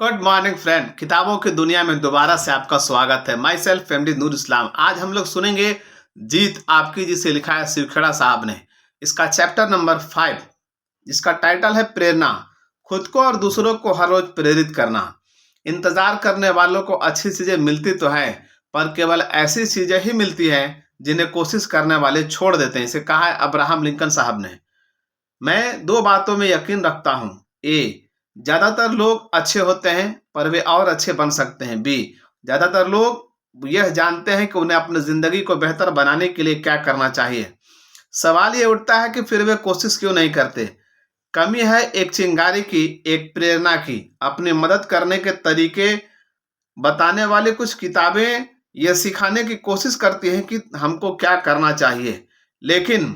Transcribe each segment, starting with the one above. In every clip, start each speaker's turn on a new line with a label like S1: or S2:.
S1: Good morning friend. किताबों की दुनिया में दोबारा से आपका स्वागत है। माई सेल्फ फैमिली नूर इस्लाम। आज हम लोग सुनेंगे जीत आपकी, जिसे लिखा है शिवखेड़ा साहब ने। इसका चैप्टर नंबर 5, जिसका टाइटल है प्रेरणा। खुद को और दूसरों को हर रोज प्रेरित करना। इंतजार करने वालों को अच्छी चीजें मिलती तो है, पर केवल ऐसी चीजें ही मिलती है जिन्हें कोशिश करने वाले छोड़ देते हैं। इसे कहा है अब्राहम लिंकन साहब ने। मैं दो बातों में यकीन रखता हूँ। ए, ज्यादातर लोग अच्छे होते हैं पर वे और अच्छे बन सकते हैं। बी, ज्यादातर लोग यह जानते हैं कि उन्हें अपनी जिंदगी को बेहतर बनाने के लिए क्या करना चाहिए। सवाल ये उठता है कि फिर वे कोशिश क्यों नहीं करते। कमी है एक चिंगारी की, एक प्रेरणा की। अपनी मदद करने के तरीके बताने वाली कुछ किताबें यह सिखाने की कोशिश करती हैं कि हमको क्या करना चाहिए, लेकिन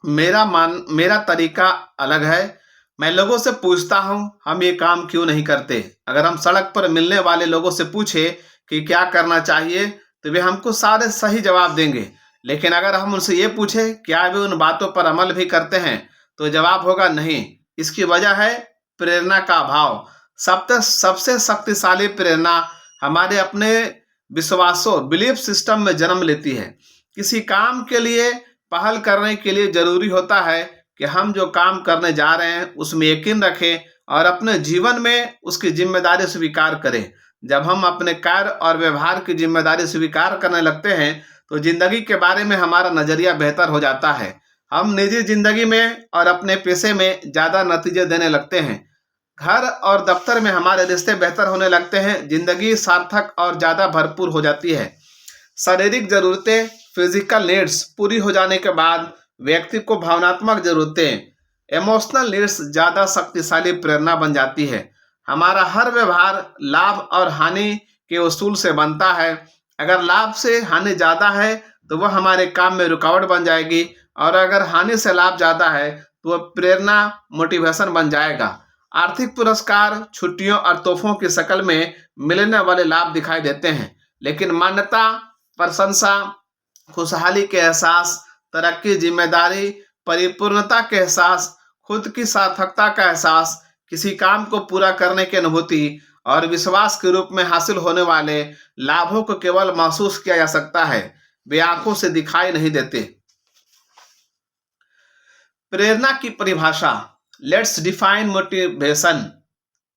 S1: मेरा तरीका अलग है। मैं लोगों से पूछता हूँ, हम ये काम क्यों नहीं करते। अगर हम सड़क पर मिलने वाले लोगों से पूछे कि क्या करना चाहिए, तो वे हमको सारे सही जवाब देंगे। लेकिन अगर हम उनसे ये पूछे क्या वे उन बातों पर अमल भी करते हैं, तो जवाब होगा नहीं। इसकी वजह है प्रेरणा का अभाव। सबसे शक्तिशाली प्रेरणा हमारे अपने विश्वासों, बिलीफ सिस्टम में जन्म लेती है। किसी काम के लिए पहल करने के लिए जरूरी होता है कि हम जो काम करने जा रहे हैं उसमें यकीन रखें और अपने जीवन में उसकी जिम्मेदारी स्वीकार करें। जब हम अपने कार्य और व्यवहार की जिम्मेदारी स्वीकार करने लगते हैं, तो जिंदगी के बारे में हमारा नजरिया बेहतर हो जाता है। हम निजी जिंदगी में और अपने पेशे में ज्यादा नतीजे देने लगते हैं। घर और दफ्तर में हमारे रिश्ते बेहतर होने लगते हैं। जिंदगी सार्थक और ज्यादा भरपूर हो जाती है। शारीरिक जरूरतें, फिजिकल नीड्स पूरी हो जाने के बाद व्यक्ति को भावनात्मक जरूरतें, इमोशनल नीड्स ज्यादा शक्तिशाली प्रेरणा बन जाती है। हमारा हर व्यवहार लाभ और हानि के उसूल से बनता है। अगर लाभ से हानि ज्यादा है तो वह हमारे काम में रुकावट बन जाएगी, और अगर हानि से लाभ ज्यादा है तो वह प्रेरणा, मोटिवेशन बन जाएगा। आर्थिक पुरस्कार, छुट्टियों और तोहफों की शक्ल में मिलने वाले लाभ दिखाई देते हैं, लेकिन मान्यता, प्रशंसा, खुशहाली के एहसास, तरक्की, जिम्मेदारी, परिपूर्णता के एहसास, खुद की सार्थकता का एहसास, किसी काम को पूरा करने की अनुभूति और विश्वास के रूप में हासिल होने वाले लाभों को केवल महसूस किया जा सकता है, वे आंखों से दिखाई नहीं देते। प्रेरणा की परिभाषा। Let's define motivation.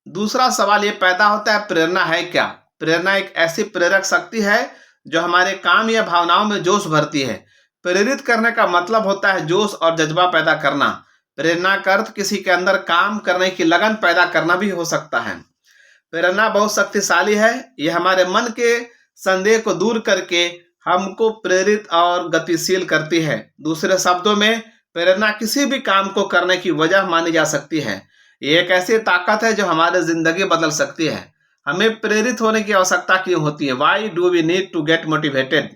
S1: दूसरा सवाल ये पैदा होता है, प्रेरणा है क्या। प्रेरणा एक ऐसी प्रेरक शक्ति है जो हमारे काम या भावनाओं में जोश भरती है। प्रेरित करने का मतलब होता है जोश और जज्बा पैदा करना। प्रेरणा का अर्थ किसी के अंदर काम करने की लगन पैदा करना भी हो सकता है। प्रेरणा बहुत शक्तिशाली है। यह हमारे मन के संदेह को दूर करके हमको प्रेरित और गतिशील करती है। दूसरे शब्दों में, प्रेरणा किसी भी काम को करने की वजह मानी जा सकती है। ये एक ऐसी ताकत है जो हमारी जिंदगी बदल सकती है। हमें प्रेरित होने की आवश्यकता क्यों होती है? Why do we need to get motivated?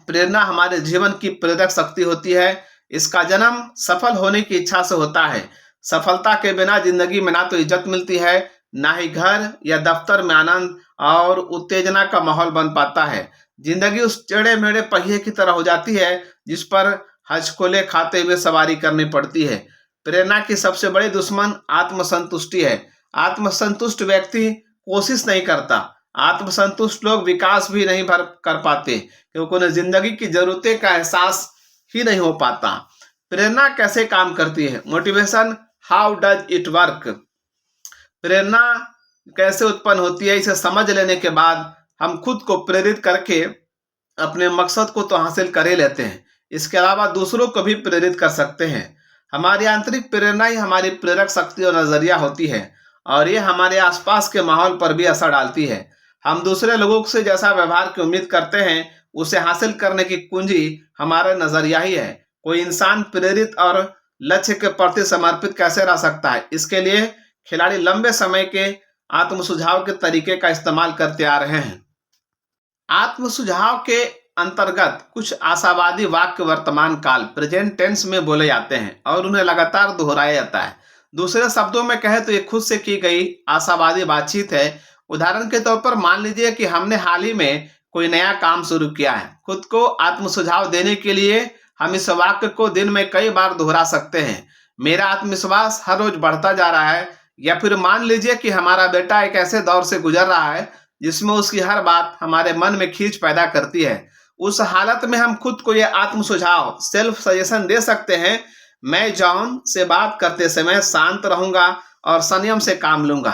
S1: प्रेरणा हमारे जीवन की प्रेरक शक्ति होती है। इसका जन्म सफल होने की इच्छा से होता है। सफलता के बिना जिंदगी में ना तो इज्जत मिलती है, ना ही घर या दफ्तर में आनंद और उत्तेजना का माहौल बन पाता है। जिंदगी उस टेढ़े मेढ़े पहिए की तरह हो जाती है जिस पर हचकोले खाते हुए सवारी करनी पड़ती है। प्रेरणा की सबसे बड़ी दुश्मन आत्मसंतुष्टि है। आत्मसंतुष्ट व्यक्ति कोशिश नहीं करता। आत्मसंतुष्ट लोग विकास भी नहीं भर कर पाते, क्योंकि उन्हें जिंदगी की जरूरतें का एहसास ही नहीं हो पाता। प्रेरणा कैसे काम करती है? Motivation, how does it work? प्रेरणा कैसे उत्पन्न होती है, इसे समझ लेने के बाद हम खुद को प्रेरित करके अपने मकसद को तो हासिल कर ही लेते हैं। इसके अलावा दूसरों को भी प्रेरित कर सकते हैं। हमारी आंतरिक प्रेरणा ही हमारी प्रेरक शक्ति और नजरिया होती है, और ये हमारे आसपास के माहौल पर भी असर डालती है। हम दूसरे लोगों से जैसा व्यवहार की उम्मीद करते हैं, उसे हासिल करने की कुंजी हमारा नजरिया ही है। कोई इंसान प्रेरित और लक्ष्य के प्रति समर्पित कैसे रह सकता है? इसके लिए खिलाड़ी लंबे समय के आत्म सुझाव के तरीके का इस्तेमाल करते आ रहे हैं। आत्म सुझाव के अंतर्गत कुछ आशावादी वाक्य वर्तमान काल, प्रेजेंट टेंस में बोले जाते हैं और उन्हें लगातार दोहराया जाता है। दूसरे शब्दों में कहे तो ये खुद से की गई आशावादी बातचीत है। उदाहरण के तौर पर मान लीजिए कि हमने हाल ही में कोई नया काम शुरू किया है। खुद को आत्म सुझाव देने के लिए हम इस वाक्य को दिन में कई बार दोहरा सकते हैं। मेरा आत्मविश्वास हर रोज बढ़ता जा रहा है, या फिर मान लीजिए कि हमारा बेटा एक ऐसे दौर से गुजर रहा है जिसमें उसकी हर बात हमारे मन में खींच पैदा करती है। उस हालत में हम खुद को यह आत्म सुझाव सेल्फ सजेशन दे सकते हैं, मैं जॉन से बात करते समय शांत रहूंगा और संयम से काम लूंगा।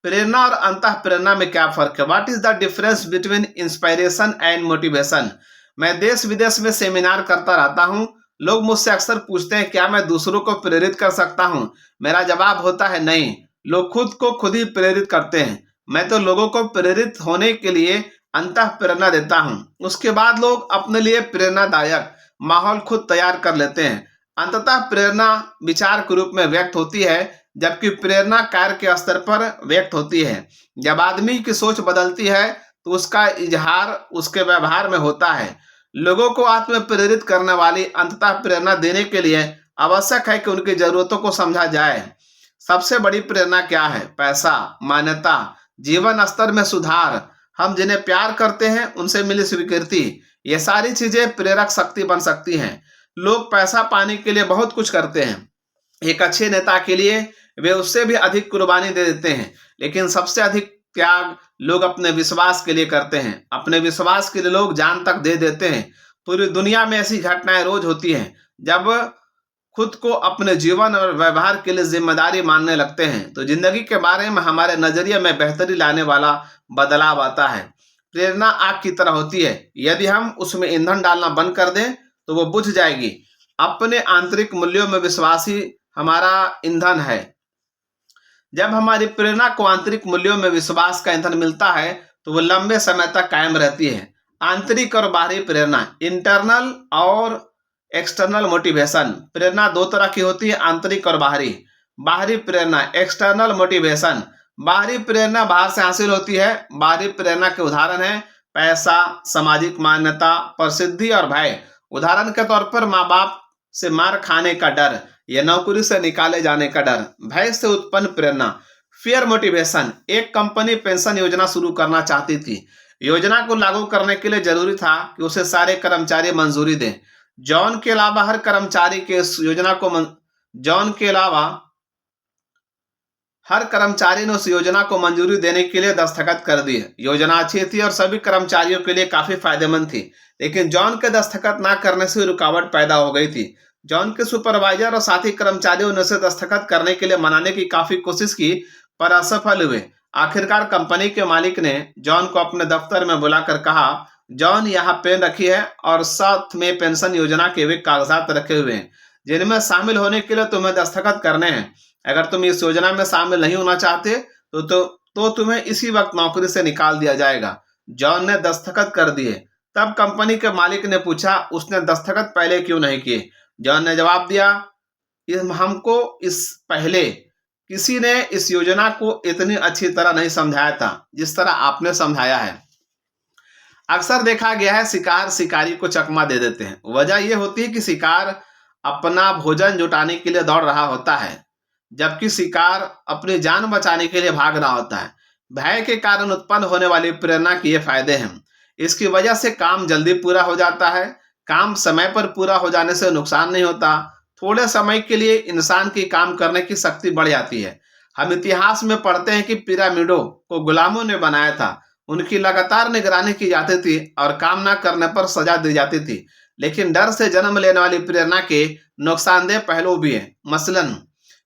S1: प्रेरणा और अंतः प्रेरणा में क्या फर्क है? What is the difference between inspiration and motivation? मैं देश विदेश में सेमिनार करता रहता हूँ। लोग मुझसे अक्सर पूछते हैं क्या मैं दूसरों को प्रेरित कर सकता हूँ? मेरा जवाब होता है नहीं। लोग खुद को खुद ही प्रेरित करते हैं। मैं तो लोगों को प्रेरित होने के लिए अंतः प्रेरणा देता हूँ। उसके बाद लोग अपने लिए प्रेरणादायक माहौल खुद तैयार कर लेते हैं। अंततः प्रेरणा विचार के रूप में व्यक्त होती है, जबकि प्रेरणा कार्य के स्तर पर व्यक्त होती है। जब आदमी की सोच बदलती है तो उसका इजहार उसके व्यवहार में होता है। लोगों को आत्म प्रेरित करने वाली अंततः प्रेरणा देने के लिए आवश्यक है कि उनकी जरूरतों को समझा जाए। सबसे बड़ी प्रेरणा क्या है? पैसा, मान्यता, जीवन स्तर में सुधार, हम जिन्हें प्यार करते हैं उनसे मिली स्वीकृति, ये सारी चीजें प्रेरक शक्ति बन सकती हैं। लोग पैसा पाने के लिए बहुत कुछ करते हैं। एक अच्छे नेता के लिए वे उससे भी अधिक कुर्बानी दे देते हैं, लेकिन सबसे अधिक त्याग लोग अपने विश्वास के लिए करते हैं। अपने विश्वास के लिए लोग जान तक दे देते हैं। पूरी दुनिया में ऐसी घटनाएं रोज होती हैं जब खुद को अपने जीवन और व्यवहार के लिए जिम्मेदारी मानने लगते हैं तो जिंदगी के बारे में हमारे नजरिए में बेहतरी लाने वाला बदलाव आता है। प्रेरणा आग की तरह होती है, यदि हम उसमें ईंधन डालना बंद कर दें तो वो बुझ जाएगी। अपने आंतरिक मूल्यों में विश्वास ही हमारा ईंधन है। जब हमारी प्रेरणा को आंतरिक मूल्यों में विश्वास का ईंधन मिलता है तो वो लंबे समय तक कायम रहती है। आंतरिक और बाहरी प्रेरणा, इंटरनल और एक्सटर्नल मोटिवेशन। प्रेरणा दो तरह की होती है, आंतरिक और बाहरी। बाहरी प्रेरणा, एक्सटर्नल मोटिवेशन। बाहरी प्रेरणा बाहर से हासिल होती है। बाहरी प्रेरणा के उदाहरण है पैसा, सामाजिक मान्यता, प्रसिद्धि और भय। उदाहरण के तौर पर माँ बाप से मार खाने का डर या नौकरी से निकाले जाने का डर। भय से उत्पन्न प्रेरणा, फियर मोटिवेशन। एक कंपनी पेंशन योजना शुरू करना चाहती थी। योजना को लागू करने के लिए जरूरी था कि उसे सारे कर्मचारी मंजूरी दें। जॉन के अलावा हर कर्मचारी के इस योजना को जॉन के अलावा हर कर्मचारी ने उस योजना को मंजूरी देने के लिए दस्तखत कर दिए। योजना अच्छी थी और सभी कर्मचारियों के लिए काफी फायदेमंद थी, लेकिन जॉन के दस्तखत ना करने से रुकावट पैदा हो गई थी। जॉन के सुपरवाइजर और साथी कर्मचारियों ने उसे दस्तखत करने के लिए मनाने की काफी कोशिश की, पर असफल हुए। आखिरकार कंपनी के मालिक ने जॉन को अपने दफ्तर में बुलाकर कहा, जॉन, यहाँ पेन रखी है और साथ में पेंशन योजना के वे कागजात रखे हुए हैं जिनमें शामिल होने के लिए तुम्हें दस्तखत करने हैं। अगर तुम इस योजना में शामिल नहीं होना चाहते तो तुम्हें इसी वक्त नौकरी से निकाल दिया जाएगा। जॉन ने दस्तखत कर दिए। तब कंपनी के मालिक ने पूछा, उसने दस्तखत पहले क्यों नहीं किए? जॉन ने जवाब दिया, हमको इस पहले किसी ने इस योजना को इतनी अच्छी तरह नहीं समझाया था जिस तरह आपने समझाया है। अक्सर देखा गया है शिकार शिकारी को चकमा दे देते हैं। वजह यह होती है कि शिकार अपना भोजन जुटाने के लिए दौड़ रहा होता है, जबकि शिकार अपनी जान बचाने के लिए भाग रहा होता है। भय के कारण उत्पन्न होने वाली प्रेरणा के ये फायदे हैं। इसकी वजह से काम जल्दी पूरा हो जाता है। काम समय पर पूरा हो जाने से नुकसान नहीं होता। थोड़े समय के लिए इंसान की काम करने की शक्ति बढ़ जाती है। हम इतिहास में पढ़ते हैं कि पिरामिडों को गुलामों ने बनाया था। उनकी लगातार निगरानी की जाती थी और काम न करने पर सजा दी जाती थी। लेकिन डर से जन्म लेने वाली प्रेरणा के नुकसानदेह पहलू भी हैं। मसलन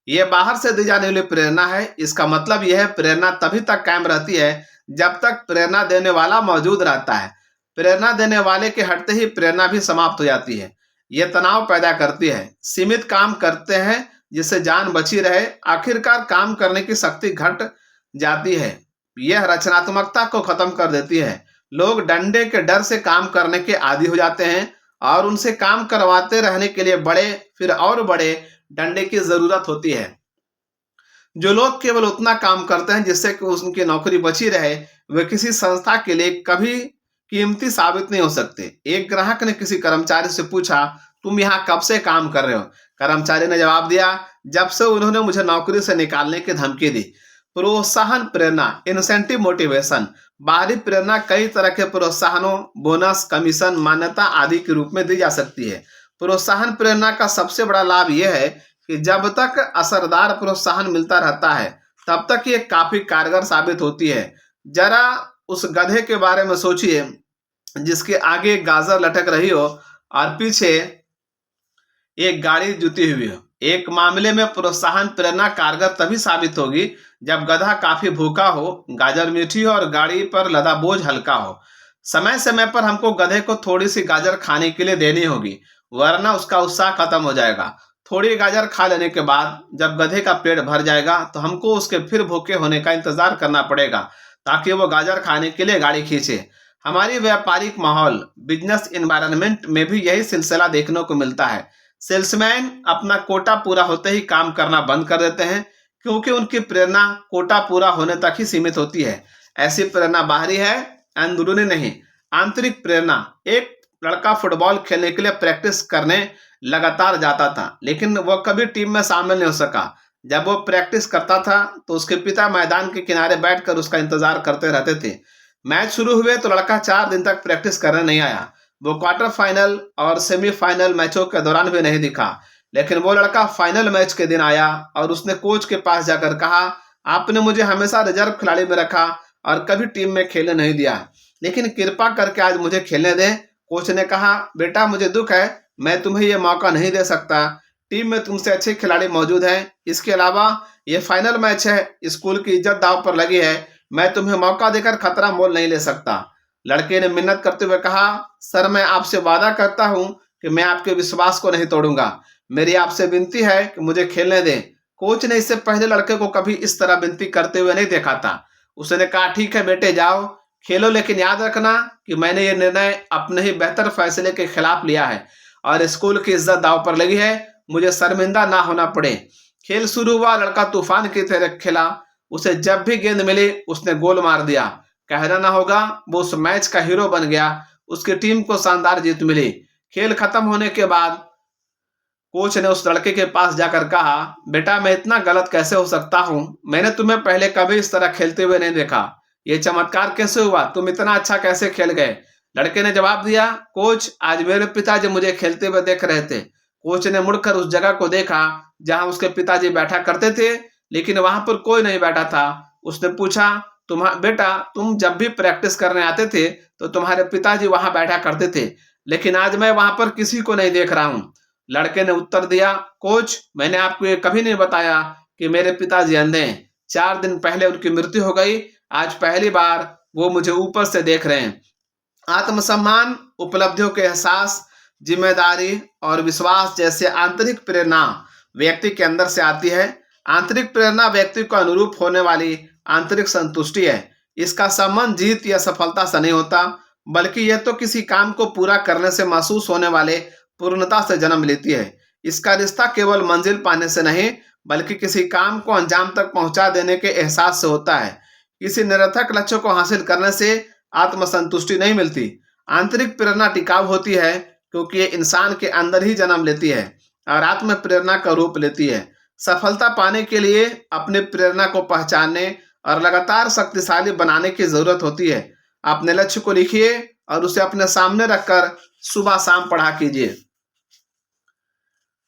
S1: ये बाहर से दी जाने वाली प्रेरणा है। इसका मतलब यह है प्रेरणा तभी तक कायम रहती है जब तक प्रेरणा देने वाला मौजूद रहता है। प्रेरणा देने वाले के हटते ही प्रेरणा भी समाप्त हो जाती है। यह तनाव पैदा करती है। सीमित काम करते हैं जिससे जान बची रहे। आखिरकार काम करने की शक्ति घट जाती है। यह रचनात्मकता को खत्म कर देती है। लोग डंडे के डर से काम करने के आदी हो जाते हैं और उनसे काम करवाते रहने के लिए बड़े फिर और बड़े डंडे की जरूरत होती है। जो लोग केवल उतना काम करते हैं जिससे कि उनकी नौकरी बची रहे, वे किसी संस्था के लिए कभी कीमती साबित नहीं हो सकते। एक ग्राहक ने किसी कर्मचारी से पूछा, तुम यहाँ कब से काम कर रहे हो? कर्मचारी ने जवाब दिया, जब से उन्होंने मुझे नौकरी से निकालने की धमकी दी। प्रोत्साहन प्रेरणा, इंसेंटिव मोटिवेशन। बाहरी प्रेरणा कई तरह के प्रोत्साहनों, बोनस, कमीशन, मान्यता आदि के रूप में दी जा सकती है। प्रोत्साहन प्रेरणा का सबसे बड़ा लाभ यह है कि जब तक असरदार प्रोत्साहन मिलता रहता है तब तक ये काफी कारगर साबित होती है। जरा उस गधे के बारे में सोचिए जिसके आगे एक गाजर लटक रही हो और पीछे एक गाड़ी जुती हुई हो। एक मामले में प्रोत्साहन प्रेरणा कारगर तभी साबित होगी जब गधा काफी भूखा हो, गाजर मीठी हो और गाड़ी पर लदा बोझ हल्का हो। समय समय पर हमको गधे को थोड़ी सी गाजर खाने के लिए देनी होगी, वरना उसका उत्साह खत्म हो जाएगा। थोड़ी गाजर खा लेने के बाद जब गधे का पेट भर जाएगा तो हमको उसके फिर भूखे होने का इंतजार करना पड़ेगा ताकि वो गाजर खाने के लिए गाड़ी खींचे। हमारी व्यापारिक माहौल, बिजनेस एनवायरनमेंट में भी यही सिलसिला देखने को मिलता है। सेल्समैन अपना कोटा पूरा होते ही काम करना बंद कर देते हैं क्योंकि उनकी प्रेरणा कोटा पूरा होने तक ही सीमित होती है। ऐसी प्रेरणा बाहरी है, अंदरूनी नहीं। आंतरिक प्रेरणा। एक लड़का फुटबॉल खेलने के लिए प्रैक्टिस करने लगातार जाता था, लेकिन वह कभी टीम में शामिल नहीं हो सका। जब वो प्रैक्टिस करता था तो उसके पिता मैदान के किनारे बैठकर उसका इंतजार करते रहते थे। मैच शुरू हुए तो लड़का 4 दिन तक प्रैक्टिस करने नहीं आया। वो क्वार्टर फाइनल और सेमीफाइनल मैचों के दौरान भी नहीं दिखा, लेकिन वो लड़का फाइनल मैच के दिन आया और उसने कोच के पास जाकर कहा, आपने मुझे हमेशा रिजर्व खिलाड़ी में रखा और कभी टीम में खेलने नहीं दिया, लेकिन कृपा करके आज मुझे खेलने दें। कोच ने कहा, बेटा मुझे दुख है, मैं तुम्हें यह मौका नहीं दे सकता। टीम में तुमसे अच्छे खिलाड़ी मौजूद हैं। इसके अलावा ये फाइनल मैच है, स्कूल की इज्जत दांव पर लगी है। मैं तुम्हें मौका देकर खतरा मोल नहीं ले सकता। लड़के ने मिन्नत करते हुए कहा, सर मैं आपसे वादा करता हूं कि मैं आपके विश्वास को नहीं तोड़ूंगा। मेरी आपसे विनती है कि मुझे खेलने दें। कोच ने इससे पहले लड़के को कभी इस तरह विनती करते हुए नहीं देखा था। उसने कहा, ठीक है बेटे जाओ खेलो, लेकिन याद रखना कि मैंने ये निर्णय अपने ही बेहतर फैसले के खिलाफ लिया है और स्कूल की इज्जत दांव पर लगी है। मुझे शर्मिंदा ना होना पड़े। खेल शुरू हुआ। लड़का तूफान की तरह खेला। उसे जब भी गेंद मिली उसने गोल मार दिया। कहना ना होगा वो उस मैच का हीरो बन गया। उसकी टीम को शानदार जीत मिली। खेल खत्म होने के बाद कोच ने उस लड़के के पास जाकर कहा, बेटा मैं इतना गलत कैसे हो सकता हूं? मैंने तुम्हें पहले कभी इस तरह खेलते हुए नहीं देखा। ये चमत्कार कैसे हुआ? तुम इतना अच्छा कैसे खेल गए? लड़के ने जवाब दिया, कोच आज मेरे पिताजी मुझे खेलते हुए देख रहे थे। कोच ने मुड़कर उस जगह को देखा जहां उसके पिताजी बैठा करते थे, लेकिन वहां पर कोई नहीं बैठा था। उसने पूछा, बेटा तुम जब भी प्रैक्टिस करने आते थे तो तुम्हारे पिताजी वहां बैठा करते थे, लेकिन आज मैं वहां पर किसी को नहीं देख रहा हूं। लड़के ने उत्तर दिया, कोच मैंने आपको ये कभी नहीं बताया कि मेरे पिताजी अंधे हैं। 4 दिन पहले उनकी मृत्यु हो गई। आज पहली बार वो मुझे ऊपर से देख रहे हैं। आत्मसम्मान, उपलब्धियों के एहसास, जिम्मेदारी और विश्वास जैसे आंतरिक प्रेरणा व्यक्ति के अंदर से आती है। आंतरिक प्रेरणा व्यक्ति को अनुरूप होने वाली आंतरिक संतुष्टि है। इसका संबंध जीत या सफलता से नहीं होता, बल्कि यह तो किसी काम को पूरा करने से महसूस होने वाले पूर्णता से जन्म लेती है। इसका रिश्ता केवल मंजिल पाने से नहीं, बल्कि किसी काम को अंजाम तक पहुंचा देने के एहसास से होता है। किसी निरर्थक लक्ष्य को हासिल करने से आत्मसंतुष्टि नहीं मिलती। आंतरिक प्रेरणा टिकाऊ होती है क्योंकि ये इंसान के अंदर ही जन्म लेती है और आत्म प्रेरणा का रूप लेती है। सफलता पाने के लिए अपने प्रेरणा को पहचानने और लगातार शक्तिशाली बनाने की जरूरत होती है। अपने लक्ष्य को लिखिए और उसे अपने सामने रखकर सुबह शाम पढ़ा कीजिए।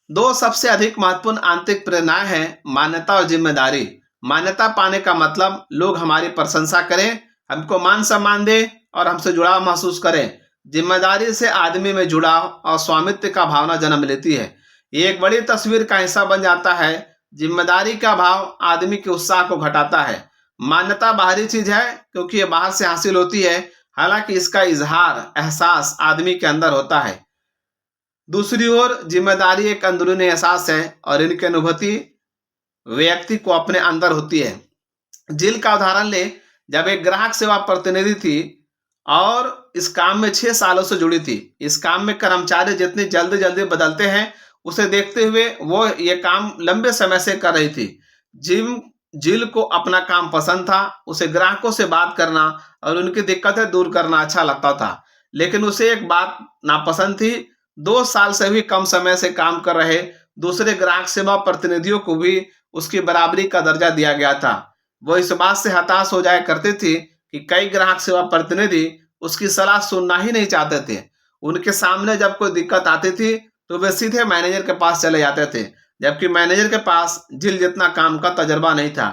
S1: 2 सबसे अधिक महत्वपूर्ण आंतरिक प्रेरणाएं हैं, मान्यता और जिम्मेदारी। मान्यता पाने का मतलब लोग हमारी प्रशंसा करें, हमको मान सम्मान दें और हमसे जुड़ाव महसूस करें। जिम्मेदारी से आदमी में जुड़ाव और स्वामित्व का भावना जन्म लेती है। ये एक बड़ी तस्वीर का हिस्सा बन जाता है। जिम्मेदारी का भाव आदमी के उत्साह को घटाता है। मान्यता बाहरी चीज है क्योंकि ये बाहर से हासिल होती है, हालांकि इसका इजहार एहसास आदमी के अंदर होता है। दूसरी ओर जिम्मेदारी एक अंदरूनी एहसास है और इनकी अनुभूति व्यक्ति को अपने अंदर होती है। जिल का उदाहरण ले। जब एक ग्राहक सेवा प्रतिनिधि थी और इस काम में 6 सालों से जुड़ी थी। इस काम में कर्मचारी जितनी जल्दी जल्दी बदलते हैं उसे देखते हुए वो ये काम लंबे समय से कर रही थी। जिल को अपना काम पसंद था। उसे ग्राहकों से बात करना और उनकी दिक्कतें दूर करना अच्छा लगता था, लेकिन उसे एक बात नापसंद थी। 2 साल से भी कम समय से काम कर रहे दूसरे ग्राहक सेवा प्रतिनिधियों को भी उसकी बराबरी का दर्जा दिया गया था। वो इस बात से हताश हो जाया करती थी कि कई ग्राहक सेवा प्रतिनिधि उसकी सलाह सुनना ही नहीं चाहते थे। उनके सामने जब कोई दिक्कत आती थी तो वे सीधे मैनेजर के पास चले जाते थे, जबकि मैनेजर के पास जिल जितना काम का तजर्बा नहीं था।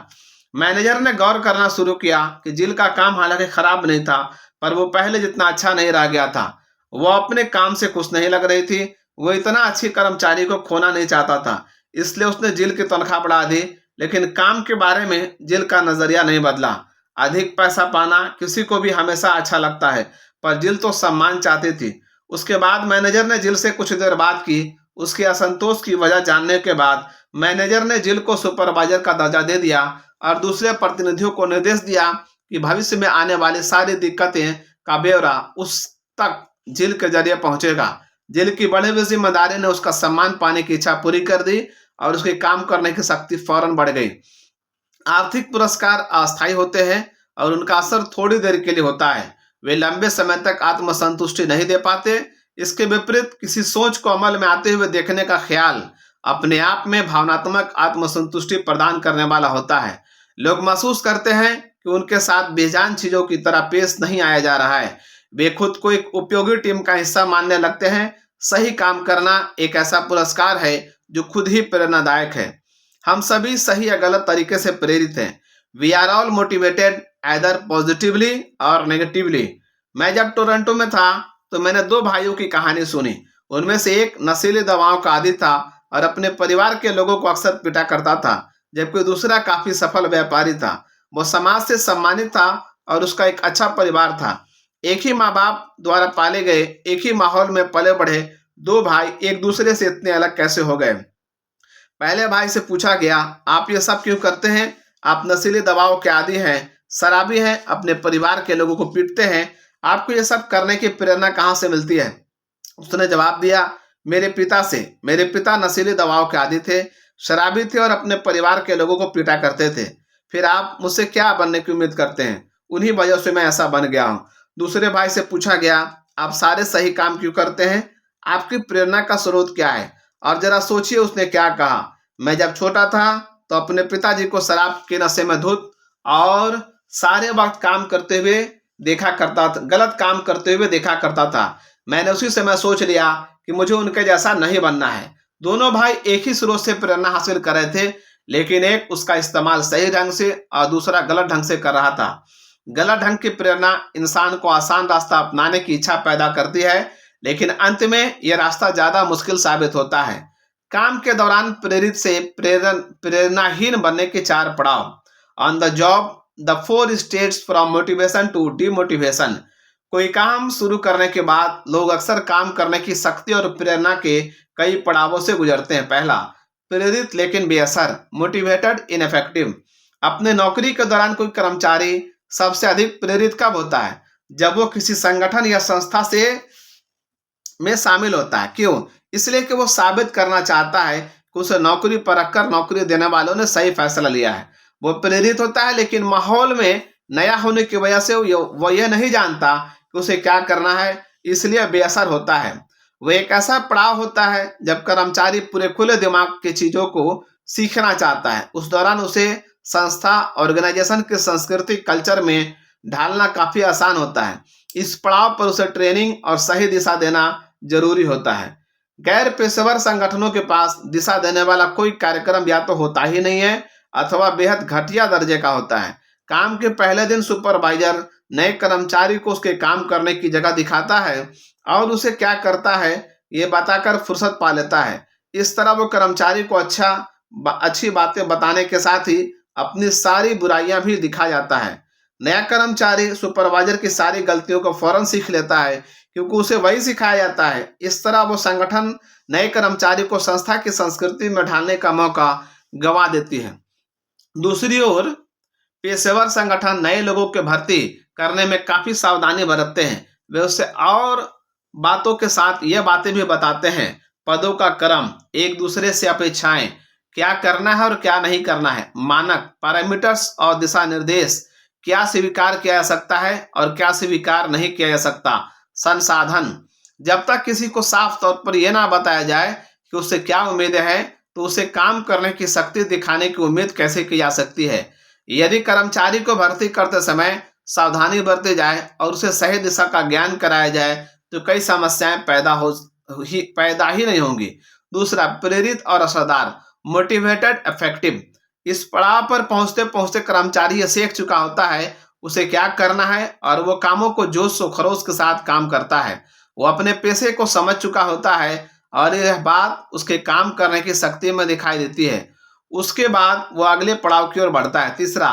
S1: मैनेजर ने गौर करना शुरू किया कि जिल का काम हालांकि खराब नहीं था, पर वो पहले जितना अच्छा नहीं रह गया था। वो अपने काम से खुश नहीं लग रही थी। वो इतना अच्छी कर्मचारी को खोना नहीं चाहता था, इसलिए उसने जिल की तनख्वाह बढ़ा दी। लेकिन काम के बारे में जिल का नजरिया नहीं बदला। अधिक पैसा पाना किसी को भी हमेशा अच्छा लगता है, पर जिल तो सम्मान चाहती थी। उसके बाद मैनेजर ने जिल से कुछ देर बात की। उसके असंतोष की वजह जानने के बाद मैनेजर ने जिल को सुपरवाइजर का दर्जा दे दिया और दूसरे प्रतिनिधियों को निर्देश दिया कि भविष्य में आने वाली सारी दिक्कतें का ब्यौरा उस तक जिल के जरिए पहुंचेगा। जिल की बड़ी हुई जिम्मेदारी ने उसका सम्मान पाने की इच्छा पूरी कर दी और उसके काम करने की शक्ति फौरन बढ़ गई। आर्थिक पुरस्कार अस्थायी होते हैं और उनका असर थोड़ी देर के लिए होता है। वे लंबे समय तक आत्मसंतुष्टि नहीं दे पाते। इसके विपरीत किसी सोच को अमल में आते हुए देखने का ख्याल अपने आप में भावनात्मक आत्मसंतुष्टि प्रदान करने वाला होता है। लोग महसूस करते हैं कि उनके साथ बेजान चीजों की तरह पेश नहीं आया जा रहा है। वे खुद को एक उपयोगी टीम का हिस्सा मानने लगते हैं। सही काम करना एक ऐसा पुरस्कार है जो खुद ही प्रेरणादायक है। हम सभी सही या गलत तरीके से प्रेरित हैं। We are all motivated either positively और नेगेटिवली। मैं जब टोरंटो में था तो मैंने दो भाइयों की कहानी सुनी। उनमें से एक नशीली दवाओं का आदी था और अपने परिवार के लोगों को अक्सर पीटा करता था, जबकि दूसरा काफी सफल व्यापारी था। वो समाज से सम्मानित था और उसका एक अच्छा परिवार था। एक ही माँ बाप द्वारा पाले गए, एक ही माहौल में पले बढ़े दो भाई एक दूसरे से इतने अलग कैसे हो गए? पहले भाई से पूछा गया, आप ये सब क्यों करते हैं? आप नशीली दवाओं के आदी हैं, शराबी हैं, अपने परिवार के लोगों को पीटते हैं। आपको ये सब करने की प्रेरणा कहाँ से मिलती है? उसने जवाब दिया, मेरे पिता से। मेरे पिता नशीली दवाओं के आदी थे, शराबी थे और अपने परिवार के लोगों को पीटा करते थे। फिर आप मुझसे क्या बनने की उम्मीद करते हैं? उन्हीं वजह से मैं ऐसा बन गया हूँ। दूसरे भाई से पूछा गया, आप सारे सही काम क्यों करते हैं? आपकी प्रेरणा का स्रोत क्या है? और जरा सोचिए उसने क्या कहा, मैं जब छोटा था तो अपने पिताजी को शराब के नशे में धुत और सारे वक्त काम करते हुए देखा करता था, गलत काम करते हुए देखा करता था। मैंने उसी समय सोच लिया कि मुझे उनके जैसा नहीं बनना है। दोनों भाई एक ही स्रोत से प्रेरणा हासिल कर रहे थे, लेकिन एक उसका इस्तेमाल सही ढंग से और दूसरा गलत ढंग से कर रहा था। गलत ढंग की प्रेरणा इंसान को आसान रास्ता अपनाने की इच्छा पैदा करती है, लेकिन अंत में यह रास्ता ज्यादा मुश्किल साबित होता है। काम के दौरान प्रेरित से प्रेरणाहीन बनने के 4 पड़ाव। On the job the 4 states from motivation to demotivation. कोई काम शुरू करने के बाद लोग अक्सर काम करने की शक्ति और प्रेरणा के कई पड़ावों से गुजरते हैं। पहला, प्रेरित लेकिन बेअसर, मोटिवेटेड इनइफेक्टिव। अपने नौकरी के दौरान कोई कर्मचारी सबसे अधिक प्रेरित कब होता है? जब वो किसी संगठन या संस्था से में शामिल होता है। क्यों? इसलिए कि वो साबित करना चाहता है कि उसे नौकरी पर रखकर नौकरी देने वालों ने सही फैसला लिया है। वो प्रेरित होता है, लेकिन माहौल में नया होने की वजह से वो यह नहीं जानता कि उसे क्या करना है, इसलिए बेअसर होता है। वो एक ऐसा पड़ाव होता है जब कर्मचारी पूरे खुले दिमाग की चीजों को सीखना चाहता है। उस दौरान उसे संस्था ऑर्गेनाइजेशन की संस्कृति कल्चर में ढालना काफी आसान होता है। इस पड़ाव पर उसे ट्रेनिंग और सही दिशा देना जरूरी होता है। गैर पेशेवर संगठनों के पास दिशा देने वाला कोई कार्यक्रम या तो होता ही नहीं है अथवा बेहद घटिया दर्जे का होता है। काम के पहले दिन सुपरवाइजर नए कर्मचारी को उसके काम करने की जगह दिखाता है और उसे क्या करता है ये बताकर फुर्सत पा लेता है। इस तरह वो कर्मचारी को अच्छी बातें बताने के साथ ही अपनी सारी बुराइयां भी दिखा जाता है। नया कर्मचारी सुपरवाइजर की सारी गलतियों को फौरन सीख लेता है, क्योंकि उसे वही सिखाया जाता है। इस तरह वो संगठन नए कर्मचारी को संस्था की संस्कृति में ढालने का मौका गंवा देती है। दूसरी ओर पेशेवर संगठन नए लोगों के भर्ती करने में काफी सावधानी बरतते हैं। वे उससे और बातों के साथ ये बातें भी बताते हैं, पदों का क्रम, एक दूसरे से अपेक्षाएं, क्या करना है और क्या नहीं करना है, मानक, पैरामीटर्स और दिशा निर्देश, क्या स्वीकार किया जा सकता है और क्या स्वीकार नहीं किया जा सकता, संसाधन। जब तक किसी को साफ तौर पर यह ना बताया जाए कि उससे क्या उम्मीदें हैं, तो उसे काम करने की शक्ति दिखाने की उम्मीद कैसे की जा सकती है। यदि कर्मचारी को भर्ती करते समय सावधानी बरती जाए और उसे सही दिशा का ज्ञान कराया जाए तो कई समस्याएं पैदा ही नहीं होंगी। दूसरा, प्रेरित और असरदार, मोटिवेटेड इफेक्टिव। इस पड़ाव पर पहुंचते पहुंचते कर्मचारी यह सीख चुका होता है उसे क्या करना है और वो कामों को जोश व खरोश के साथ काम करता है। वो अपने पेशे को समझ चुका होता है और यह बात उसके काम करने की शक्ति में दिखाई देती है। उसके बाद वो अगले पड़ाव की ओर बढ़ता है। तीसरा,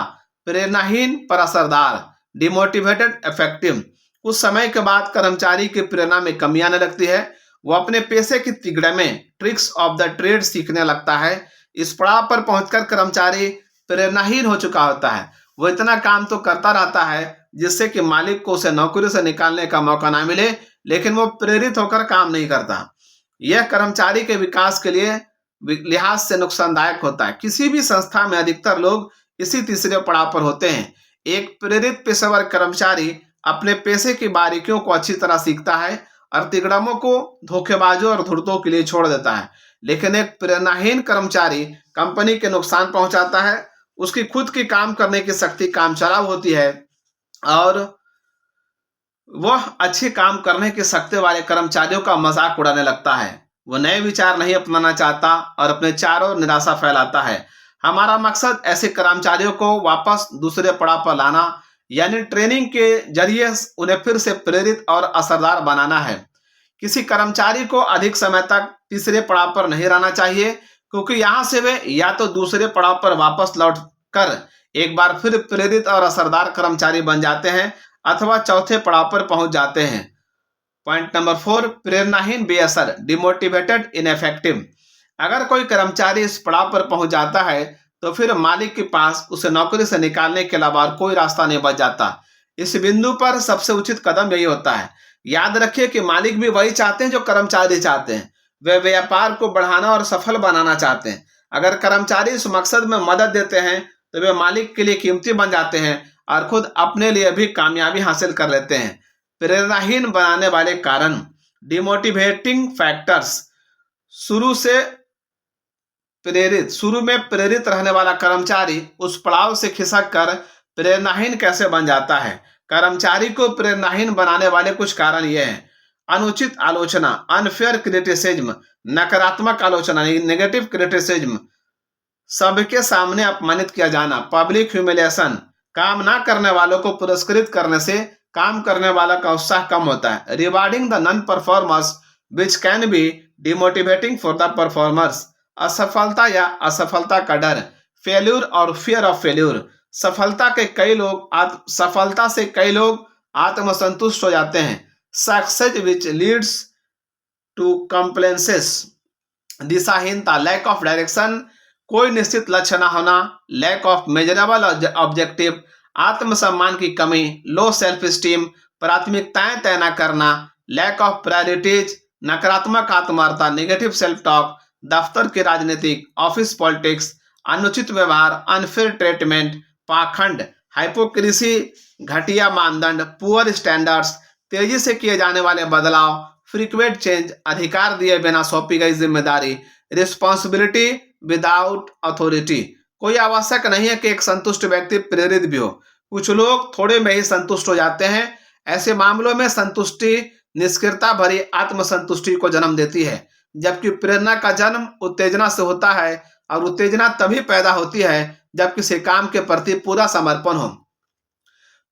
S1: प्रेरणाहीन पर असरदार, डिमोटिवेटेड इफेक्टिव। कुछ समय के बाद कर्मचारी की प्रेरणा में कमी आने लगती है। वो अपने पेशे की तिगड़े ट्रिक्स ऑफ द ट्रेड सीखने लगता है। इस पड़ाव पर पहुंचकर कर्मचारी प्रेरणाहीन हो चुका होता है। वो इतना काम तो करता रहता है जिससे कि मालिक को उसे नौकरी से निकालने का मौका ना मिले, लेकिन वो प्रेरित होकर काम नहीं करता। यह कर्मचारी के विकास के लिए लिहाज से नुकसानदायक होता है। किसी भी संस्था में अधिकतर लोग इसी तीसरे पड़ाव पर होते हैं। एक प्रेरित पेशेवर कर्मचारी अपने पेशे की बारीकियों को अच्छी तरह सीखता है और तिगड़मों को धोखेबाजों और धूर्तों के लिए छोड़ देता है। लेकिन एक प्रेरणाहीन कर्मचारी कंपनी के नुकसान पहुंचाता है। उसकी खुद की काम करने की शक्ति कामचलाऊ होती है और वह अच्छे काम करने की शक्ति वाले कर्मचारियों का मजाक उड़ाने लगता है। वह नए विचार नहीं अपनाना चाहता और अपने चारों ओर निराशा फैलाता है। हमारा मकसद ऐसे कर्मचारियों को वापस दूसरे पड़ाव पर लाना, यानी ट्रेनिंग के जरिए उन्हें फिर से प्रेरित और असरदार बनाना है। किसी कर्मचारी को अधिक समय तक तीसरे पड़ाव पर नहीं रहना चाहिए, क्योंकि यहाँ से वे या तो दूसरे पड़ाव पर वापस लौट कर एक बार फिर प्रेरित और असरदार कर्मचारी बन जाते हैं अथवा चौथे पड़ाव पर पहुंच जाते हैं। पॉइंट नंबर 4, प्रेरणाहीन बेअसर, डिमोटिवेटेड इनइफेक्टिव। अगर कोई कर्मचारी इस पड़ाव पर पहुंच जाता है तो फिर मालिक के पास उसे नौकरी से निकालने के अलावा कोई रास्ता नहीं बच जाता। इस बिंदु पर सबसे उचित कदम यही होता है। याद रखिए कि मालिक भी वही चाहते हैं जो कर्मचारी चाहते हैं। वे व्यापार को बढ़ाना और सफल बनाना चाहते हैं। अगर कर्मचारी इस मकसद में मदद देते हैं तो वे मालिक के लिए कीमती बन जाते हैं और खुद अपने लिए भी कामयाबी हासिल कर लेते हैं। प्रेरणाहीन बनाने वाले कारण, डिमोटिवेटिंग फैक्टर्स। शुरू में प्रेरित रहने वाला कर्मचारी उस पड़ाव से खिसक कर प्रेरणाहीन कैसे बन जाता है। कर्मचारी को प्रेरणाहीन बनाने वाले कुछ कारण ये हैं। अनुचित आलोचना, अनफेयर क्रिटिसिज्म, नकारात्मक आलोचना, नेगेटिव क्रिटिसिज्म, सबके सामने अपमानित किया जाना, पब्लिक ह्यूमिलिएशन। काम ना करने वालों को पुरस्कृत करने से काम करने वाला का उत्साह कम होता है। Rewarding the non performers which can be demotivating for the performers. असफलता या असफलता का डर, फेल्यूर और फियर ऑफ फेल्यूर। सफलता से कई लोग आत्मसंतुष्ट हो जाते हैं। Success which leads to complacence, दिशाहीनता, लैक ऑफ डायरेक्शन, कोई निश्चित लक्ष्य न होना, लैक ऑफ मेजरेबल ऑब्जेक्टिव, आत्मसम्मान की कमी, लो सेल्फ स्टीम, प्राथमिकताएं तय न करना, लैक ऑफ प्रायोरिटीज, नकारात्मक आत्मवार्ता, नेगेटिव सेल्फ टॉक, दफ्तर की राजनीतिक, ऑफिस पॉलिटिक्स, अनुचित व्यवहार, अनफेयर ट्रीटमेंट, पाखंड, हाइपोक्रेसी, घटिया मानदंड, पुअर स्टैंडर्ड्स, तेजी से किए जाने वाले बदलाव, फ्रीक्वेंट चेंज, अधिकार दिए बिना सौंपी गई जिम्मेदारी, रिस्पॉन्सिबिलिटी विदाउट अथॉरिटी। कोई आवश्यक नहीं है कि एक संतुष्ट व्यक्ति प्रेरित भी हो। कुछ लोग थोड़े में ही संतुष्ट हो जाते हैं। ऐसे मामलों में संतुष्टि निष्क्रियता भरी आत्मसंतुष्टि को जन्म देती है, जबकि प्रेरणा का जन्म उत्तेजना से होता है और उत्तेजना तभी पैदा होती है जब किसी काम के प्रति पूरा समर्पण हो।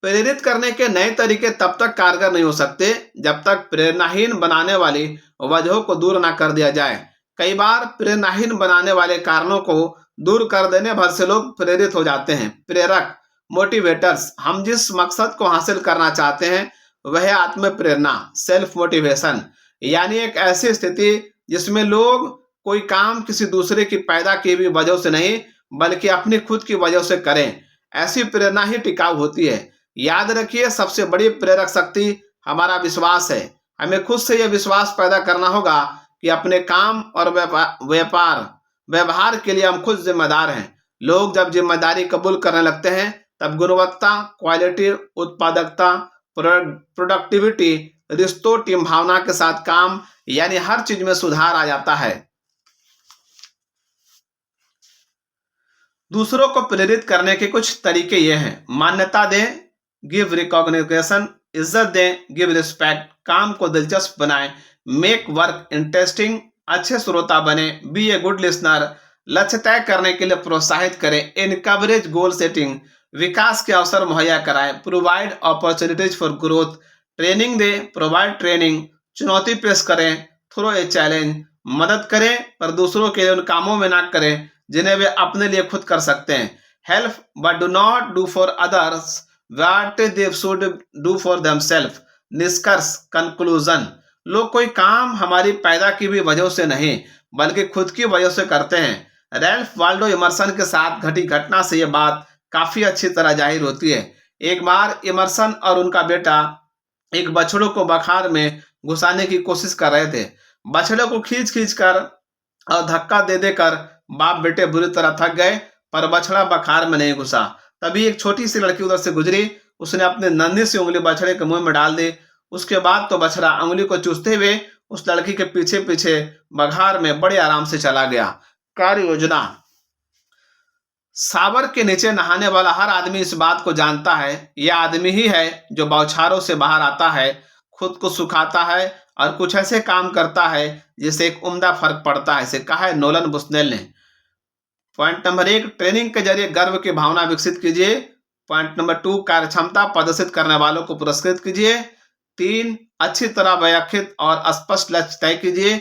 S1: प्रेरित करने के नए तरीके तब तक कारगर नहीं हो सकते जब तक प्रेरणाहीन बनाने वाली वजहों को दूर न कर दिया जाए। कई बार प्रेरणाहीन बनाने वाले कारणों को दूर कर देने भर से लोग प्रेरित हो जाते हैं। प्रेरक, मोटिवेटर्स। हम जिस मकसद को हासिल करना चाहते हैं वह आत्म प्रेरणा, सेल्फ मोटिवेशन, यानी एक ऐसी स्थिति जिसमें लोग कोई काम किसी दूसरे की पैदा की हुई वजह से नहीं बल्कि अपनी खुद की वजह से करें। ऐसी प्रेरणा ही टिकाऊ होती है। याद रखिए, सबसे बड़ी प्रेरक शक्ति हमारा विश्वास है। हमें खुद से यह विश्वास पैदा करना होगा कि अपने काम और व्यवहार के लिए हम खुद जिम्मेदार हैं। लोग जब जिम्मेदारी कबूल करने लगते हैं तब गुणवत्ता, क्वालिटी, उत्पादकता, प्रोडक्टिविटी, रिश्तों, टीम भावना के साथ काम, यानी हर चीज में सुधार आ जाता है। दूसरों को प्रेरित करने के कुछ तरीके ये हैं। मान्यता दें, गिव रिकॉग्निशन, इज्जत दें, गिव रिस्पेक्ट, काम को दिलचस्प बनाएं, मेक वर्क इंटरेस्टिंग, अच्छे श्रोता बने, बी ए गुड लिसनर, लक्ष्य तय करने के लिए प्रोत्साहित करें, इनकरेज गोल सेटिंग, विकास के अवसर मुहैया कराएं, provide opportunities for growth, training दें, प्रोवाइड ट्रेनिंग, चुनौती पेश करें, थ्रो ए चैलेंज, मदद करें पर दूसरों के लिए उन कामों में ना करें जिन्हें वे अपने लिए खुद कर सकते हैं। Help but do not do for others what they should do for themselves. निष्कर्ष कंक्लूजन, लोग कोई काम हमारी पैदा की हुई वजह से नहीं बल्कि खुद की वजह से करते हैं। रैल्फ वाल्डो इमर्सन के साथ घटी घटना से यह बात काफी अच्छी तरह जाहिर होती है। एक बार इमर्सन और उनका बेटा एक बछड़ों को बखार में घुसाने की कोशिश कर रहे थे। बछड़े को खींच खींच कर और धक्का दे देकर बाप बेटे बुरी तरह थक गए, पर बछड़ा बखार में नहीं घुसा। तभी एक छोटी सी लड़की उधर से गुजरी, उसने अपनी नन्ही सी उंगली बछड़े के मुंह में डाल दी। उसके बाद तो बछड़ा उंगली को चूसते हुए उस लड़की के पीछे पीछे बघार में बड़े आराम से चला गया। कार्य योजना, सावर के नीचे नहाने वाला हर आदमी इस बात को जानता है, यह आदमी ही है जो बौछारों से बाहर आता है, खुद को सुखाता है और कुछ ऐसे काम करता है जिससे एक उम्दा फर्क पड़ता है। इसे कहा है नोलन बुस्नेल ने। पॉइंट नंबर 1, ट्रेनिंग के जरिए गर्व की भावना विकसित कीजिए। पॉइंट नंबर 2, कार्यक्षमता प्रदर्शित करने वालों को पुरस्कृत कीजिए। 3, अच्छी तरह व्याख्यात और स्पष्ट लक्ष्य तय कीजिए।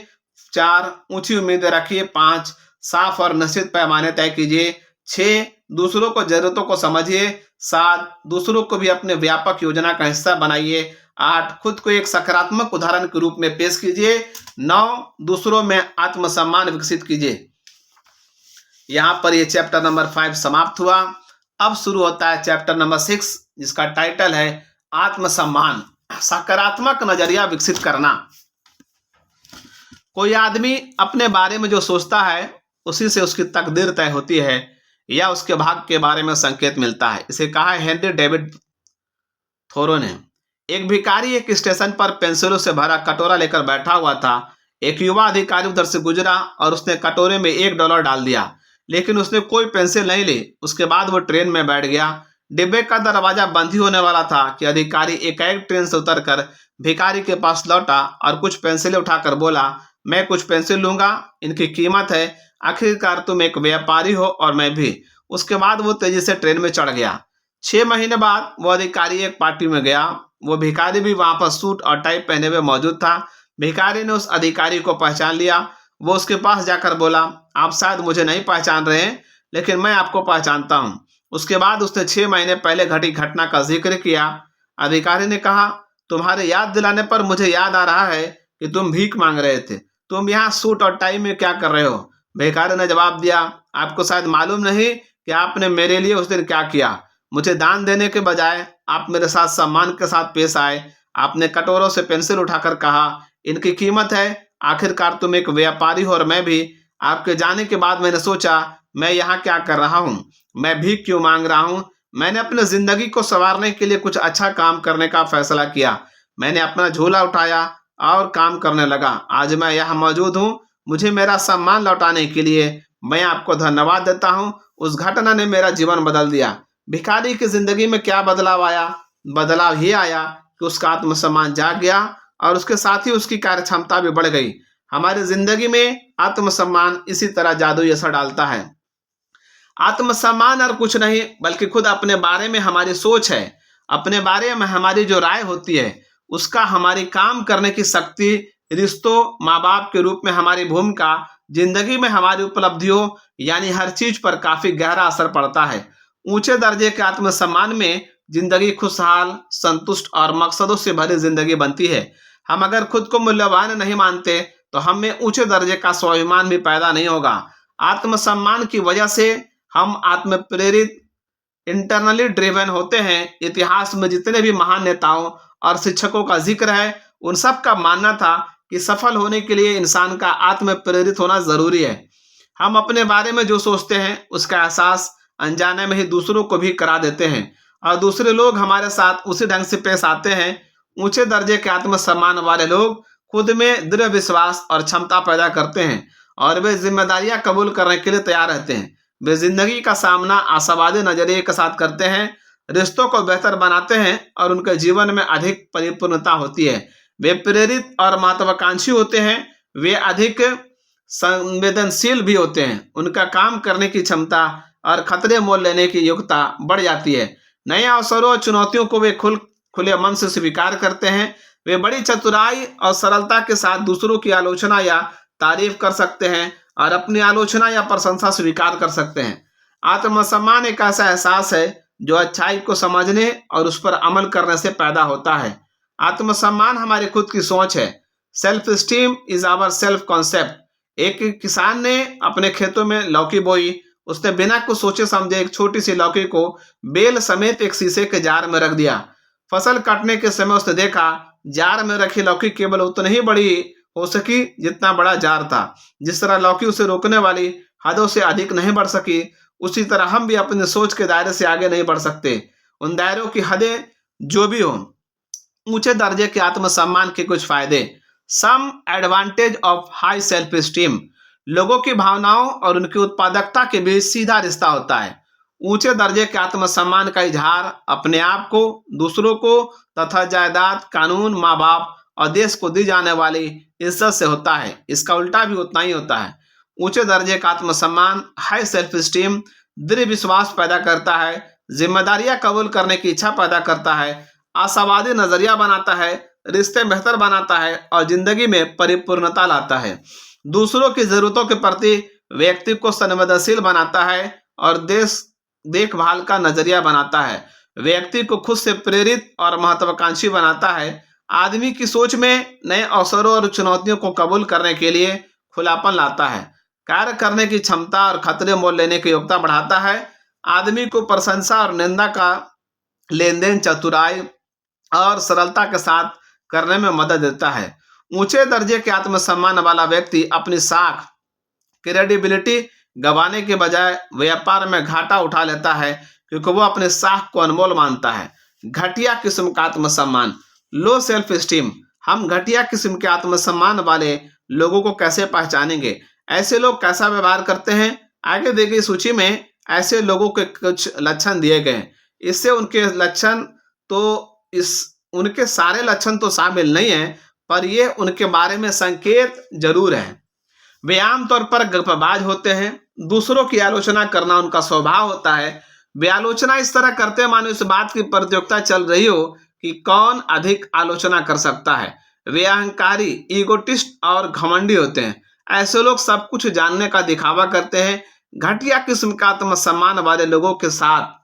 S1: 4, ऊंची उम्मीदें रखिए। 5, साफ और निश्चित पैमाने तय कीजिए। 6, दूसरों को जरूरतों को समझिए। 7, दूसरों को भी अपने व्यापक योजना का हिस्सा बनाइए। 8, खुद को एक सकारात्मक उदाहरण के रूप में पेश कीजिए। 9, दूसरों में आत्मसम्मान विकसित कीजिए। यहां पर यह चैप्टर नंबर 5 समाप्त हुआ। अब शुरू होता है चैप्टर नंबर 6, जिसका टाइटल है आत्मसम्मान, सकारात्मक नजरिया विकसित करना। कोई आदमी अपने बारे में जो सोचता है उसी से उसकी तकदीर तय होती है या उसके भाग्य के बारे में संकेत मिलता है। इसे कहा है हेनरी डेविड थोरो ने। एक भिखारी एक स्टेशन पर पेंसिलों से भरा कटोरा लेकर बैठा हुआ था। एक युवा अधिकारी उधर से गुजरा और उसने कटोरे में $1 डाल दिया, लेकिन उसने कोई पेंसिल नहीं ली। उसके बाद वो ट्रेन में बैठ गया। डिब्बे का दरवाजा बंद ही होने वाला था कि अधिकारी एकाएक ट्रेन से उतरकर भिखारी के पास लौटा और कुछ पेंसिलें उठाकर बोला, मैं कुछ पेंसिल लूंगा, इनकी कीमत है। आखिरकार तुम एक व्यापारी हो और मैं भी। उसके बाद वो तेजी से ट्रेन में चढ़ गया। 6 महीने बाद वो अधिकारी एक पार्टी में गया। वो भिखारी भी वहां पर सूट और टाई पहने हुए मौजूद था। भिखारी ने उस अधिकारी को पहचान लिया। वो उसके पास जाकर बोला, आप शायद मुझे नहीं पहचान रहे हैं, लेकिन मैं आपको पहचानता हूं। उसके बाद उसने 6 महीने पहले घटी घटना का जिक्र किया। अधिकारी ने कहा, तुम्हारे याद दिलाने पर मुझे याद आ रहा है कि तुम भीख मांग रहे थे। तुम यहाँ सूट और टाई में क्या कर रहे हो? भिखारी ने जवाब दिया, आपको शायद मालूम नहीं कि आपने मेरे लिए उस दिन क्या किया। मुझे दान देने के बजाय आप मेरे साथ सम्मान के साथ पेश आए। आपने कटोरों से पेंसिल उठाकर कहा, इनकी कीमत है। आखिरकार तुम एक व्यापारी हो और मैं भी। आपके जाने के बाद मैंने सोचा, मैं यहाँ क्या कर रहा हूँ, मैं भीख क्यों मांग रहा हूँ। मैंने अपने जिंदगी को संवारने के लिए कुछ अच्छा काम करने का फैसला किया। मैंने अपना झोला उठाया और काम करने लगा। आज मैं यहाँ मौजूद हूँ। मुझे मेरा सम्मान लौटाने के लिए मैं आपको धन्यवाद देता हूँ। उस घटना ने मेरा जीवन बदल दिया। भिखारी की जिंदगी में क्या बदलाव आया? बदलाव ये आया कि उसका आत्मसम्मान जाग गया और उसके साथ ही उसकी कार्यक्षमता भी बढ़ गई। हमारी जिंदगी में आत्मसम्मान इसी तरह जादुई असर डालता है। आत्मसम्मान और कुछ नहीं बल्कि खुद अपने बारे में हमारी सोच है। अपने बारे में हमारी जो राय होती है उसका हमारी काम करने की शक्ति, रिश्तों, माँ बाप के रूप में हमारी भूमिका, जिंदगी में हमारी उपलब्धियों यानी हर चीज पर काफी गहरा असर पड़ता है। ऊंचे दर्जे के आत्मसम्मान में जिंदगी खुशहाल, संतुष्ट और मकसदों से भरी जिंदगी बनती है। हम अगर खुद को मूल्यवान नहीं मानते तो हम में ऊंचे दर्जे का स्वाभिमान भी पैदा नहीं होगा। आत्मसम्मान की वजह से हम आत्म प्रेरित, इंटरनली ड्रिवन होते हैं। इतिहास में जितने भी महान नेताओं और शिक्षकों का जिक्र है, उन सब का मानना था कि सफल होने के लिए इंसान का आत्म प्रेरित होना जरूरी है। हम अपने बारे में जो सोचते हैं उसका एहसास अनजाने में ही दूसरों को भी करा देते हैं और दूसरे लोग हमारे साथ उसी ढंग से पेश आते हैं। ऊंचे दर्जे के आत्मसम्मान वाले लोग खुद में दृढ़ विश्वास और क्षमता पैदा करते हैं और वे जिम्मेदारियां कबूल करने के लिए तैयार रहते हैं। वे जिंदगी का सामना आशावादी नजरिए के साथ करते हैं, रिश्तों को बेहतर बनाते हैं और उनके जीवन में अधिक परिपूर्णता होती है। वे प्रेरित और महत्वाकांक्षी होते हैं। वे अधिक संवेदनशील भी होते हैं। उनका काम करने की क्षमता और खतरे मोल लेने की योग्यता बढ़ जाती है। नए अवसरों और चुनौतियों को वे खुले मन से स्वीकार करते हैं। वे बड़ी चतुराई और सरलता के साथ दूसरों की आलोचना या तारीफ कर सकते हैं और अपनी आलोचना या प्रशंसा स्वीकार कर सकते हैं। आत्मसम्मान एक ऐसा एहसास है जो अच्छाई को समझने और उस पर अमल करने से पैदा होता है। आत्मसम्मान हमारी खुद की सोच है। Self esteem is our self concept. एक किसान ने अपने खेतों में लौकी बोई। उसने बिना कुछ सोचे समझे एक छोटी सी लौकी को बेल समेत एक शीशे के जार में रख दिया। फसल काटने के समय उसने देखा जार में रखी लौकी केवल उतनी ही बड़ी हो सकी जितना बड़ा जार था। जिस तरह लौकी उसे रोकने वाली हदों से अधिक नहीं बढ़ सकी, उसी तरह हम भी अपनी सोच के दायरे से आगे नहीं बढ़ सकते। उन दायरों की हदें जो भी हो। ऊंचे दर्जे के आत्मसम्मान के कुछ फायदे। Some advantage of high self esteem. लोगों की भावनाओं और उनकी उत्पादकता के बीच सीधा रिश्ता होता है। ऊंचे दर्जे के आत्मसम्मान का इजहार अपने आप को, दूसरों को तथा जायदाद, कानून, माँ बाप और देश को दी जाने वाली इज्जत से होता है। इसका उल्टा भी उतना ही होता है। ऊंचे दर्जे का आत्मसम्मान, हाई सेल्फ स्टीम, दृढ़ विश्वास पैदा करता है, जिम्मेदारियां कबूल करने की इच्छा पैदा करता है, आशावादी नजरिया बनाता है, रिश्ते बेहतर बनाता है और जिंदगी में परिपूर्णता लाता है। दूसरों की जरूरतों के प्रति व्यक्ति को संवेदनशील बनाता है और देखभाल का नजरिया बनाता है। व्यक्ति को खुद से प्रेरित और महत्वाकांक्षी बनाता है। आदमी की सोच में नए अवसरों और चुनौतियों को कबूल करने के लिए खुलापन लाता है। कार्य करने की क्षमता और खतरे मोल लेने की योग्यता बढ़ाता है। आदमी को प्रशंसा और निंदा का लेन देन चतुराई और सरलता के साथ करने में मदद देता है। ऊंचे दर्जे के आत्मसम्मान वाला व्यक्ति अपनी साख, क्रेडिबिलिटी गंवाने के बजाय व्यापार में घाटा उठा लेता है क्योंकि वो अपने साख को अनमोल मानता है। घटिया किस्म का आत्मसम्मान, लो सेल्फ स्टीम। हम घटिया किस्म के आत्मसम्मान वाले लोगों को कैसे पहचानेंगे? ऐसे लोग कैसा व्यवहार करते हैं? आगे दी गई सूची में ऐसे लोगों के कुछ लक्षण दिए गए। इससे उनके सारे लक्षण तो शामिल नहीं है, पर ये उनके बारे में संकेत जरूर है। वे आमतौर पर गल्पबाज होते हैं। दूसरों की आलोचना करना उनका स्वभाव होता है। वे आलोचना इस तरह करते हैं मानो इस बात की प्रतियोगिता चल रही हो कि कौन अधिक आलोचना कर सकता है। वे अहंकारी, ईगोटिस्ट और घमंडी होते हैं। ऐसे लोग सब कुछ जानने का दिखावा करते हैं। घटिया किस्म का आत्मसम्मान वाले लोगों के साथ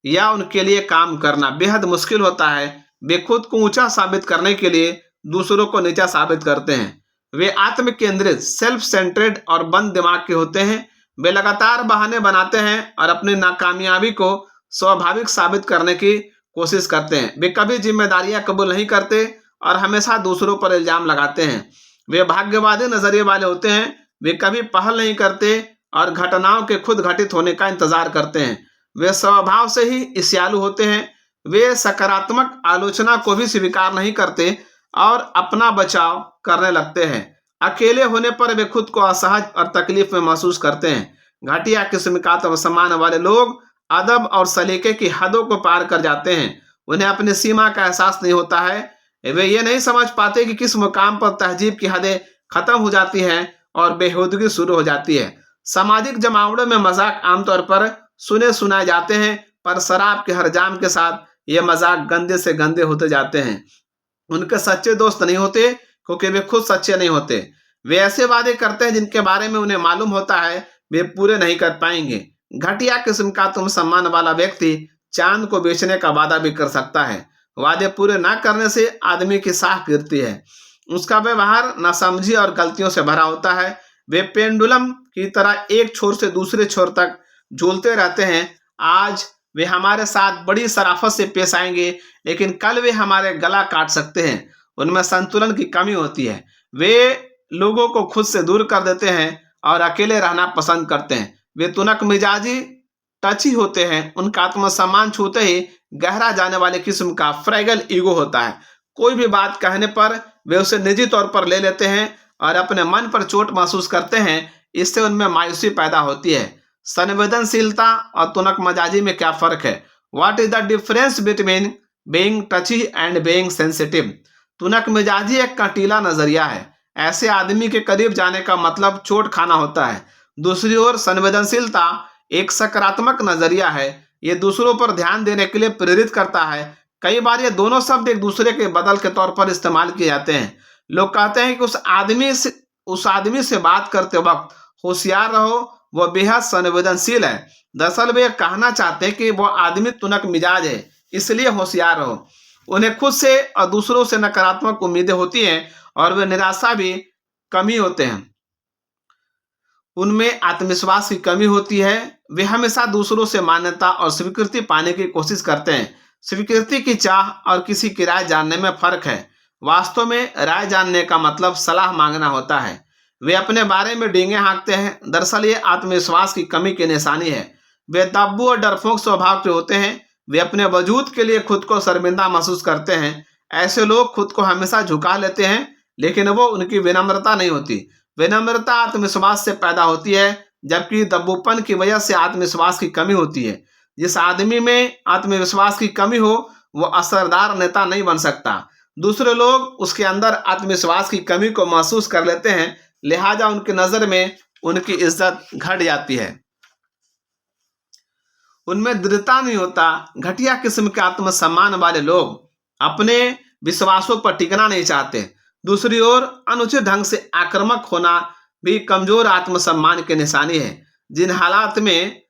S1: या उनके लिए काम करना बेहद मुश्किल होता है। वे खुद को ऊंचा साबित करने के लिए दूसरों को नीचा साबित करते हैं। वे आत्म केंद्रित, सेल्फ सेंट्रेड और बंद दिमाग के होते हैं। वे लगातार बहाने बनाते हैं और अपनी नाकामयाबी को स्वाभाविक साबित करने की कोशिश करते हैं। वे कभी जिम्मेदारियां कबूल नहीं करते और हमेशा दूसरों पर इल्जाम लगाते हैं। वे भाग्यवादी नजरिए वाले होते हैं। वे कभी पहल नहीं करते और घटनाओं के खुद घटित होने का इंतजार करते हैं। वे स्वभाव से ही ईर्ष्यालु होते हैं। वे सकारात्मक आलोचना को भी स्वीकार नहीं करते और अपना बचाव करने लगते हैं। अकेले होने पर वे खुद को असहज और तकलीफ में महसूस करते हैं। घटिया किस्म का आत्मसम्मान वाले लोग अदब और सलीके की हदों को पार कर जाते हैं। उन्हें अपनी सीमा का एहसास नहीं होता है। वे ये नहीं समझ पाते कि किस मुकाम पर तहजीब की हदें खत्म हो जाती हैं और बेहूदगी शुरू हो जाती है। सामाजिक जमावड़ों में मजाक आमतौर पर सुने सुनाए जाते हैं, पर शराब के हरजाम के साथ ये मजाक गंदे से गंदे होते जाते हैं। उनके सच्चे दोस्त नहीं होते क्योंकि वे खुद सच्चे नहीं होते। वे ऐसे वादे करते हैं जिनके बारे में उन्हें मालूम होता है वे पूरे नहीं कर पाएंगे। घटिया किस्म का आत्मसम्मान वाला व्यक्ति चांद को बेचने का वादा भी कर सकता है। वादे पूरे ना करने से आदमी की साख गिरती है। उसका व्यवहार नासमझी और गलतियों से भरा होता है। वे पेंडुलम की तरह एक छोर से दूसरे छोर तक झूलते रहते हैं। आज वे हमारे साथ बड़ी शराफत से पेश आएंगे, लेकिन कल वे हमारे गला काट सकते हैं। उनमें संतुलन की कमी होती है। वे लोगों को खुद से दूर कर देते हैं और अकेले रहना पसंद करते हैं। वे तुनक मिजाजी, टची होते हैं। उनका आत्मसम्मान छूते ही गहरा जाने वाले किस्म का फ्रैगल ईगो होता है। कोई भी बात कहने पर वे उसे निजी तौर पर ले लेते हैं और अपने मन पर चोट महसूस करते हैं। इससे उनमें मायूसी पैदा होती है। संवेदनशीलता और तुनक मिजाजी में क्या फर्क है? What is the difference between being touchy and being sensitive? तुनक मिजाजी एक कांटीला नजरिया है। ऐसे आदमी के करीब जाने का मतलब चोट खाना होता है। दूसरी ओर संवेदनशीलता एक सकारात्मक नजरिया है। ये दूसरों पर ध्यान देने के लिए प्रेरित करता है। कई बार ये दोनों शब्द एक दूसरे के बदल के तौर पर इस्तेमाल किए जाते हैं। लोग कहते हैं कि उस आदमी से बात करते वक्त होशियार रहो, वह बेहद संवेदनशील है। दरअसल वे कहना चाहते हैं कि वह आदमी तुनक मिजाज है, इसलिए होशियार रहो। उन्हें खुद से और दूसरों से नकारात्मक उम्मीदें होती हैं और वे निराशा भी कमी होते हैं। उनमें आत्मविश्वास की कमी होती है। वे हमेशा दूसरों से मान्यता और स्वीकृति पाने की कोशिश करते हैं। स्वीकृति की चाह और किसी की राय जानने में फर्क है। वास्तव में राय जानने का मतलब सलाह मांगना होता है। वे अपने बारे में डींगे हाँकते हैं। दरअसल ये आत्मविश्वास की कमी की निशानी है। वे दब्बू और डरपोक स्वभाव के होते हैं। वे अपने वजूद के लिए खुद को शर्मिंदा महसूस करते हैं। ऐसे लोग खुद को हमेशा झुका लेते हैं, लेकिन वो उनकी विनम्रता नहीं होती। विनम्रता आत्मविश्वास से पैदा होती है, जबकि दब्बूपन की वजह से आत्मविश्वास की कमी होती है। जिस आदमी में आत्मविश्वास की कमी हो वो असरदार नेता नहीं बन सकता। दूसरे लोग उसके अंदर आत्मविश्वास की कमी को महसूस कर लेते हैं, लिहाजा उनकी नजर में उनकी इज्जत घट जाती है। उनमें दृढ़ता नहीं होता। घटिया किस्म के आत्मसम्मान वाले लोग अपने विश्वासों पर टिकना नहीं चाहते। दूसरी ओर अनुचित ढंग से आक्रामक होना भी कमजोर आत्मसम्मान की निशानी है। जिन हालात में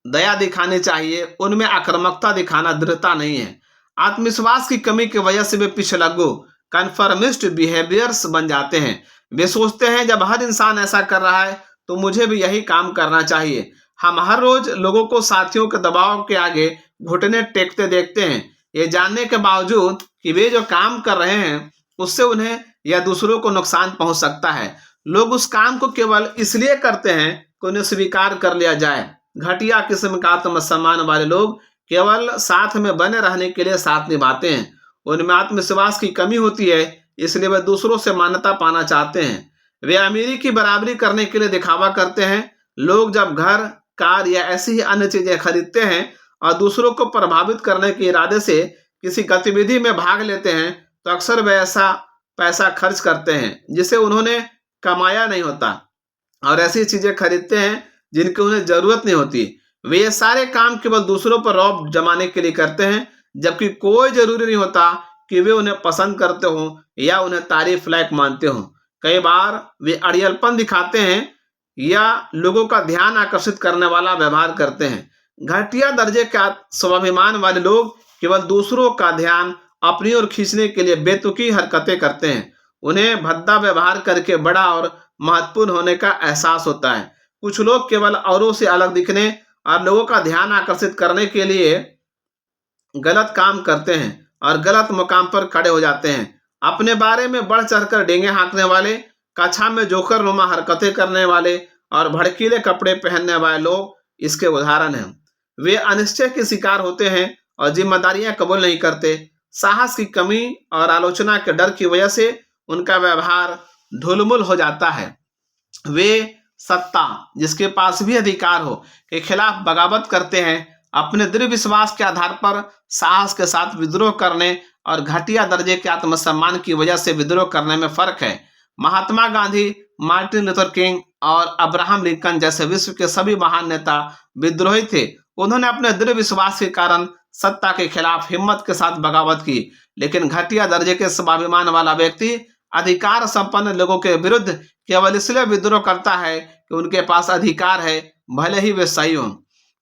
S1: दया दिखानी चाहिए उनमें आक्रामकता दिखाना दृढ़ता नहीं है। आत्मविश्वास की कमी की वजह से वे पिछलग्गू कन्फर्मिस्ट बिहेवियर्स बन जाते हैं। वे सोचते हैं जब हर इंसान ऐसा कर रहा है तो मुझे भी यही काम करना चाहिए। हम हर रोज लोगों को साथियों के दबाव के आगे घुटने टेकते देखते हैं, ये जानने के बावजूद कि वे जो काम कर रहे हैं उससे उन्हें या दूसरों को नुकसान पहुंच सकता है। लोग उस काम को केवल इसलिए करते हैं कि उन्हें स्वीकार कर लिया जाए। घटिया किस्म का आत्मसम्मान वाले लोग केवल साथ में बने रहने के लिए साथ निभाते हैं। उनमें आत्मविश्वास की कमी होती है, इसलिए वे दूसरों से मान्यता पाना चाहते हैं। वे अमीरी की बराबरी करने के लिए दिखावा करते हैं। लोग जब घर, कार या ऐसी ही अन्य चीजें खरीदते हैं और दूसरों को प्रभावित करने के इरादे से किसी गतिविधि में भाग लेते हैं तो अक्सर वे ऐसा पैसा खर्च करते हैं जिसे उन्होंने कमाया नहीं होता और ऐसी चीजें खरीदते हैं जिनकी उन्हें जरूरत नहीं होती। वे ये सारे काम केवल दूसरों पर रौब जमाने के लिए करते हैं, जबकि कोई जरूरी नहीं होता कि वे उन्हें पसंद करते हों या उन्हें तारीफ लायक मानते हों। कई बार वे अड़ियलपन दिखाते हैं या लोगों का ध्यान आकर्षित करने वाला व्यवहार करते हैं। घटिया दर्जे के स्वाभिमान वाले लोग केवल दूसरों का ध्यान अपनी ओर खींचने के लिए बेतुकी हरकतें करते हैं। उन्हें भद्दा व्यवहार करके बड़ा और महत्वपूर्ण होने का एहसास होता है। कुछ लोग केवल औरों से अलग दिखने और लोगों का ध्यान आकर्षित करने के लिए गलत काम करते हैं और गलत मुकाम पर खड़े हो जाते हैं। अपने बारे में बढ़ चढ़कर डेंगे हाँकने वाले, कक्षा में जोकर नुमा हरकतें करने वाले और भड़कीले कपड़े पहनने वाले लोग इसके उदाहरण हैं। वे अनिश्चय के शिकार होते हैं और जिम्मेदारियां कबूल नहीं करते। साहस की कमी और आलोचना के डर की वजह से उनका व्यवहार ढुलमुल हो जाता है। वे सत्ता, जिसके पास भी अधिकार हो, के खिलाफ बगावत करते हैं। अपने दृढ़ विश्वास के आधार पर साहस के साथ विद्रोह करने और घटिया दर्जे के आत्मसम्मान की वजह से विद्रोह करने में फर्क है। Mahatma Gandhi, Martin Luther king और अब्राहम लिंकन जैसे विश्व के सभी महान नेता विद्रोही थे। उन्होंने अपने दृढ़ विश्वास के कारण सत्ता के खिलाफ हिम्मत के साथ बगावत की। लेकिन घटिया दर्जे के स्वाभिमान वाला व्यक्ति अधिकार संपन्न लोगों के विरुद्ध केवल इसलिए विद्रोह करता है कि उनके पास अधिकार है, भले ही वे सही हों।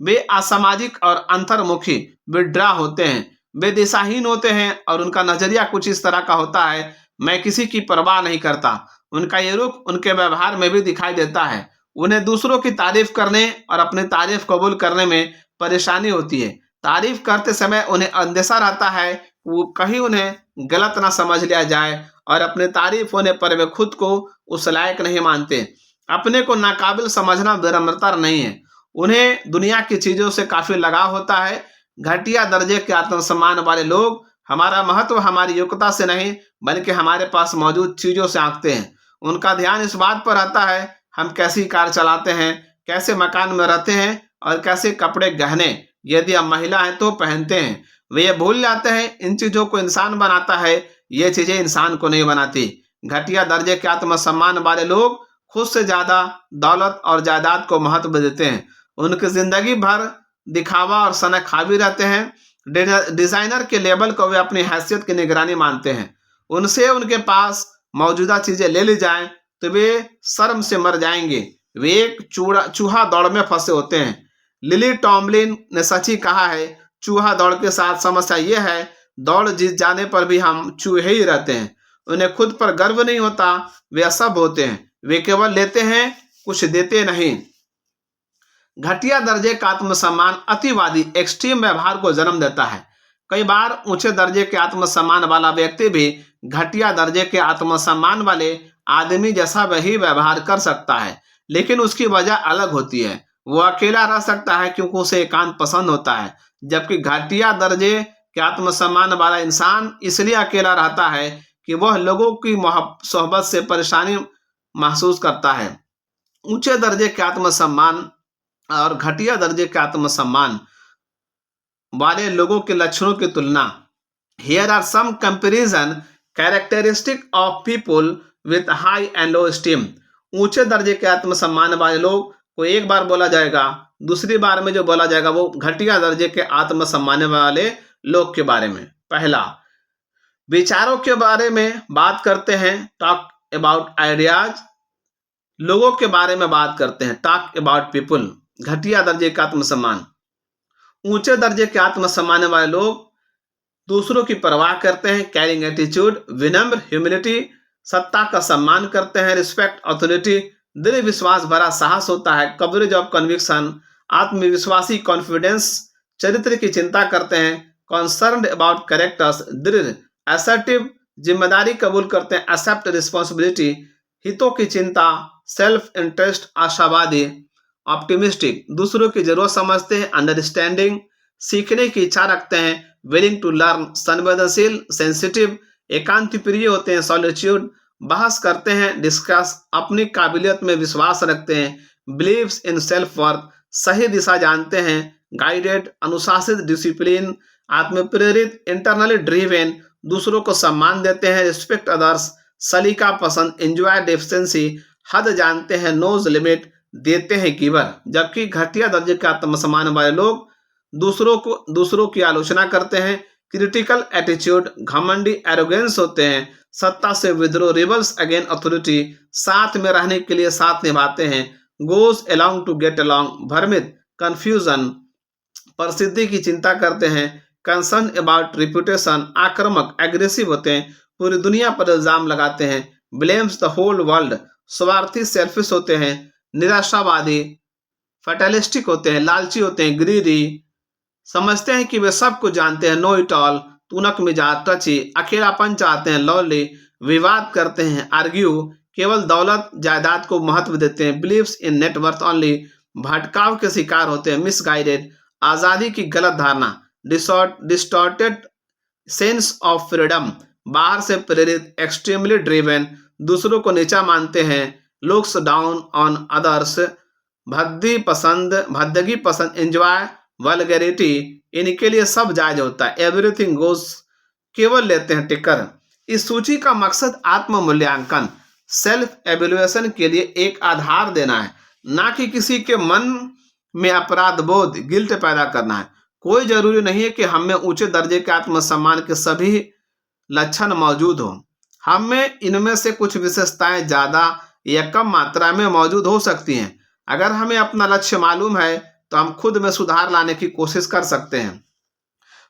S1: वे असामाजिक और अंतर्मुखी विड्रा होते हैं। वे दिशाहीन होते हैं और उनका नजरिया कुछ इस तरह का होता है, मैं किसी की परवाह नहीं करता। उनका ये रुख उनके व्यवहार में भी दिखाई देता है। उन्हें दूसरों की तारीफ करने और अपनी तारीफ कबूल करने में परेशानी होती है। तारीफ करते समय उन्हें अंदेशा रहता है वो कहीं उन्हें गलत ना समझ लिया जाए और अपने तारीफ होने पर वे खुद को उस लायक नहीं मानते। अपने को नाकाबिल समझना विनम्रता नहीं है। उन्हें दुनिया की चीजों से काफी लगाव होता है। घटिया दर्जे के आत्मसम्मान वाले लोग हमारा महत्व हमारी योग्यता से नहीं बल्कि हमारे पास मौजूद चीजों से आंकते हैं। उनका ध्यान इस बात पर रहता है हम कैसी कार चलाते हैं, कैसे मकान में रहते हैं और कैसे कपड़े गहने, यदि हम महिला हैं तो पहनते हैं। वे ये भूल जाते हैं इन चीजों को इंसान बनाता है, ये चीजें इंसान को नहीं बनाती। घटिया दर्जे के आत्मसम्मान वाले लोग खुद से ज्यादा दौलत और जायदाद को महत्व देते हैं। उनकी जिंदगी भर दिखावा और सनखावी रहते हैं। डिजाइनर के लेबल को वे अपनी हैसियत की निगरानी मानते हैं। उनसे उनके पास मौजूदा चीजें ले ली जाएं तो वे शर्म से मर जाएंगे। वे एक चूहा दौड़ में फंसे होते हैं। लिली टॉमलिन ने सच ही कहा है, चूहा दौड़ के साथ समस्या यह है, दौड़ जीत जाने पर भी हम चूहे ही रहते हैं। उन्हें खुद पर गर्व नहीं होता, वे असभ्य होते हैं, वे केवल लेते हैं, कुछ देते नहीं। घटिया दर्जे का आत्मसम्मान अतिवादी एक्सट्रीम व्यवहार को जन्म देता है। कई बार ऊंचे दर्जे के आत्मसम्मान वाला व्यक्ति भी घटिया दर्जे के आत्मसम्मान वाले आदमी जैसा वही व्यवहार कर सकता है, लेकिन उसकी वजह अलग होती है। वो अकेला रह सकता है क्योंकि उसे एकांत पसंद होता है, जबकि घटिया दर्जे के आत्मसम्मान वाला इंसान इसलिए अकेला रहता है कि वह लोगों की सोहबत से परेशानी महसूस करता है। ऊंचे दर्जे के आत्मसम्मान और घटिया दर्जे के आत्मसम्मान वाले लोगों के लक्षणों की तुलना। Here are some comparison characteristic of people with high and low esteem. ऊंचे दर्जे के आत्मसम्मान वाले लोग को एक बार बोला जाएगा, दूसरी बार में जो बोला जाएगा वो घटिया दर्जे के आत्मसम्मान वाले लोग के बारे में। पहला, विचारों के बारे में बात करते हैं, टॉक अबाउट आइडियाज। लोगों के बारे में बात करते हैं, टॉक अबाउट पीपल। घटिया दर्जे का आत्मसम्मान। ऊंचे दर्जे के आत्मसम्मान वाले लोग दूसरों की परवाह करते हैं, कैरिंग एटीट्यूड, विनम्र, ह्यूमिलिटी, सत्ता का सम्मान करते हैं, रिस्पेक्ट, अथॉरिटी, दृढ़ विश्वास भरा साहस होता है, कवरेज ऑफ कन्विक्शन, आत्मविश्वासी, कॉन्फिडेंस, चरित्र की चिंता करते हैं, कंसर्न्ड अबाउट कैरेक्टर्स, दृढ़, असर्टिव, जिम्मेदारी कबूल करते हैं, एक्सेप्ट रिस्पॉन्सिबिलिटी, हितों की चिंता, सेल्फ इंटरेस्ट, आशावादी, ऑप्टिमिस्टिक, दूसरों की जरूरत समझते हैं, अंडरस्टैंडिंग, सीखने की इच्छा रखते हैं, विलिंग टू लर्न, संवेदनशील, सेंसिटिव, एकांत प्रिय होते हैं, सॉलिट्यूड, बहस करते हैं, डिस्कस, अपनी काबिलियत में विश्वास रखते हैं, बिलीव्स इन सेल्फ वर्थ, सही दिशा जानते हैं, गाइडेड, अनुशासित, डिसिप्लिन, आत्मप्रेरित, इंटरनली ड्रिवेन, दूसरों को सम्मान देते हैं, रिस्पेक्ट अदर्स, सलीका पसंद, एंजॉय डेफिशिएंसी, हद जानते हैं, नोज लिमिट, देते हैं गिवर। जबकि घटिया दर्जे के आत्मसम्मान वाले लोग दूसरों की आलोचना करते हैं, क्रिटिकल एटीट्यूड, घमंडी, एरोगेंस होते हैं, सत्ता से विद्रोह, रिबल्स अगेन अथॉरिटी, साथ में रहने के लिए साथ निभाते हैं, goes along to get along, भ्रमित, कंफ्यूजन, प्रसिद्धि की चिंता करते हैं, कंसर्न अबाउट रिप्यूटेशन, आक्रामक, एग्रेसिव होते हैं, पूरी दुनिया पर इल्जाम लगाते हैं, ब्लेम्स द होल वर्ल्ड, स्वार्थी, सेल्फिश होते हैं, निराशावादी, फैटलिस्टिक होते हैं, लालची होते हैं, ग्रीडी, समझते हैं कि वे सब कुछ जानते हैं, नो इट ऑल, तुनक मिजाज, टची, अकेलापन चाहते हैं, लॉली, विवाद करते हैं, आर्ग्यू, केवल दौलत जायदाद को महत्व देते हैं, बिलीव्स इन नेटवर्थ ओनली, भटकाव के शिकार होते हैं, मिसगाइडेड, आजादी की गलत धारणा, डिस्टॉर्टेड सेंस ऑफ फ्रीडम, बाहर से प्रेरित, एक्सट्रीमली ड्रिवन, दूसरों को नीचा मानते हैं, लुक्स डाउन ऑन अदर्स, भद्दगी पसंद, एंजॉय वल्गैरिटी, इनके लिए सब जायज होता है, एवरीथिंग गोज, केवल लेते हैं टिकर। इस सूची का मकसद आत्म मूल्यांकन, सेल्फ एवेल्युएशन के लिए एक आधार देना है, ना कि किसी के मन में अपराध बोध, गिल्ट पैदा करना है। कोई जरूरी नहीं है कि हम में ऊंचे दर्जे के आत्मसम्मान के सभी लक्षण मौजूद हो। हम में इनमें से कुछ विशेषताएं ज्यादा या कम मात्रा में मौजूद हो सकती हैं। अगर हमें अपना लक्ष्य मालूम है तो हम खुद में सुधार लाने की कोशिश कर सकते हैं।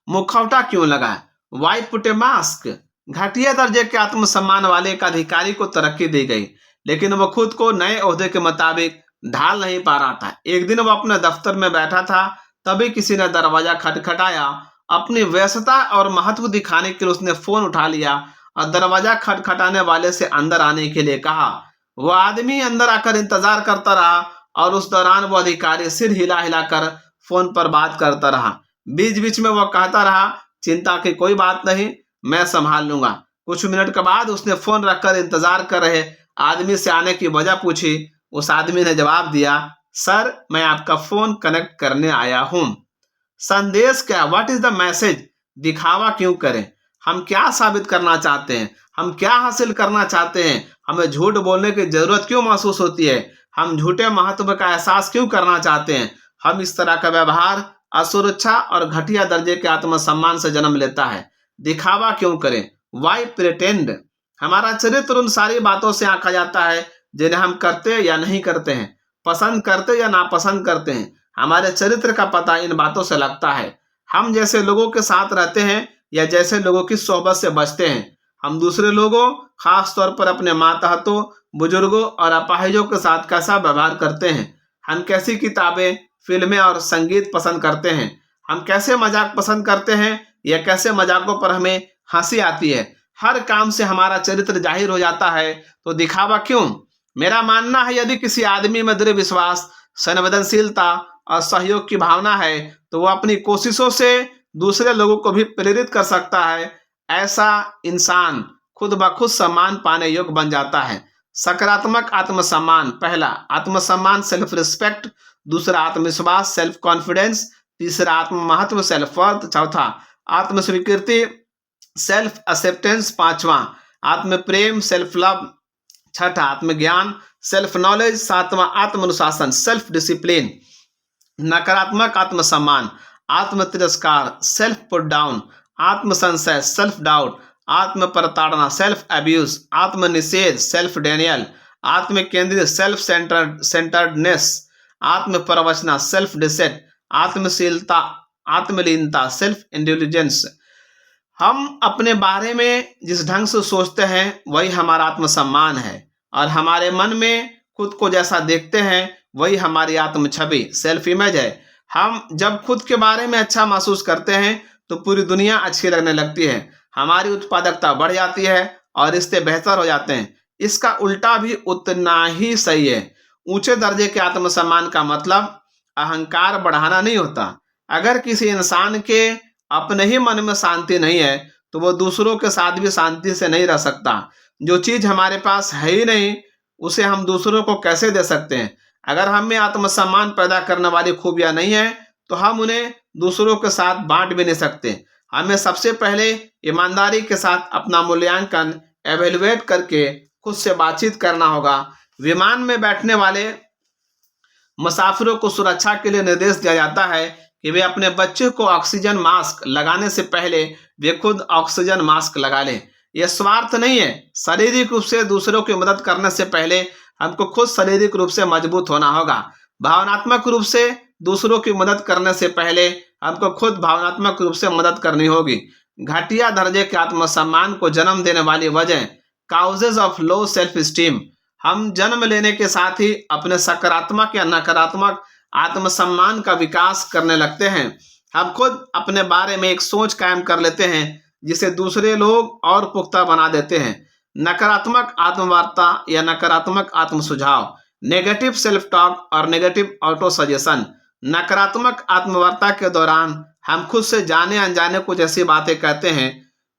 S1: मुखौटा क्यों लगाएं? Why put a mask? घटिया दर्जे के आत्मसम्मान वाले एक अधिकारी को तरक्की दी गई, लेकिन वह खुद को नए ओहदे के मुताबिक ढाल नहीं पा रहा था। एक दिन वह अपने दफ्तर में बैठा था, तभी किसी ने दरवाजा खटखटाया। अपनी व्यस्तता और महत्व दिखाने के लिए उसने फोन उठा लिया और दरवाजा खटखटाने वाले से अंदर आने के लिए कहा। वह आदमी अंदर आकर इंतजार करता रहा और उस दौरान वो अधिकारी सिर हिला हिलाकर फोन पर बात करता रहा। बीच बीच में वह कहता रहा, चिंता की कोई बात नहीं, मैं संभाल लूंगा। कुछ मिनट के बाद उसने फोन रखकर इंतजार कर रहे आदमी से आने की वजह पूछी। उस आदमी ने जवाब दिया, सर मैं आपका फोन कनेक्ट करने आया हूं। संदेश क्या? What is the message? दिखावा क्यों करें? हम क्या साबित करना चाहते हैं, हम क्या हासिल करना चाहते हैं, हमें झूठ बोलने की जरूरत क्यों महसूस होती है, हम झूठे महत्व का एहसास क्यों करना चाहते हैं। हम इस तरह का व्यवहार असुरक्षा और घटिया दर्जे के आत्मसम्मान से जन्म लेता है। दिखावा क्यों करें, वाई प्रिटेंड। हमारा चरित्र उन सारी बातों से आंका जाता है जिन्हें हम करते या नहीं करते हैं, पसंद करते या नापसंद करते हैं। हमारे चरित्र का पता इन बातों से लगता है। हम जैसे लोगों के साथ रहते हैं या जैसे लोगों की सोहबत से बचते हैं। हम दूसरे लोगों, खास तौर पर अपने माताहतों, बुजुर्गों और अपाहिजों के साथ कैसा व्यवहार करते हैं। हम कैसी किताबें, फिल्में और संगीत पसंद करते हैं। हम कैसे मजाक पसंद करते हैं या कैसे मजाकों पर हमें हंसी आती है। हर काम से हमारा चरित्र जाहिर हो जाता है, तो दिखावा क्यों। मेरा मानना है यदि किसी आदमी में दृढ़ विश्वास, संवेदनशीलता और सहयोग की भावना है तो वह अपनी कोशिशों से दूसरे लोगों को भी प्रेरित कर सकता है। ऐसा इंसान खुद ब खुद सम्मान पाने योग्य बन जाता है। सकारात्मक आत्मसम्मान, पहला आत्मसम्मान सेल्फ रिस्पेक्ट, दूसरा आत्मविश्वास सेल्फ कॉन्फिडेंस, तीसरा आत्म महत्व सेल्फ वर्थ, चौथा आत्म स्वीकृति सेल्फ एक्सेप्टेंस, पांचवा आत्म प्रेम सेल्फ लव, छठा आत्मज्ञान सेल्फ नॉलेज, सातवां आत्म अनुशासन सेल्फ डिसिप्लिन। नकारात्मक आत्मसम्मान, आत्म तिरस्कार सेल्फ पुट डाउन, आत्म संशय सेल्फ डाउट, आत्म प्रताड़ना सेल्फ अब्यूज, आत्म निषेध सेल्फ डेनियल, आत्म केंद्रित सेल्फ सेंटर्डनेस, आत्म प्रवचना सेल्फ डिसेट, आत्मशीलता आत्मलीनता सेल्फ इंटेलिजेंस। हम अपने बारे में जिस ढंग से सोचते हैं वही हमारा आत्मसम्मान है, और हमारे मन में खुद को जैसा देखते हैं वही हमारी आत्म छवि सेल्फ इमेज है। हम जब खुद के बारे में अच्छा महसूस करते हैं तो पूरी दुनिया अच्छी लगने लगती है, हमारी उत्पादकता बढ़ जाती है और रिश्ते बेहतर हो जाते हैं। इसका उल्टा भी उतना ही सही है। ऊंचे दर्जे के आत्मसम्मान का मतलब अहंकार बढ़ाना नहीं होता। अगर किसी इंसान के अपने ही मन में शांति नहीं है तो वो दूसरों के साथ भी शांति से नहीं रह सकता। जो चीज हमारे पास है ही नहीं उसे हम दूसरों को कैसे दे सकते हैं। अगर हम में आत्मसम्मान पैदा करने वाली खूबियां नहीं है तो हम उन्हें दूसरों के साथ बांट भी नहीं सकते। हमें सबसे पहले ईमानदारी के साथ अपना मूल्यांकन एवेल्युएट करके खुद से बातचीत करना होगा। विमान में बैठने वाले मुसाफिरों को सुरक्षा के लिए निर्देश दिया जाता है कि वे अपने बच्चे को ऑक्सीजन मास्क लगाने से पहले वे खुद ऑक्सीजन मास्क लगा लें। यह स्वार्थ नहीं है। शारीरिक रूप से दूसरों की मदद करने से पहले हमको खुद शारीरिक रूप से मजबूत होना होगा। भावनात्मक रूप से दूसरों की मदद करने से पहले हमको खुद भावनात्मक रूप से मदद करनी होगी। घटिया दर्जे के आत्मसम्मान को जन्म देने वाली वजह, causes of low self esteem. हम जन्म लेने के साथ ही अपने सकारात्मक या नकारात्मक आत्मसम्मान का विकास करने लगते हैं। हम खुद अपने बारे में एक सोच कायम कर लेते हैं जिसे दूसरे लोग और पुख्ता बना देते हैं। नकारात्मक आत्मवार्ता या नकारात्मक आत्म सुझाव, नेगेटिव सेल्फ टॉक और नेगेटिव ऑटो सजेशन। नकारात्मक आत्मवार्ता के दौरान हम खुद से जाने अनजाने कुछ ऐसी बातें कहते हैं,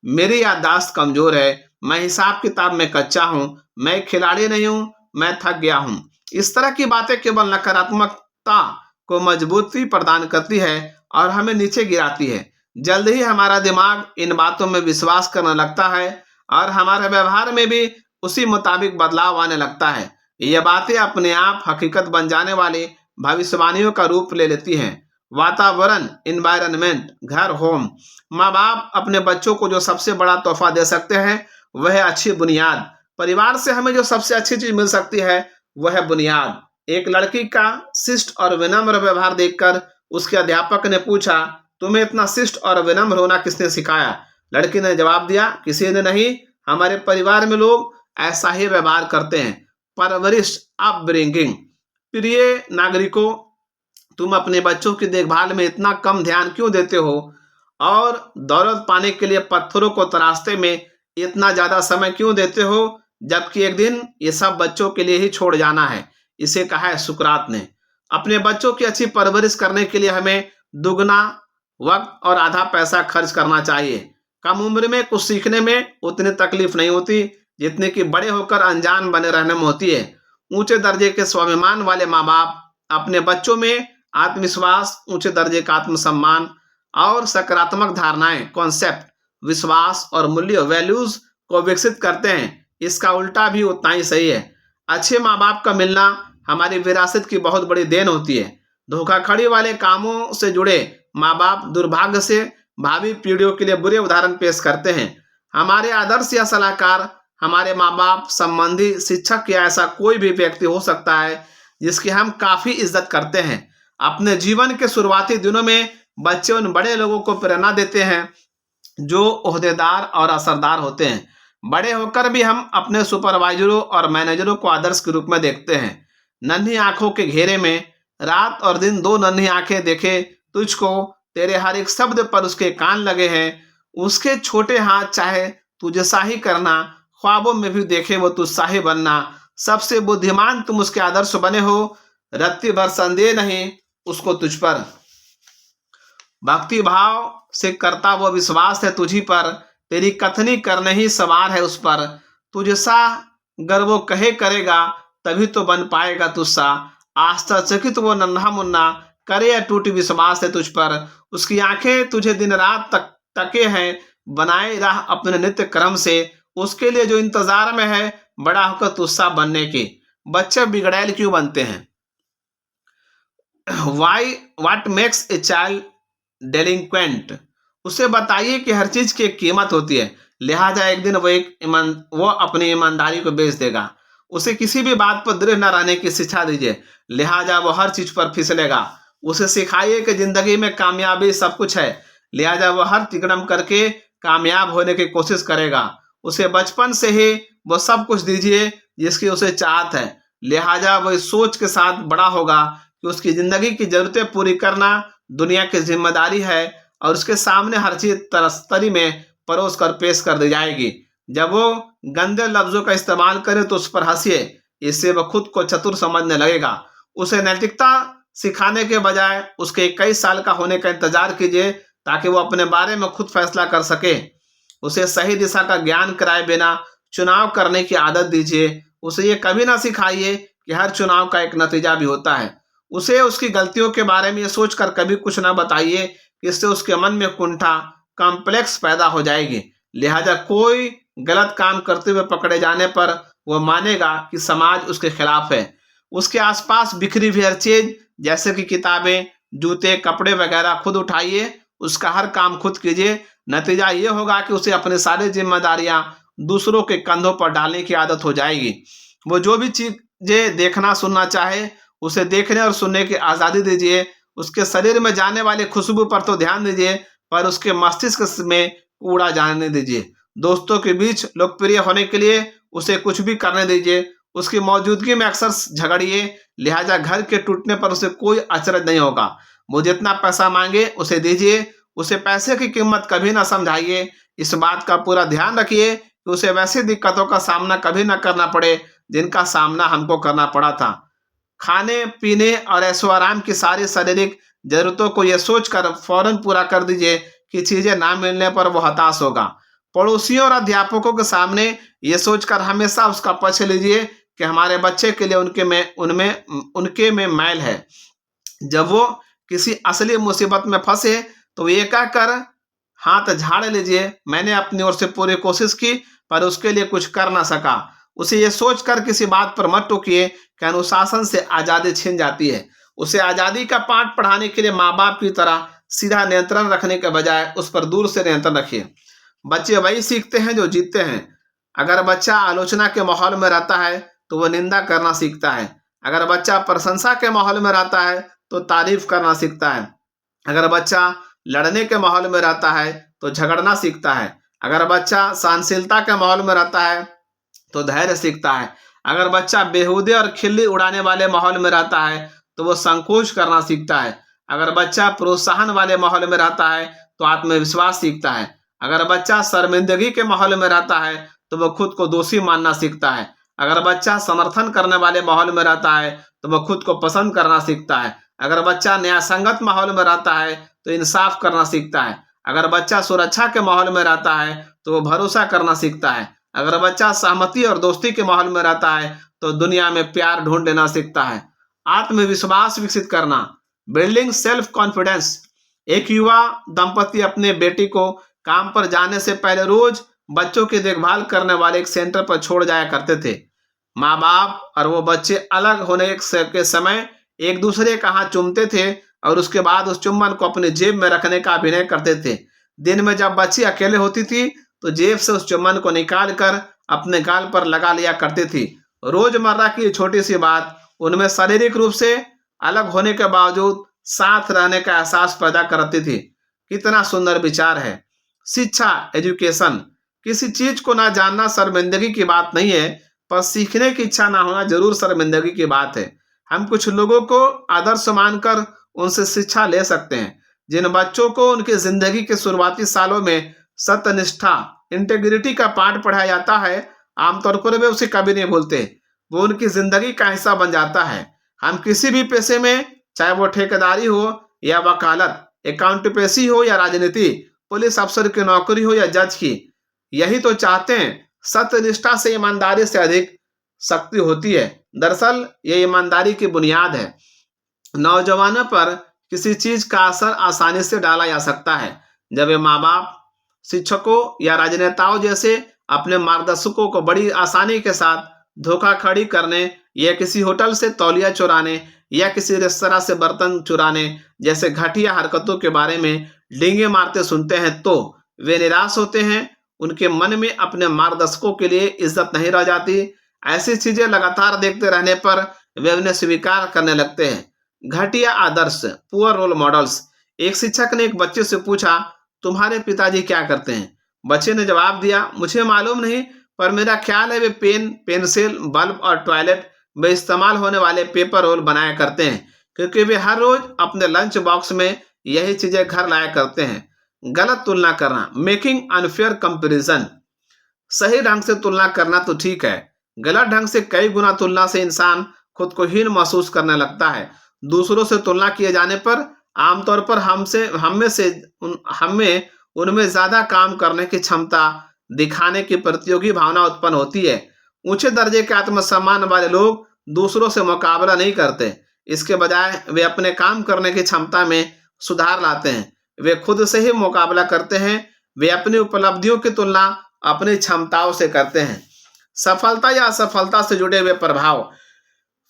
S1: मेरी याददाश्त कमजोर है, मैं हिसाब किताब में कच्चा हूं, मैं खिलाड़ी नहीं हूं, मैं थक गया हूं। इस तरह की बातें केवल नकारात्मकता को मजबूती प्रदान करती है और हमें नीचे गिराती है। जल्द ही हमारा दिमाग इन बातों में विश्वास करने लगता है और हमारे व्यवहार में भी उसी मुताबिक बदलाव आने लगता है। ये बातें अपने आप हकीकत बन जाने वाली भविष्यवाणियों का रूप ले लेती हैं। वातावरण, इन्वायरमेंट, घर, होम। माँ बाप अपने बच्चों को जो सबसे बड़ा तोहफा दे सकते हैं वह है अच्छी बुनियाद। परिवार से हमें जो सबसे अच्छी चीज मिल सकती है वह है बुनियाद। एक लड़की का शिष्ट और विनम्र व्यवहार देखकर उसके अध्यापक ने पूछा, तुम्हें इतना शिष्ट और विनम्र होना किसने सिखाया? लड़की ने जवाब दिया, किसी ने नहीं, हमारे परिवार में लोग ऐसा ही व्यवहार करते हैं। परवरिश, अपब्रिंगिंग। प्रिय नागरिकों, तुम अपने बच्चों की देखभाल में इतना कम ध्यान क्यों देते हो और दौलत पाने के लिए पत्थरों को तराशते में इतना ज्यादा समय क्यों देते हो, जबकि एक दिन ये सब बच्चों के लिए ही छोड़ जाना है। इसे कहा है सुकरात ने। अपने बच्चों की अच्छी परवरिश करने के लिए हमें दुगना वक्त और आधा पैसा खर्च करना चाहिए। कम उम्र में कुछ सीखने में उतनी तकलीफ नहीं होती जितनी कि बड़े होकर अनजान बने रहने में होती है। ऊंचे दर्जे के स्वाभिमान वाले माँ बाप अपने बच्चों में आत्मविश्वास, ऊंचे दर्जे का आत्मसम्मान और सकारात्मक धारणाएं, कॉन्सेप्ट विश्वास और मूल्य वैल्यूज को विकसित करते हैं। इसका उल्टा भी उतना ही सही है। अच्छे माँ बाप का मिलना हमारी विरासत की बहुत बड़ी देन होती है। धोखाधड़ी वाले कामों से जुड़े माँ बाप दुर्भाग्य से भावी पीढ़ियों के लिए बुरे उदाहरण पेश करते हैं। हमारे आदर्श या सलाहकार हमारे माँ बाप, संबंधी, शिक्षक या ऐसा कोई भी व्यक्ति हो सकता है जिसकी हम काफी इज्जत करते हैं। अपने जीवन के शुरुआती दिनों में बच्चे उन बड़े लोगों को प्रेरणा देते हैं जो ओहदेदार और असरदार होते हैं। बड़े होकर भी हम अपने सुपरवाइजरों और मैनेजरों को आदर्श के रूप में देखते हैं। नन्ही आंखों के घेरे में रात और दिन दो नन्ही आंखें देखे तुझको, तेरे हर एक शब्द पर उसके कान लगे हैं। उसके छोटे हाथ चाहे तुझे शाही करना, ख्वाबों में भी देखे वो तुझसा ही बनना। सबसे बुद्धिमान तुम उसके आदर्श बने हो, रत्ती भर संदेह नहीं उसको तुझ पर। भक्ति भाव से करता वो विश्वास है तुझी पर, तेरी कथनी करने ही सवार है उस पर। तुझसा गर वो कहे करेगा, तभी तो बन पाएगा तुझसा। आश्चर्यचकित वो नन्हा मुन्ना, करे या टूटी विश्वास है तुझ पर। उसकी आंखें तुझे दिन रात तक तके हैं, बनाए राह अपने नित्य क्रम से। उसके लिए जो इंतजार में है बड़ा होकर तुझसा बनने के। बच्चे बिगड़ैल क्यों बनते हैं? Why what makes a child delinquent? उसे बताइए कि हर चीज की एक कीमत होती है, लिहाजा एक दिन वो अपनी ईमानदारी को बेच देगा। उसे किसी भी बात पर दृढ़ न रहने की शिक्षा दीजिए, लिहाजा वो हर चीज पर फिसलेगा। उसे सिखाइए कि जिंदगी में कामयाबी सब कुछ है, लिहाजा वो हर तिकड़म करके कामयाब होने की कोशिश करेगा। उसे बचपन से ही वो सब कुछ दीजिए जिसकी उसे चाहत है, लिहाजा वो इस सोच के साथ बड़ा होगा कि उसकी जिंदगी की जरूरतें पूरी करना दुनिया की जिम्मेदारी है और उसके सामने हर चीज तरस्तरी में परोस कर पेश कर दी जाएगी। जब वो गंदे लफ्जों का इस्तेमाल करे तो उस पर हंसिए, इससे वह खुद को चतुर समझने लगेगा। उसे नैतिकता सिखाने के बजाय उसके 21 साल का होने का इंतजार कीजिए ताकि वो अपने बारे में खुद फैसला कर सके। उसे सही दिशा का ज्ञान कराए बिना चुनाव करने की आदत दीजिए। उसे ये कभी ना सिखाइए कि हर चुनाव का एक नतीजा भी होता है। उसे उसकी गलतियों के बारे में ये सोचकर कभी कुछ ना बताइए कि इससे उसके मन में कुंठा, कॉम्प्लेक्स पैदा हो जाएगी। लिहाजा कोई गलत काम करते हुए पकड़े जाने पर वह मानेगा कि समाज उसके खिलाफ है। उसके आसपास बिखरी हुई हर चीज जैसे कि किताबें, जूते, कपड़े वगैरह खुद उठाइए, उसका हर काम खुद कीजिए। नतीजा ये होगा कि उसे अपनी सारी जिम्मेदारियां दूसरों के कंधों पर डालने की आदत हो जाएगी। वो जो भी चीजें देखना सुनना चाहे उसे देखने और सुनने की आजादी दीजिए। उसके शरीर में जाने वाली खुशबू पर तो ध्यान दीजिए, पर उसके मस्तिष्क में कूड़ा जाने दीजिए। दोस्तों के बीच लोकप्रिय होने के लिए उसे कुछ भी करने दीजिए। उसकी मौजूदगी में अक्सर झगड़िए, लिहाजा घर के टूटने पर उसे कोई अचरज नहीं होगा। वो जितना पैसा मांगे उसे दीजिए। उसे पैसे की कीमत कभी ना समझाइए। इस बात का पूरा ध्यान रखिए कि उसे वैसी दिक्कतों का सामना कभी ना करना पड़े जिनका सामना हमको करना पड़ा था। खाने पीने और ऐशो आराम की सारी शारीरिक जरूरतों को यह सोचकर फौरन पूरा कर दीजिए कि चीजें ना मिलने पर वो हताश होगा। पड़ोसियों और अध्यापकों के सामने ये सोचकर हमेशा उसका पक्ष लीजिए कि हमारे बच्चे के लिए उनके में मैल है। जब वो किसी असली मुसीबत में फंसे तो ये कहकर हाथ झाड़ लीजिए, मैंने अपनी ओर से पूरी कोशिश की पर उसके लिए कुछ कर ना सका। उसे ये सोचकर किसी बात पर मत टोकिए कि अनुशासन से आजादी छीन जाती है। उसे आजादी का पाठ पढ़ाने के लिए माँ बाप की तरह सीधा नियंत्रण रखने के बजाय उस पर दूर से नियंत्रण रखिए। बच्चे वही सीखते हैं जो जीतते हैं। अगर बच्चा आलोचना के माहौल में रहता है तो वह निंदा करना सीखता है। अगर बच्चा प्रशंसा के माहौल में रहता है तो तारीफ करना सीखता है। अगर बच्चा लड़ने के माहौल में रहता है तो झगड़ना सीखता है। अगर बच्चा सहनशीलता के माहौल में रहता है तो धैर्य सीखता है। अगर बच्चा बेहूदे और खिल्ली उड़ाने वाले माहौल में रहता है तो वो संकोच करना सीखता है। अगर बच्चा प्रोत्साहन वाले माहौल में रहता है तो आत्मविश्वास सीखता है। अगर बच्चा शर्मिंदगी के माहौल में रहता है तो वह खुद को दोषी मानना सीखता है। अगर बच्चा समर्थन करने वाले माहौल में रहता है तो वह खुद को पसंद करना सीखता है। अगर बच्चा न्यायसंगत माहौल में रहता है तो इंसाफ करना सीखता है। अगर बच्चा सुरक्षा के माहौल में रहता है तो वह भरोसा करना सीखता है। अगर बच्चा सहमति और दोस्ती के माहौल में रहता है तो दुनिया में प्यार ढूंढ लेना सीखता है। आत्मविश्वास विकसित करना, बिल्डिंग सेल्फ कॉन्फिडेंस। एक युवा दंपति अपने बेटी को काम पर जाने से पहले रोज बच्चों की देखभाल करने वाले एक सेंटर पर छोड़ जाया करते थे। माँ बाप और वो बच्चे अलग होने के समय एक दूसरे का हाथ चूमते थे और उसके बाद उस चुम्बन को अपनी जेब में रखने का अभिनय करते थे। दिन में जब बच्ची अकेले होती थी तो जेब से उस चुम्बन को निकाल कर अपने गाल पर लगा लिया करती थी। रोजमर्रा की छोटी सी बात उनमें शारीरिक रूप से अलग होने के बावजूद साथ रहने का एहसास पैदा करती थी। कितना सुंदर विचार है। शिक्षा, एजुकेशन, किसी चीज को ना जानना शर्मिंदगी की बात नहीं है, पर सीखने की इच्छा ना होना जरूर शर्मिंदगी की बात है। हम कुछ लोगों को आदर्श मानकर उनसे शिक्षा ले सकते हैं। जिन बच्चों को उनकी जिंदगी के शुरुआती सालों में सत्यनिष्ठा, इंटेग्रिटी का पाठ पढ़ाया जाता है, आमतौर पर वे उसे कभी नहीं भूलते। वो उनकी जिंदगी का हिस्सा बन जाता है। हम किसी भी पेशे में, चाहे वो ठेकेदारी हो या वकालत, अकाउंटेंसी हो या राजनीति, पुलिस अफसर की नौकरी हो या जज की, यही तो चाहते हैं। सत्यनिष्ठा से ईमानदारी से अधिक शक्ति होती है। दरअसल ये ईमानदारी की बुनियाद है। नौजवानों पर किसी चीज का असर आसानी से डाला जा सकता है जब वे माँ बाप, शिक्षकों या राजनेताओं जैसे अपने मार्गदर्शकों को बड़ी आसानी के साथ धोखाधड़ी करने या किसी होटल से तौलिया चुराने या किसी रेस्तरां से बर्तन चुराने जैसे घटिया हरकतों के बारे में डींगे मारते सुनते हैं तो वे निराश होते हैं। उनके मन में अपने मार्गदर्शकों के लिए इज्जत नहीं रह जाती। ऐसी चीजें लगातार देखते रहने पर वे उन्हें स्वीकार करने लगते हैं। घटिया आदर्श, पुअर रोल मॉडल्स। एक शिक्षक ने एक बच्चे से पूछा, तुम्हारे पिताजी क्या करते हैं? बच्चे ने जवाब दिया, मुझे मालूम नहीं, पर मेरा ख्याल है वे पेन, पेंसिल, बल्ब और टॉयलेट में इस्तेमाल होने वाले पेपर रोल बनाया करते हैं, क्योंकि वे हर रोज अपने लंच बॉक्स में यही चीजें घर लाया करते हैं। गलत तुलना करना, मेकिंग अनफेयर कंपैरिजन। सही ढंग से तुलना करना तो ठीक है, गलत ढंग से कई गुना तुलना से इंसान खुद को हीन महसूस करने लगता है। दूसरों से तुलना किए जाने पर आमतौर पर हमें उनमें ज्यादा काम करने की क्षमता दिखाने की प्रतियोगी भावना उत्पन्न होती है। ऊंचे दर्जे के आत्मसम्मान वाले लोग दूसरों से मुकाबला नहीं करते, इसके बजाय वे अपने काम करने की क्षमता में सुधार लाते हैं। वे खुद से ही मुकाबला करते हैं। वे अपनी उपलब्धियों की तुलना अपनी क्षमताओं से करते हैं। सफलता या असफलता से जुड़े हुए प्रभाव,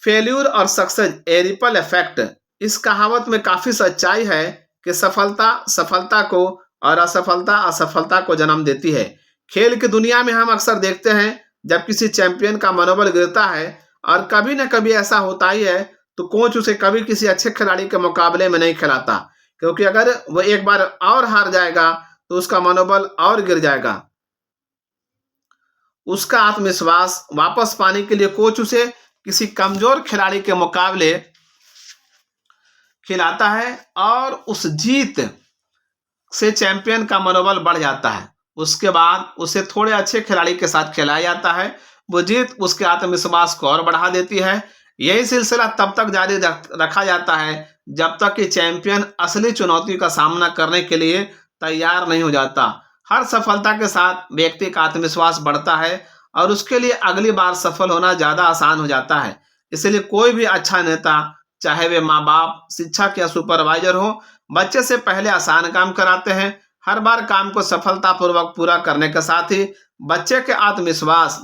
S1: फेल्यूर और सक्सेस ए रिपल इफेक्ट। इस कहावत में काफी सच्चाई है कि सफलता सफलता को और असफलता असफलता को जन्म देती है। खेल की दुनिया में हम अक्सर देखते हैं जब किसी चैंपियन का मनोबल गिरता है, और कभी न कभी ऐसा होता ही है, तो कोच उसे कभी किसी अच्छे खिलाड़ी के मुकाबले में नहीं खिलाता, क्योंकि अगर वो एक बार और हार जाएगा तो उसका मनोबल और गिर जाएगा। उसका आत्मविश्वास वापस पाने के लिए कोच उसे किसी कमजोर खिलाड़ी के मुकाबले खिलाता है और उस जीत से चैंपियन का मनोबल बढ़ जाता है। उसके बाद उसे थोड़े अच्छे खिलाड़ी के साथ खिलाया जाता है। वो जीत उसके आत्मविश्वास को और बढ़ा देती है। यही सिलसिला तब तक जारी रखा जाता है जब तक कि चैंपियन असली चुनौती का सामना करने के लिए तैयार नहीं हो जाता। हर सफलता के साथ व्यक्ति का आत्मविश्वास बढ़ता है और उसके लिए अगली बार सफल होना ज्यादा आसान हो जाता है। इसलिए कोई भी अच्छा नेता, चाहे वे माँ बाप, शिक्षक या सुपरवाइजर हो, बच्चे से पहले आसान काम कराते हैं। हर बार काम को सफलतापूर्वक पूरा करने के साथ ही बच्चे के आत्मविश्वास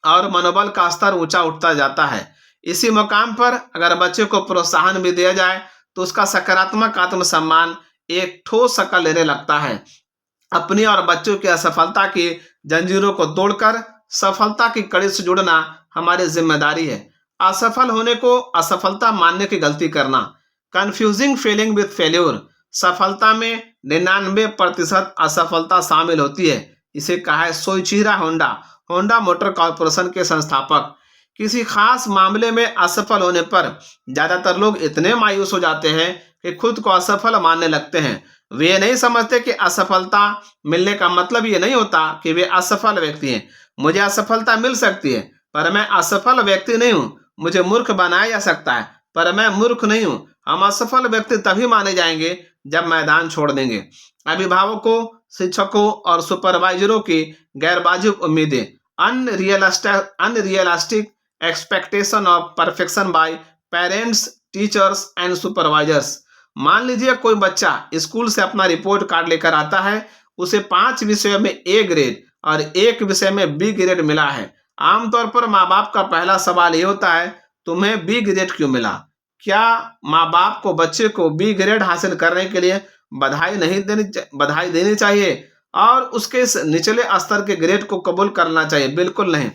S1: और मनोबल का स्तर ऊंचा उठता जाता है। इसी मुकाम पर अगर बच्चे को प्रोत्साहन भी दिया जाए तो उसका सकारात्मक आत्मसम्मान एक ठोस शक्ल लेने लगता है। अपनी और बच्चों की असफलता की जंजीरों को तोड़कर सफलता की कड़ी से जुड़ना हमारी जिम्मेदारी है। असफल होने को असफलता मानने की गलती करना, कंफ्यूजिंग फीलिंग विथ फेल्यूर। सफलता में 99% असफलता शामिल होती है। इसे कहा है Soichiro Honda, Honda motor corporation के संस्थापक। किसी खास मामले में असफल होने पर ज्यादातर लोग इतने मायूस हो जाते हैं कि खुद को असफल मानने लगते हैं। वे नहीं समझते कि असफलता मिलने का मतलब ये नहीं होता कि वे असफल व्यक्ति हैं। मुझे असफलता मिल सकती है पर मैं असफल व्यक्ति नहीं हूँ। मुझे मूर्ख बनाया जा सकता है पर मैं मूर्ख नहीं हूँ। हम असफल व्यक्ति तभी माने जाएंगे जब मैदान छोड़ देंगे। अभिभावकों, शिक्षकों और सुपरवाइजरों की गैरवाजिब उम्मीदें, unrealistic expectation of perfection bye parents, teachers and supervisors. मान लीजिए कोई बच्चा स्कूल से अपना रिपोर्ट कार्ड लेकर आता है। उसे 5 विषयों में ए ग्रेड और 1 विषय में बी ग्रेड मिला है। आमतौर पर माँ बाप का पहला सवाल ये होता है, तुम्हें बी ग्रेड क्यों मिला? क्या माँ बाप को बच्चे को बी ग्रेड हासिल करने के लिए बधाई देनी चाहिए और उसके इस निचले स्तर के ग्रेड को कबूल करना चाहिए? बिल्कुल नहीं।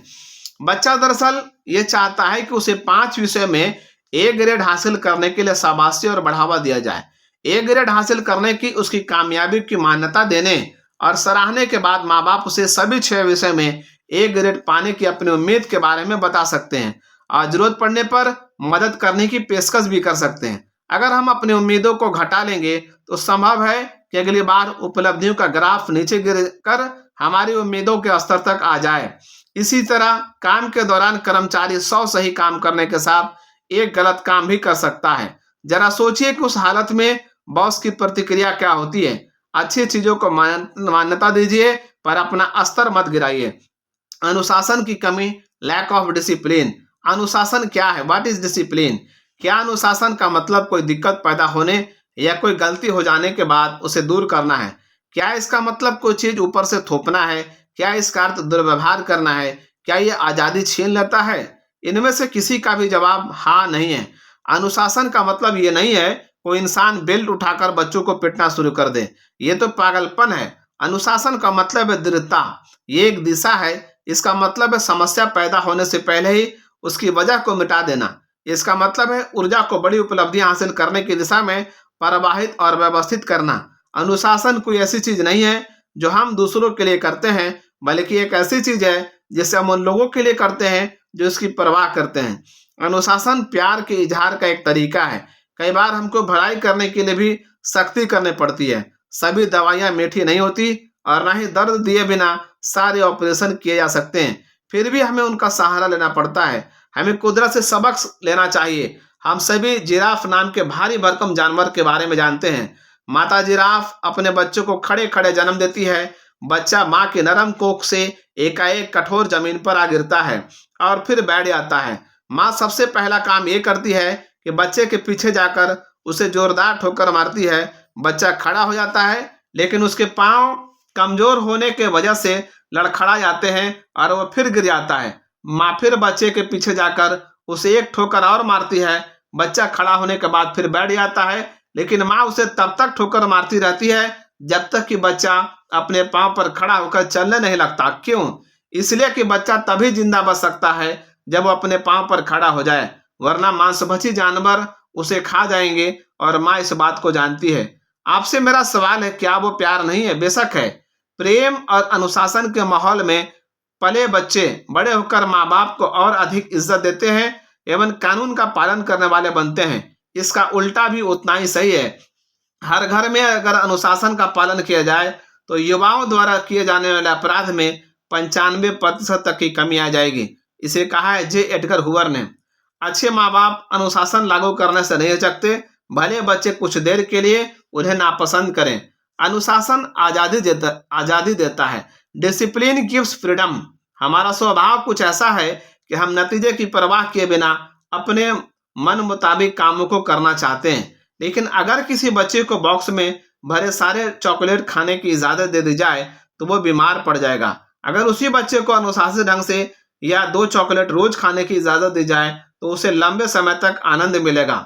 S1: बच्चा दरअसल ये चाहता है कि उसे 5 विषय में ए ग्रेड हासिल करने के लिए शाबाशी और बढ़ावा दिया जाए। ए ग्रेड हासिल करने की उसकी कामयाबी की मान्यता देने और सराहने के बाद माँ बाप उसे सभी 6 विषय में ए ग्रेड पाने की अपनी उम्मीद के बारे में बता सकते हैं और जरूरत पड़ने पर मदद करने की पेशकश भी कर सकते हैं। अगर हम अपनी उम्मीदों को घटा लेंगे तो संभव है कि अगली बार उपलब्धियों का ग्राफ नीचे गिर कर हमारी उम्मीदों के स्तर तक आ जाए। इसी तरह काम के दौरान कर्मचारी 100 सही काम करने के साथ एक गलत काम भी कर सकता है। जरा सोचिए कि उस हालत में बॉस की प्रतिक्रिया क्या होती है। अच्छी चीजों को मान्यता दीजिए पर अपना स्तर मत गिराइए। अनुशासन की कमी, लैक ऑफ डिसिप्लिन। अनुशासन क्या है? What is discipline? क्या अनुशासन का मतलब कोई दिक्कत पैदा होने या कोई गलती हो जाने के बाद उसे दूर करना है? क्या इसका मतलब कोई चीज ऊपर से थोपना है? क्या इसका अर्थ दुर्व्यवहार करना है? क्या ये आजादी छीन लेता है? इनमें से किसी का भी जवाब हाँ नहीं है। अनुशासन का मतलब ये नहीं है कोई इंसान बेल्ट उठाकर बच्चों को पीटना शुरू कर दे, ये तो पागलपन है। अनुशासन का मतलब है दृढ़ता, ये एक दिशा है। इसका मतलब है समस्या पैदा होने से पहले ही उसकी वजह को मिटा देना। इसका मतलब है ऊर्जा को बड़ी उपलब्धियां हासिल करने की दिशा में प्रवाहित और व्यवस्थित करना। अनुशासन कोई ऐसी चीज नहीं है जो हम दूसरों के लिए करते हैं, बल्कि एक ऐसी चीज है जिसे हम उन लोगों के लिए करते हैं जो इसकी परवाह करते हैं। अनुशासन प्यार के इजहार का एक तरीका है। कई बार हमको भलाई करने के लिए भी सख्ती करनी पड़ती है। सभी दवाइयां मीठी नहीं होती और न ही दर्द दिए बिना सारे ऑपरेशन किए जा सकते हैं। फिर भी हमें उनका सहारा लेना पड़ता है। हमें कुदरत से सबक लेना चाहिए। हम सभी जिराफ नाम के भारी भरकम जानवर के बारे में जानते हैं। माता जिराफ अपने बच्चों को खड़े खड़े जन्म देती है। बच्चा माँ के नरम कोख से एकाएक कठोर जमीन पर आ गिरता है और फिर बैठ जाता है। माँ सबसे पहला काम ये करती है कि बच्चे के पीछे जाकर उसे जोरदार ठोकर मारती है। बच्चा खड़ा हो जाता है, लेकिन उसके पांव कमजोर होने के वजह से लड़खड़ा जाते हैं और वह फिर गिर जाता है। माँ फिर बच्चे के पीछे जाकर उसे एक ठोकर और मारती है। बच्चा खड़ा होने के बाद फिर बैठ जाता है, लेकिन माँ उसे तब तक ठोकर मारती रहती है जब तक कि बच्चा अपने पांव पर खड़ा होकर चलने नहीं लगता। क्यों? इसलिए कि बच्चा तभी जिंदा बच सकता है जब वो अपने पांव पर खड़ा हो जाए, वरना मांसभक्षी जानवर उसे खा जाएंगे और माँ इस बात को जानती है। आपसे मेरा सवाल है, क्या वो प्यार नहीं है? बेशक है। प्रेम और अनुशासन के माहौल में पले बच्चे बड़े होकर माँ बाप को और अधिक इज्जत देते हैं एवं कानून का पालन करने वाले बनते हैं। इसका उल्टा भी उतना ही सही है। हर घर में अगर अनुशासन का पालन किया जाए तो युवाओं द्वारा किए जाने वाले अपराध में 95% तक की कमी आ जाएगी। इसे कहा है जे एडगर हूवर ने। अच्छे माँ बाप अनुशासन लागू करने से नहीं हिचकते, भले बच्चे कुछ देर के लिए उन्हें नापसंद करें। अनुशासन आजादी देता है। Discipline gives freedom. हमारा स्वभाव कुछ ऐसा है कि हम नतीजे की परवाह किए बिना अपने मन मुताबिक कामों को करना चाहते हैं। लेकिन अगर किसी बच्चे को बॉक्स में भरे सारे चॉकलेट खाने की इजाजत दे दी जाए तो वो बीमार पड़ जाएगा। अगर उसी बच्चे को अनुशासित ढंग से या 2 चॉकलेट रोज खाने की इजाजत दी जाए तो उसे लंबे समय तक आनंद मिलेगा।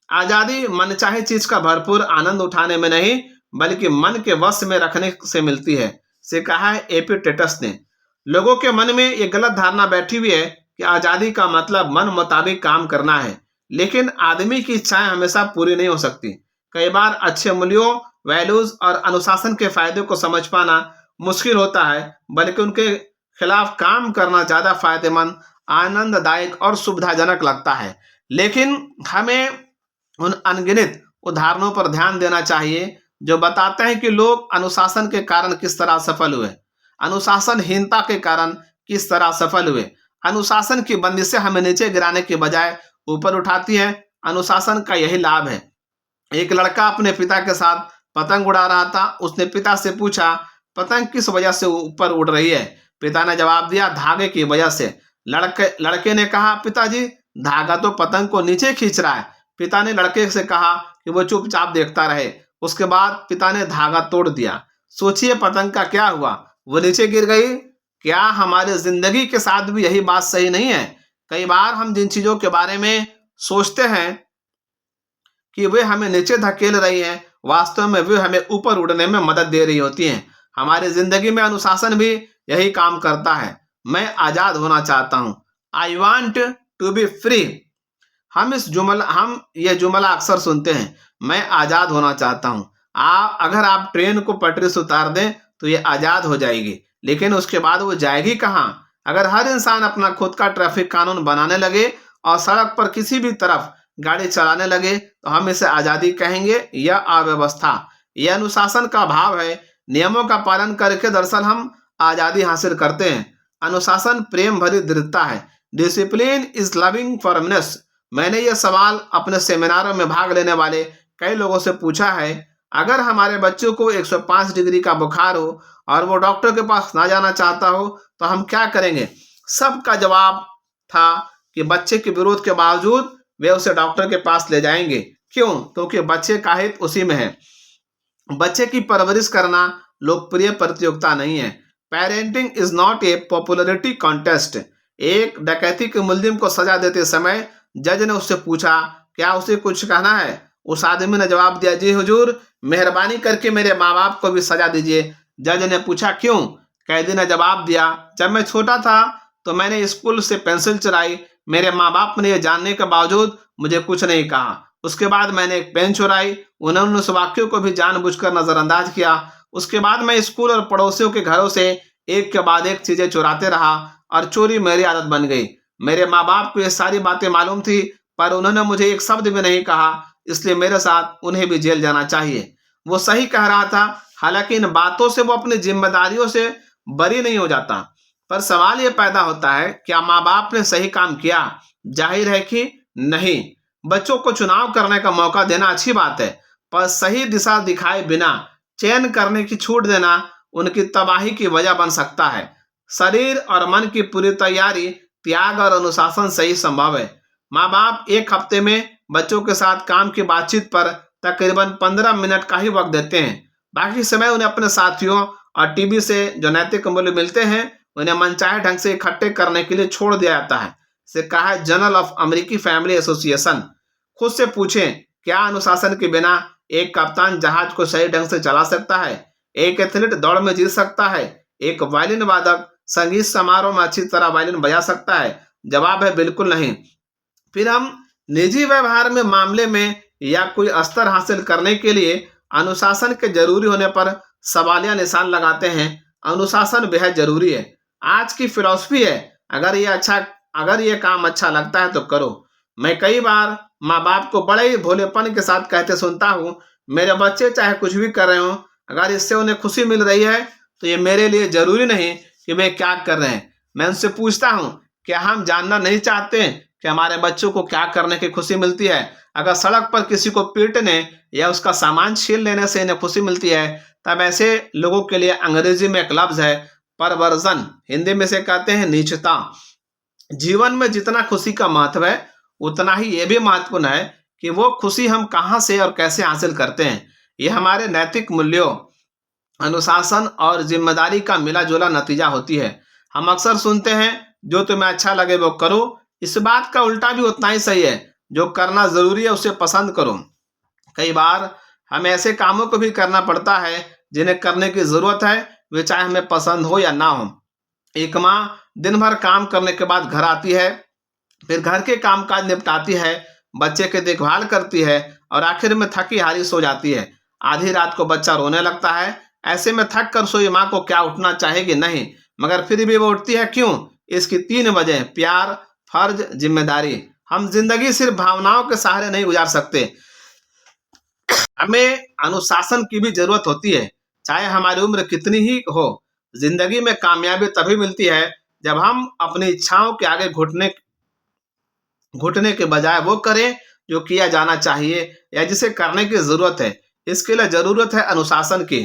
S1: आजादी मनचाही चीज का भरपूर आनंद उठाने में नहीं, बल्कि मन के वश में रखने से मिलती है, से कहा है एपिक्टेटस ने। लोगों के मन में ये गलत धारणा बैठी हुई है कि आजादी का मतलब मन मुताबिक काम करना है, लेकिन आदमी की इच्छाएं हमेशा पूरी नहीं हो सकती। कई बार अच्छे मूल्यों, वैल्यूज और अनुशासन के फायदे को समझ पाना मुश्किल होता है, बल्कि उनके खिलाफ काम करना ज्यादा फायदेमंद, आनंददायक और सुविधाजनक लगता है। लेकिन हमें उन अनगिनत उदाहरणों पर ध्यान देना चाहिए जो बताते हैं कि लोग अनुशासन के कारण किस तरह सफल हुए, अनुशासनहीनता के कारण किस तरह सफल हुए। अनुशासन की बंदिशें हमें नीचे गिराने के बजाय ऊपर उठाती हैं। अनुशासन का यही लाभ है। एक लड़का अपने पिता के साथ पतंग उड़ा रहा था। उसने पिता से पूछा, पतंग किस वजह से ऊपर उड़ रही है? पिता ने जवाब दिया, धागे की वजह से। लड़के ने कहा, पिताजी धागा तो पतंग को नीचे खींच रहा है। पिता ने लड़के से कहा कि वो चुपचाप देखता रहे। उसके बाद पिता ने धागा तोड़ दिया। सोचिए पतंग का क्या हुआ, वो नीचे गिर गई। क्या हमारी जिंदगी के साथ भी यही बात सही नहीं है? कई बार हम जिन चीजों के बारे में सोचते हैं कि वे हमें नीचे धकेल रही हैं, वास्तव में वे हमें ऊपर उड़ने में मदद दे रही होती हैं। हमारी जिंदगी में अनुशासन भी यही काम करता है। मैं आजाद होना चाहता हूं। I want to be free. हम ये जुमला अक्सर सुनते हैं, मैं आजाद होना चाहता हूं। अगर आप ट्रेन को पटरी से उतार दें तो ये आजाद हो जाएगी, लेकिन उसके बाद वो जाएगी कहां? अगर हर इंसान अपना खुद का ट्रैफिक कानून बनाने लगे और सड़क पर किसी भी तरफ गाड़ी चलाने लगे तो हम इसे आजादी कहेंगे या अव्यवस्था? यह अनुशासन का भाव है। नियमों का पालन करके दरअसल हम आजादी हासिल करते हैं। अनुशासन प्रेम भरी दृढ़ता है। Discipline is loving firmness. मैंने यह सवाल अपने सेमिनारों में भाग लेने वाले कई लोगों से पूछा है, अगर हमारे बच्चों को 105 डिग्री का बुखार हो और वो डॉक्टर के पास ना जाना चाहता हो तो हम क्या करेंगे? सबका जवाब था कि बच्चे के विरोध के बावजूद वे उसे डॉक्टर के पास ले जाएंगे। क्यों? क्योंकि बच्चे का हित उसी में है। बच्चे की परवरिश करना लोकप्रिय प्रतियोगिता नहीं है। Parenting is not a popularity contest. एक डकैती के मुलजिम को सजा देते समय जज ने उससे पूछा, क्या उसे कुछ कहना है? उस आदमी ने जवाब दिया, जी हुजूर, मेहरबानी करके मेरे माँ बाप को भी सजा दीजिए। जज ने पूछा, क्यों? कैदी ने जवाब दिया, जब मैं छोटा था तो मैंने स्कूल से पेंसिल चुराई। मेरे माँ बाप ने यह जानने के बावजूद मुझे कुछ नहीं कहा। उसके बाद मैंने एक पेन चुराई। उन्होंने उस वाक्य को भी जानबूझकर नजरअंदाज किया। उसके बाद मैं स्कूल और पड़ोसियों के घरों से एक के बाद एक चीजें चुराते रहा और चोरी मेरी आदत बन गई। मेरे माँ बाप को ये सारी बातें मालूम थी, पर उन्होंने मुझे एक शब्द भी नहीं कहा, इसलिए मेरे साथ उन्हें भी जेल जाना चाहिए। वो सही कह रहा था। हालांकि इन बातों से वो अपनी जिम्मेदारियों से बरी नहीं हो जाता। पर सवाल ये पैदा होता है, क्या माँ बाप ने सही काम किया? जाहिर है कि नहीं। बच्चों को चुनाव करने का मौका देना अच्छी बात है, पर सही दिशा दिखाए बिना चयन करने की छूट देना उनकी तबाही की वजह बन सकता है। शरीर और मन की पूरी तैयारी, त्याग और अनुशासन से ही संभव है। माँ बाप एक हफ्ते में बच्चों के साथ काम की बातचीत पर तकरीबन 15 मिनट का ही वक्त देते हैं। बाकी समय उन्हें अपने साथियों और टीवी से जो नैतिक मूल्य मिलते हैं उन्हें मनचाहे ढंग से इकट्ठे करने के लिए छोड़ दिया जाता है। इसे कहा है जर्नल ऑफ अमेरिकी फैमिली एसोसिएशन। खुद से पूछें, क्या अनुशासन के बिना एक कप्तान जहाज को सही ढंग से चला सकता है? एक एथलीट दौड़ में जीत सकता है? एक वायलिन वादक संगीत समारोह में अच्छी तरह वायलिन बजा सकता है? जवाब है बिल्कुल नहीं। फिर हम निजी व्यवहार में मामले में या कोई स्तर हासिल करने के लिए अनुशासन के जरूरी होने पर सवालिया निशान लगाते हैं। अनुशासन बेहद जरूरी है। आज की फिलॉसफी है, अगर ये काम अच्छा लगता है तो करो। मैं कई बार माँ बाप को बड़े ही भोलेपन के साथ कहते सुनता हूँ, मेरे बच्चे चाहे कुछ भी कर रहे हो, अगर इससे उन्हें खुशी मिल रही है तो ये मेरे लिए जरूरी नहीं कि वे क्या कर रहे हैं। मैं उनसे पूछता हूँ, क्या हम जानना नहीं चाहते कि हमारे बच्चों को क्या करने की खुशी मिलती है? अगर सड़क पर किसी को पीटने या उसका सामान छीन लेने से इन्हें खुशी मिलती है, तब ऐसे लोगों के लिए अंग्रेजी में एक लफ्ज है परवर्जन, हिंदी में से कहते हैं नीचता। जीवन में जितना खुशी का महत्व है उतना ही यह भी महत्वपूर्ण है कि वो खुशी हम कहाँ से और कैसे हासिल करते हैं। यह हमारे नैतिक मूल्यों, अनुशासन और जिम्मेदारी का मिला जुला नतीजा होती है। हम अक्सर सुनते हैं, जो तुम्हें अच्छा लगे वो करो। इस बात का उल्टा भी उतना ही सही है, जो करना जरूरी है उसे पसंद करो। कई बार हमें ऐसे कामों को भी करना पड़ता है जिन्हें करने की जरूरत है, वे चाहे हमें पसंद हो या ना हो। एक माँ दिन भर काम करने के बाद घर आती है, फिर घर के कामकाज निपटाती है, बच्चे की देखभाल करती है और आखिर में थकी हारी सो जाती है। आधी रात को बच्चा रोने लगता है। ऐसे में थक कर सोई माँ को क्या उठना चाहेगी? नहीं, मगर फिर भी वो उठती है। क्यों? इसकी 3 वजह: प्यार, फर्ज, जिम्मेदारी। हम जिंदगी सिर्फ भावनाओं के सहारे नहीं गुजार सकते, हमें अनुशासन की भी जरूरत होती है, चाहे हमारी उम्र कितनी ही हो। जिंदगी में कामयाबी तभी मिलती है जब हम अपनी इच्छाओं के आगे घुटने के बजाय वो करें जो किया जाना चाहिए या जिसे करने की जरूरत है। इसके लिए जरूरत है अनुशासन की।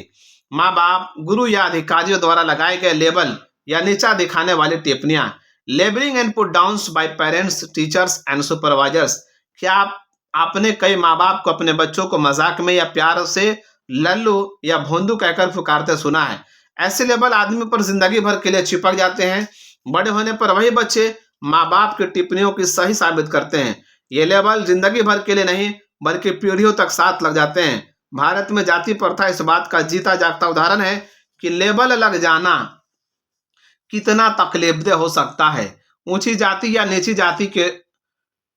S1: माँ बाप, गुरु या अधिकारियों द्वारा लगाए गए लेबल या नीचा दिखाने वाली टिप्पणियां, labelling and put downs bye parents, teachers and supervisors. क्या आपने कई माँ बाप को अपने बच्चों को मजाक में या प्यार से लल्लू या भोंदू कहकर पुकारते सुना है। ऐसे लेबल आदमी पर जिंदगी भर के लिए चिपक जाते हैं। बड़े होने पर वही बच्चे माँ बाप की टिप्पणियों की सही साबित करते हैं। ये लेबल जिंदगी भर के लिए नहीं बल्कि पीढ़ियों तक साथ लग जाते हैं। भारत में जाति प्रथा इस बात का जीता जागता उदाहरण है कि लेबल लग जाना कितना तकलीफदेह हो सकता है। ऊंची जाति या नीची जाति के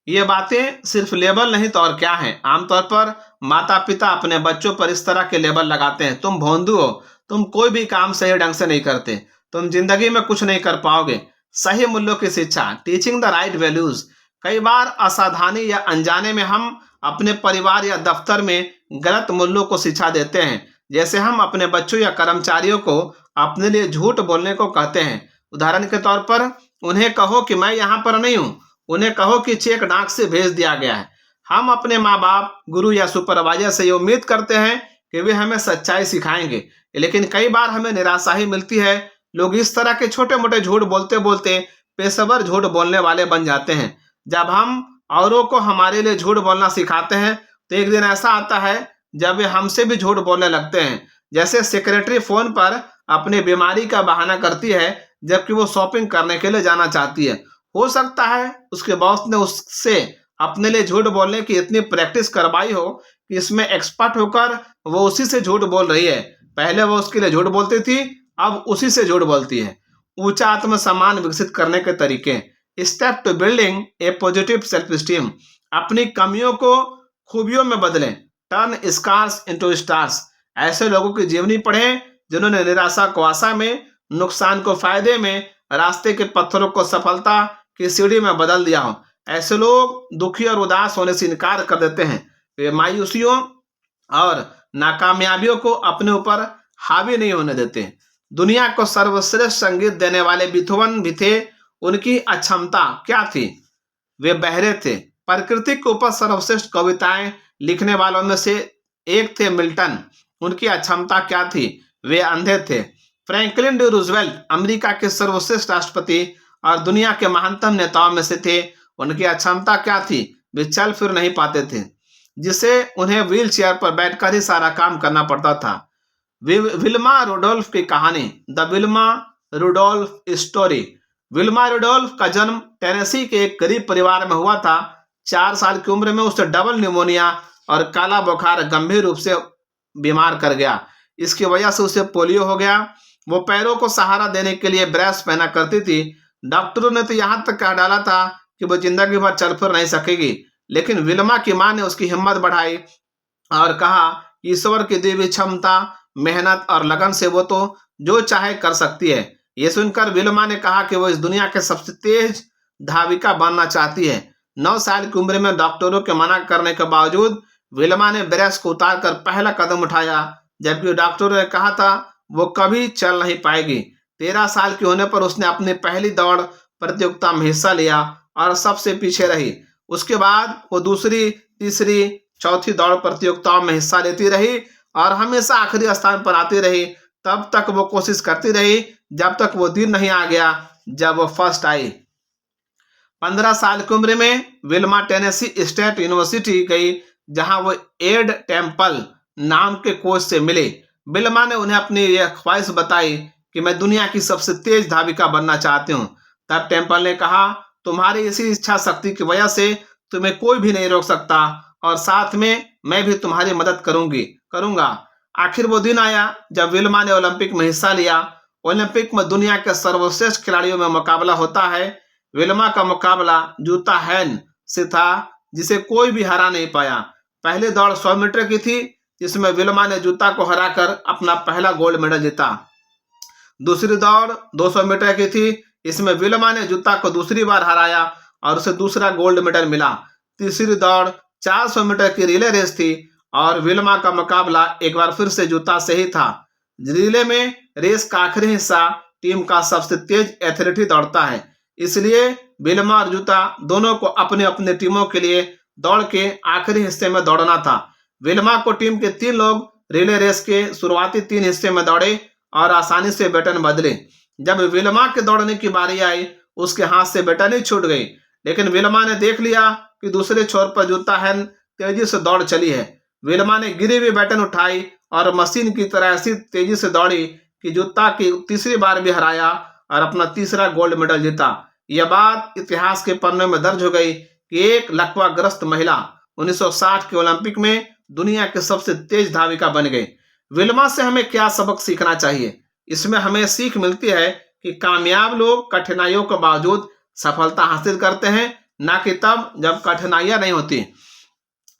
S1: ये बातें सिर्फ लेबल नहीं तो और क्या है। आमतौर पर माता पिता अपने बच्चों पर इस तरह के लेबल लगाते हैं। तुम भोंदू हो, तुम कोई भी काम सही ढंग से नहीं करते, तुम जिंदगी में कुछ नहीं कर पाओगे। सही मूल्यों की शिक्षा, टीचिंग द राइट वैल्यूज। कई बार असावधानी या अनजाने में हम अपने परिवार या दफ्तर में गलत मूल्यों को शिक्षा देते हैं। जैसे हम अपने बच्चों या कर्मचारियों को अपने लिए झूठ बोलने को कहते हैं। उदाहरण के तौर पर उन्हें कहो कि मैं यहाँ पर नहीं हूँ, उन्हें कहो कि चेक डाक से भेज दिया गया है। हम अपने माँ बाप, गुरु या सुपरवाइजर से ये उम्मीद करते हैं कि वे हमें सच्चाई सिखाएंगे, लेकिन कई बार हमें निराशा ही मिलती है। लोग इस तरह के छोटे मोटे झूठ बोलते बोलते पेशेवर झूठ बोलने वाले बन जाते हैं। जब हम औरों को हमारे लिए झूठ बोलना सिखाते हैं तो एक दिन ऐसा आता है जब वे हमसे भी झूठ बोलने लगते हैं। जैसे सेक्रेटरी फोन पर अपनी बीमारी का बहाना करती है जबकि वो शॉपिंग करने के लिए जाना चाहती है। हो सकता है उसके बॉस ने उससे अपने लिए झूठ बोलने की इतनी प्रैक्टिस करवाई हो कि इसमें एक्सपर्ट होकर वो उसी से झूठ बोल रही है। पहले वो उसके लिए झूठ बोलती थी, अब उसी से झूठ बोलती है। ऊंचा आत्मसम्मान विकसित करने के तरीके, step to building a positive self esteem. अपनी कमियों को खूबियों में बदलें, टर्न स्कार्स इनटू स्टार्स। ऐसे लोगों की जीवनी पढ़ें जिन्होंने निराशा को आशा में, नुकसान को फायदे में, रास्ते के पत्थरों को सफलता की सीढ़ी में बदल दिया हो। ऐसे लोग दुखी और उदास होने से इनकार कर देते हैं। वे मायूसियों और नाकामयाबियों को अपने ऊपर हावी नहीं होने देते। दुनिया को सर्वश्रेष्ठ संगीत देने वाले बीथोवन भी थे। उनकी अक्षमता क्या थी? वे बहरे थे। प्रकृति के ऊपर सर्वश्रेष्ठ कविताएं लिखने वालों में से एक थे मिल्टन। उनकी अक्षमता क्या थी? वे अंधे थे। फ्रैंकलिन डी रूजवेल्ट अमेरिका के सर्वश्रेष्ठ राष्ट्रपति और दुनिया के महानतम नेताओं में से थे। उनकी अक्षमता क्या थी? वे चल फिर नहीं पाते थे, जिसे उन्हें व्हील चेयर पर बैठकर ही सारा काम करना पड़ता था। विल्मा रुडोल्फ की कहानी, the Wilma Rudolph story. Wilma Rudolph का जन्म टेनेसी के एक गरीब परिवार में हुआ था। 4 साल की उम्र में उसे डबल निमोनिया और काला बुखार गंभीर रूप से बीमार कर गया। इसकी वजह से उसे पोलियो हो गया। वो पैरों को सहारा देने के लिए ब्रेस पहना करती थी। डॉक्टरों ने तो यहाँ तक कह डाला था कि वो जिंदगी भर चल फिर नहीं सकेगी, लेकिन विल्मा की मां ने उसकी हिम्मत बढ़ाई और कहा कि ईश्वर की दी हुई क्षमता, मेहनत और लगन से वो तो जो चाहे कर सकती है। ये सुनकर विल्मा ने कहा कि वो इस दुनिया के सबसे तेज धाविका बनना चाहती है। 9 साल की उम्र में डॉक्टरों के मना करने के बावजूद विल्मा ने ब्रेस को उतार कर पहला कदम उठाया, जबकि डॉक्टरों ने कहा था वो कभी चल नहीं पाएगी। 13 साल की होने पर उसने अपनी पहली दौड़ प्रतियोगिता में हिस्सा लिया और सबसे पीछे रही। उसके बाद वो दूसरी, तीसरी, चौथी दौड़ प्रतियोगिताओं में हिस्सा लेती रही और हमेशा आखिरी स्थान पर आती रही। तब तक वो कोशिश करती रही जब तक वो दिन नहीं आ गया जब वो फर्स्ट आई। 15 साल की उम्र में विल्मा टेनेसी स्टेट यूनिवर्सिटी गई, जहां वो एड टेम्पल नाम के कोच से मिले। विल्मा ने उन्हें अपनी यह ख्वाहिश बताई कि मैं दुनिया की सबसे तेज धाविका बनना चाहती हूँ। तब टेम्पल ने कहा, तुम्हारी इसी इच्छा शक्ति की वजह से तुम्हें कोई भी नहीं रोक सकता और साथ में मैं भी तुम्हारी मदद करूंगा। आखिर वो दिन आया जब विल्मा ने ओलंपिक में हिस्सा लिया। ओलंपिक में दुनिया के सर्वश्रेष्ठ खिलाड़ियों में मुकाबला होता है। विल्मा का मुकाबला जूता हैन से था, जिसे कोई भी हरा नहीं पाया। पहली दौड़ 100 मीटर की थी, जिसमें विल्मा ने जूता को हराकर अपना पहला गोल्ड मेडल जीता। दूसरी दौड़ 200 मीटर की थी, इसमें विल्मा ने जूता को दूसरी बार हराया और उसे दूसरा गोल्ड मेडल मिला। तीसरी दौड़ 400 मीटर की रिले रेस थी और विल्मा का मुकाबला एक बार फिर से जूता से ही था। रिले में रेस का आखिरी हिस्सा टीम का सबसे तेज एथलीट ही दौड़ता है, इसलिए विल्मा और जूता दोनों को अपने अपने टीमों के लिए दौड़ के आखिरी हिस्से में दौड़ना था। विल्मा को टीम के 3 लोग रिले रेस के शुरुआती 3 हिस्से में दौड़े और आसानी से बैटन बदले। जब विल्मा के दौड़ने की बारी आई, उसके हाथ से बैटन ही छूट गई, लेकिन विल्मा ने देख लिया कि दूसरे छोर पर जूता हैन तेजी से दौड़ चली है। विल्मा ने गिरी हुई बैटन उठाई और मशीन की तरह ऐसी तेजी से दौड़ी कि जूता की तीसरी बार भी हराया और अपना तीसरा गोल्ड मेडल जीता। यह बात इतिहास के पन्नों में दर्ज हो गई कि एक लकवाग्रस्त महिला 1960 के ओलंपिक में दुनिया की सबसे तेज धाविका बन गई। विल्मा से हमें क्या सबक सीखना चाहिए? इसमें हमें सीख मिलती है कि कामयाब लोग कठिनाइयों के बावजूद सफलता हासिल करते हैं, ना कि तब जब कठिनाइयां नहीं होती।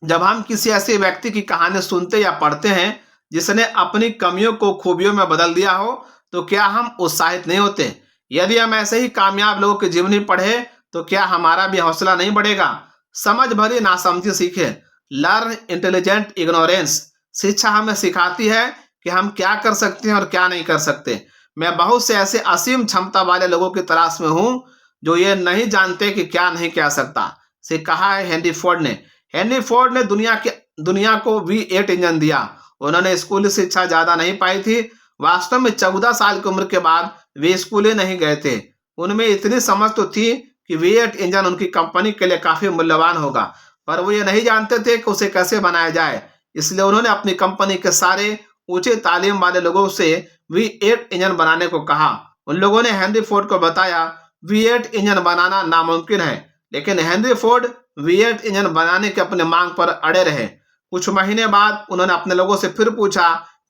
S1: जब हम किसी ऐसे व्यक्ति की कहानी सुनते या पढ़ते हैं जिसने अपनी कमियों को खूबियों में बदल दिया हो, तो क्या हम उत्साहित नहीं होते? यदि हम ऐसे ही कामयाब लोगों की जीवनी पढ़े तो क्या हमारा भी हौसला नहीं बढ़ेगा? समझ भरी नासमझी सीखे, लर्न इंटेलिजेंट इग्नोरेंस। शिक्षा हमें सिखाती है कि हम क्या कर सकते हैं और क्या नहीं कर सकते। मैं बहुत से ऐसे असीम क्षमता वाले लोगों की तलाश में हूं जो ये नहीं जानते कि क्या नहीं कह सकता, से कहा है हेनरी फोर्ड ने। हेनरी फोर्ड ने दुनिया को V8 इंजन दिया। उन्होंने स्कूली शिक्षा ज्यादा नहीं पाई थी। वास्तव में 14 साल की उम्र के बाद वे स्कूल ही नहीं गए थे। उनमें इतनी समझ तो थी कि V8 इंजन उनकी कंपनी के लिए काफी मूल्यवान होगा, पर वो ये नहीं जानते थे कि उसे कैसे बनाया जाए। इसलिए उन्होंने अपनी कंपनी के सारे ऊंचे तालीम वाले लोगों से V8 इंजन बनाने को कहा। उन लोगों ने हेनरी फोर्ड को बताया V8 इंजन बनाना नामुमकिन है, लेकिन हेनरी फोर्ड V8 इंजन बनाने के अपने मांग पर अड़े रहे। कुछ महीने बाद उन्होंने अपने लोगों से फिर पूछा,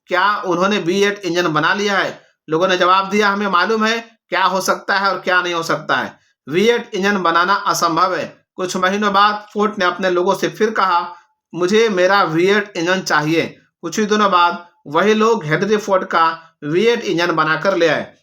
S1: क्या उन्होंने V8 इंजन बना लिया है? लोगों ने जवाब दिया, हमें मालूम है क्या हो सकता है और क्या नहीं हो सकता है। V8 इंजन बनाना असंभव है। कुछ महीनों बाद फोर्ड ने अपने लोगों से फिर कहा, मुझे मेरा V8 इंजन चाहिए। कुछ ही दिनों बाद वही लोग हेनरी फोर्ड का V8 इंजन बनाकर ले आए।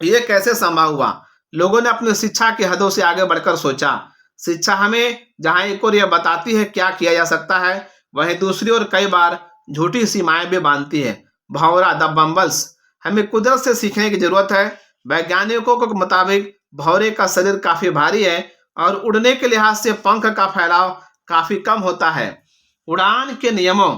S1: ये कैसे संभव हुआ? लोगों ने अपनी शिक्षा की हदों से आगे बढ़कर सोचा। शिक्षा हमें जहां एक ओर यह बताती है क्या किया जा सकता है, वहीं दूसरी ओर कई बार झूठी सीमाएं भी बांधती है। भौरा द बम्बल्स। हमें कुदरत से सीखने की जरूरत है। वैज्ञानिकों के मुताबिक भौरे का शरीर काफी भारी है और उड़ने के लिहाज से पंख का फैलाव काफी कम होता है। उड़ान के नियमों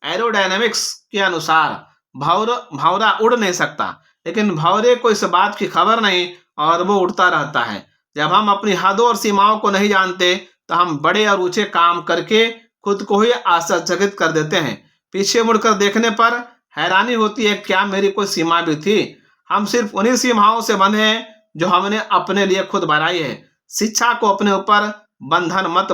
S1: एरोडायनेमिक्स के अनुसार भौरा उड़ नहीं सकता, लेकिन भौरे को इस बात की खबर नहीं और वो उड़ता रहता है। जब हम अपनी हदों और सीमाओं को नहीं जानते तो हम बड़े और ऊंचे काम करके खुद को ही आश्चर्यचकित कर देते हैं। पीछे मुड़कर देखने पर हैरानी होती है, क्या मेरी कोई सीमा भी थी? हम सिर्फ उन्हीं सीमाओं से बंधे हैं जो हमने अपने लिए खुद बनाई है। शिक्षा को अपने ऊपर बंधन मत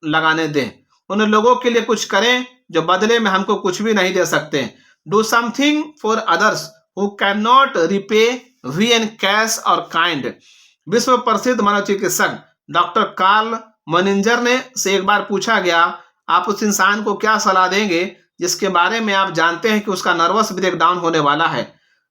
S1: लगाने दें। उन लोगों के लिए कुछ करें जो बदले में हमको कुछ भी नहीं दे सकते। Do something for others who can not repay we in cash or kind. विश्व प्रसिद्ध मनोचिकित्सक डॉक्टर कार्ल मनिंजर ने से एक बार पूछा गया, आप उस इंसान को क्या सलाह देंगे जिसके बारे में आप जानते हैं कि उसका नर्वस ब्रेकडाउन होने वाला है?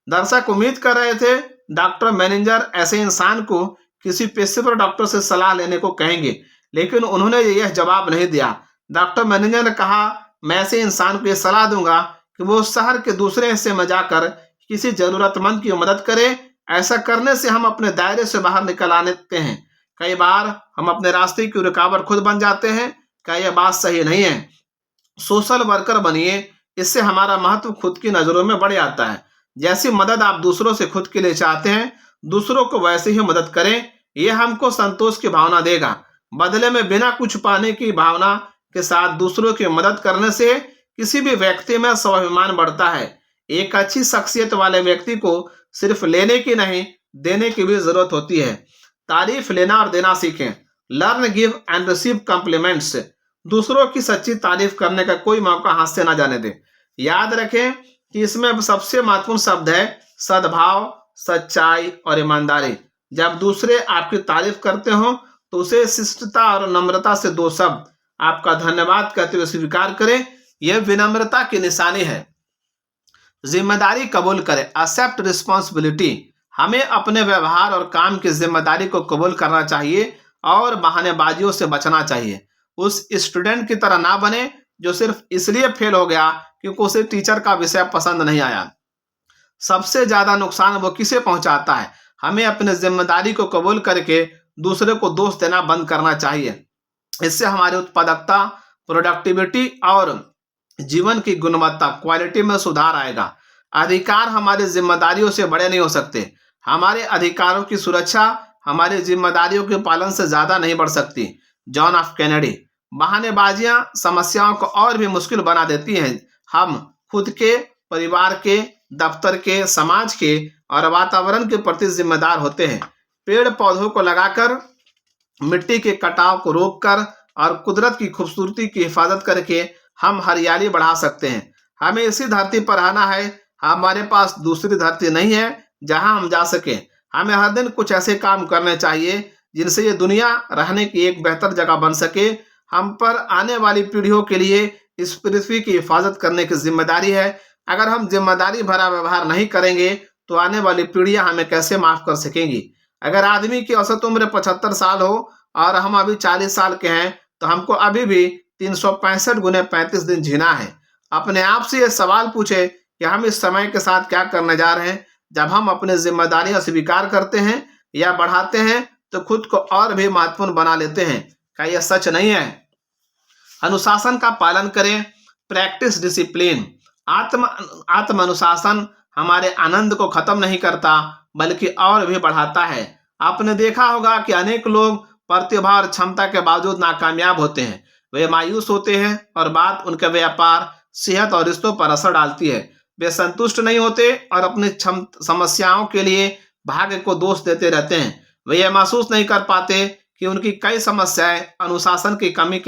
S1: दर्शक उम्मीद कर रहे थे डॉक्टर मैनेजर ऐसे इंसान को किसी पेशेवर डॉक्टर से सलाह लेने को कहेंगे, लेकिन उन्होंने यह जवाब नहीं दिया। डॉक्टर मैनेजर ने कहा, मैं ऐसे इंसान को यह सलाह दूंगा कि वो शहर के दूसरे हिस्से में जाकर किसी जरूरतमंद की मदद करे। ऐसा करने से हम अपने दायरे से बाहर निकल आते हैं। कई बार हम अपने रास्ते की रुकावट खुद बन जाते हैं। क्या यह बात सही नहीं है? सोशल वर्कर बनिए, इससे हमारा महत्व खुद की नजरों में बढ़ जाता है। जैसी मदद आप दूसरों से खुद के लिए चाहते हैं, दूसरों को वैसे ही मदद करें। यह हमको संतोष की भावना देगा। बदले में बिना कुछ पाने की भावना के साथ दूसरों की मदद करने से किसी भी व्यक्ति में स्वाभिमान बढ़ता है। एक अच्छी शख्सियत वाले व्यक्ति को सिर्फ लेने की नहीं, देने की भी जरूरत होती है। तारीफ लेना और देना सीखें। Learn give and receive compliments. दूसरों की सच्ची तारीफ करने का कोई मौका हाथ से ना जाने दें। याद रखें कि इसमें सबसे महत्वपूर्ण शब्द है सद्भाव, सच्चाई और ईमानदारी। जब दूसरे आपकी तारीफ करते हो तो उसे शिष्टता और नम्रता से दो शब्द आपका धन्यवाद कहते हुए स्वीकार करें। यह विनम्रता की निशानी है। जिम्मेदारी कबूल करें। Accept responsibility. हमें अपने व्यवहार और काम की जिम्मेदारी को कबूल करना चाहिए और बहानेबाजियों से बचना चाहिए। उस स्टूडेंट की तरह ना बने जो सिर्फ इसलिए फेल हो गया क्योंकि उसे टीचर का विषय पसंद नहीं आया। सबसे ज्यादा नुकसान वो किसे पहुंचाता है? हमें अपनी जिम्मेदारी को कबूल करके दूसरे को दोष देना बंद करना चाहिए। इससे हमारी उत्पादकता, प्रोडक्टिविटी और जीवन की गुणवत्ता, क्वालिटी में सुधार आएगा। अधिकार हमारी जिम्मेदारियों से बड़े नहीं हो सकते। हमारे अधिकारों की सुरक्षा हमारी जिम्मेदारियों के पालन से ज्यादा नहीं बढ़ सकती। John F Kennedy. बहानेबाजियां समस्याओं को और भी मुश्किल बना देती हैं। हम खुद के, परिवार के, दफ्तर के, समाज के और वातावरण के प्रति जिम्मेदार होते हैं। पेड़ पौधों को लगाकर, मिट्टी के कटाव को रोककर और कुदरत की खूबसूरती की हिफाजत करके हम हरियाली बढ़ा सकते हैं। हमें इसी धरती पर रहना है, हमारे पास दूसरी धरती नहीं है जहां हम जा सकें। हमें हर दिन कुछ ऐसे काम करने चाहिए जिनसे ये दुनिया रहने की एक बेहतर जगह बन सके। हम पर आने वाली पीढ़ियों के लिए इस पृथ्वी की हिफाजत करने की जिम्मेदारी है। अगर हम जिम्मेदारी भरा व्यवहार नहीं करेंगे तो आने वाली पीढ़ियां हमें कैसे माफ कर सकेंगी। अगर आदमी की औसत उम्र 75 साल हो और हम अभी 40 साल के हैं तो हमको अभी भी 365 गुने 35 दिन जीना है। अपने आप से ये सवाल पूछे कि हम इस समय के साथ क्या करने जा रहे हैं। जब हम अपनी जिम्मेदारियां स्वीकार करते हैं या बढ़ाते हैं तो खुद को और भी महत्वपूर्ण बना लेते हैं। क्या यह सच नहीं है? अनुशासन का पालन करें। Practice discipline. आत्म अनुशासन हमारे आनंद को खत्म नहीं करता बल्कि और भी बढ़ाता है। आपने देखा होगा कि अनेक लोग प्रतिभा और क्षमता के बावजूद नाकामयाब होते हैं। वे मायूस होते हैं और बात उनके व्यापार, सेहत और रिश्तों पर असर डालती है। वे संतुष्ट नहीं होते और अपनी समस्याओं के लिए भाग्य को दोष देते रहते हैं। वे यह महसूस नहीं कर पाते कि उनकी कई समस्याएं अनुशासन की कमी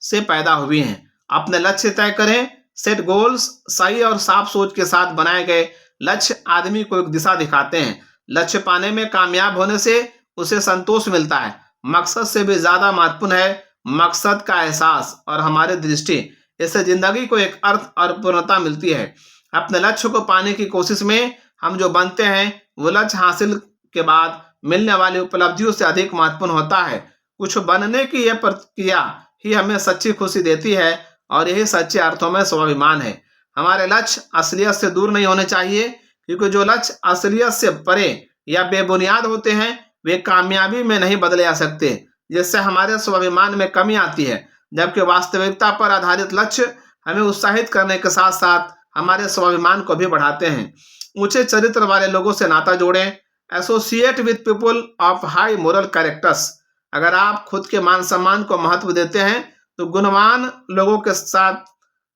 S1: से पैदा हुई हैं। अपने लक्ष्य तय करें। Set goals. सही और साफ सोच के साथ बनाए गए लक्ष्य आदमी को एक दिशा दिखाते हैं। लक्ष्य पाने में कामयाब होने से उसे संतोष मिलता है। मकसद से भी ज्यादा महत्वपूर्ण है मकसद का एहसास और हमारी दृष्टि। इससे जिंदगी को एक अर्थ और पूर्णता मिलती है। अपने लक्ष्य को पाने की कोशिश में हम जो बनते हैं वो लक्ष्य हासिल के बाद मिलने वाली उपलब्धियों से अधिक महत्वपूर्ण होता है। कुछ बनने की यह प्रक्रिया ही हमें सच्ची खुशी देती है और यही सच्चे अर्थों में स्वाभिमान है। हमारे लक्ष्य असलियत से दूर नहीं होने चाहिए, क्योंकि जो लक्ष्य असलियत से परे या बेबुनियाद होते हैं वे कामयाबी में नहीं बदले जा सकते, जिससे हमारे स्वाभिमान में कमी आती है। जबकि वास्तविकता पर आधारित लक्ष्य हमें उत्साहित करने के साथ साथ हमारे स्वाभिमान को भी बढ़ाते हैं। ऊंचे चरित्र वाले लोगों से नाता जोड़ें। Associate with people of high moral characters. अगर आप खुद के मान सम्मान को महत्व देते हैं तो गुणवान लोगों के साथ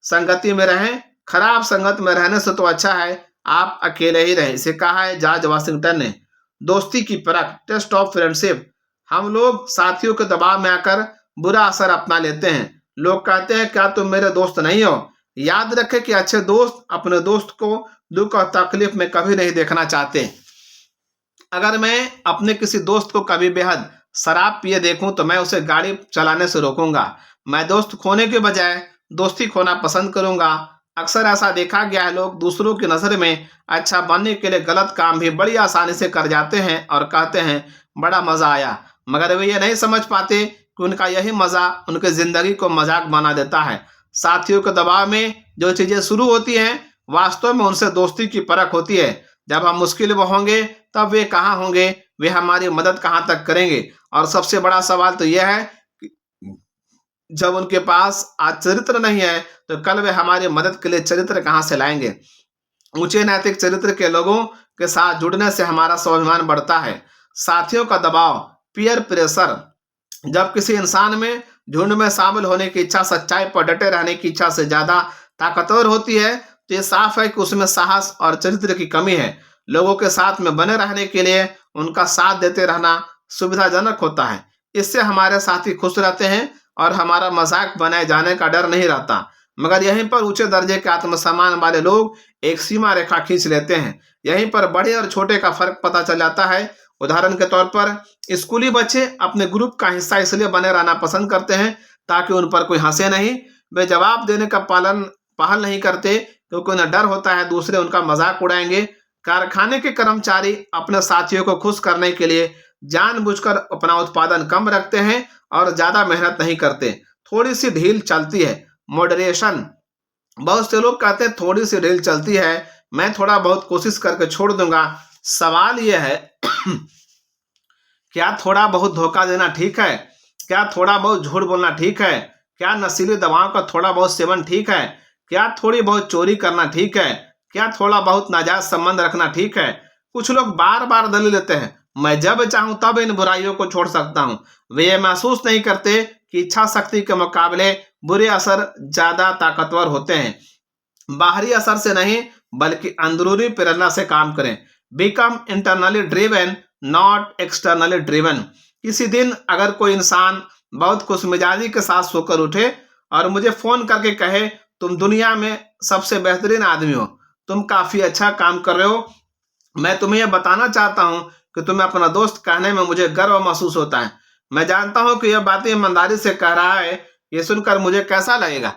S1: संगति में रहें। खराब संगत में रहने से तो अच्छा है आप अकेले ही रहें। इसे कहा है जॉर्ज वाशिंगटन ने। दोस्ती की परख। Test of friendship. हम लोग साथियों के दबाव में आकर बुरा असर अपना लेते हैं। लोग कहते हैं क्या तुम मेरे दोस्त नहीं हो। याद रखें कि अच्छे दोस्त अपने दोस्त को दुख और तकलीफ में कभी नहीं देखना चाहते। अगर मैं अपने किसी दोस्त को कभी बेहद शराब पिए देखूं तो मैं उसे गाड़ी चलाने से रोकूंगा। मैं दोस्त खोने के बजाय दोस्ती खोना पसंद करूंगा। अक्सर ऐसा देखा गया है, लोग दूसरों की नजर में अच्छा बनने के लिए गलत काम भी बड़ी आसानी से कर जाते हैं और कहते हैं बड़ा मजा आया, मगर वे ये नहीं समझ पाते कि उनका यही मजा उनकी जिंदगी को मजाक बना देता है। साथियों के दबाव में जो चीजें शुरू होती हैं वास्तव में उनसे दोस्ती की परख होती है। जब हम मुश्किल में होंगे तब वे कहाँ होंगे, वे हमारी मदद कहाँ तक करेंगे। और सबसे बड़ा सवाल तो यह है कि जब उनके पास आज चरित्र नहीं है तो कल वे हमारी मदद के लिए चरित्र कहाँ से लाएंगे। ऊंचे नैतिक चरित्र के लोगों के साथ जुड़ने से हमारा स्वाभिमान बढ़ता है। साथियों का दबाव। Peer pressure. जब किसी इंसान में झुंड में शामिल होने की इच्छा सच्चाई पर डटे रहने की इच्छा से ज्यादा ताकतवर होती है तो ये साफ है कि उसमें साहस और चरित्र की कमी है। लोगों के साथ में बने रहने के लिए उनका साथ देते रहना सुविधाजनक होता है। इससे हमारे साथी खुश रहते हैं और हमारा मजाक बनाए जाने का डर नहीं रहता। मगर यहीं पर ऊंचे दर्जे के आत्मसम्मान वाले लोग एक सीमा रेखा खींच लेते हैं। यहीं पर बड़े और छोटे का फर्क पता चल जाता है। उदाहरण के तौर पर स्कूली बच्चे अपने ग्रुप का हिस्सा इसलिए बने रहना पसंद करते हैं ताकि उन पर कोई हंसे नहीं। वे जवाब देने का पहल नहीं करते क्योंकि उन्हें डर होता है दूसरे उनका मजाक उड़ाएंगे। कारखाने के कर्मचारी अपने साथियों को खुश करने के लिए जानबूझकर अपना उत्पादन कम रखते हैं और ज्यादा मेहनत नहीं करते। थोड़ी सी ढील चलती है। मॉडरेशन। बहुत से लोग कहते हैं थोड़ी सी ढील चलती है, मैं थोड़ा बहुत कोशिश करके छोड़ दूंगा। सवाल यह है क्या थोड़ा बहुत धोखा देना ठीक है? क्या थोड़ा बहुत झूठ बोलना ठीक है? क्या नशीली दवाओं का थोड़ा बहुत सेवन ठीक है? क्या थोड़ी बहुत चोरी करना ठीक है? क्या थोड़ा बहुत नाजायज संबंध रखना ठीक है? कुछ लोग बार बार दलील लेते हैं मैं जब चाहूं तब इन बुराइयों को छोड़ सकता हूं। वे ये महसूस नहीं करते कि इच्छा शक्ति के मुकाबले बुरे असर ज्यादा ताकतवर होते हैं। बाहरी असर से नहीं बल्कि अंदरूनी प्रेरणा से काम करें। Become internally driven not externally driven. किसी दिन अगर कोई इंसान बहुत खुशमिजाजी के साथ सोकर उठे और मुझे फोन करके कहे तुम दुनिया में सबसे बेहतरीन आदमी हो, तुम काफी अच्छा काम कर रहे हो, मैं तुम्हें यह बताना चाहता हूं कि तुम्हें अपना दोस्त कहने में मुझे गर्व महसूस होता है। मैं जानता हूं कि यह बातें ईमानदारी से कह रहा है। ये सुनकर मुझे कैसा लगेगा?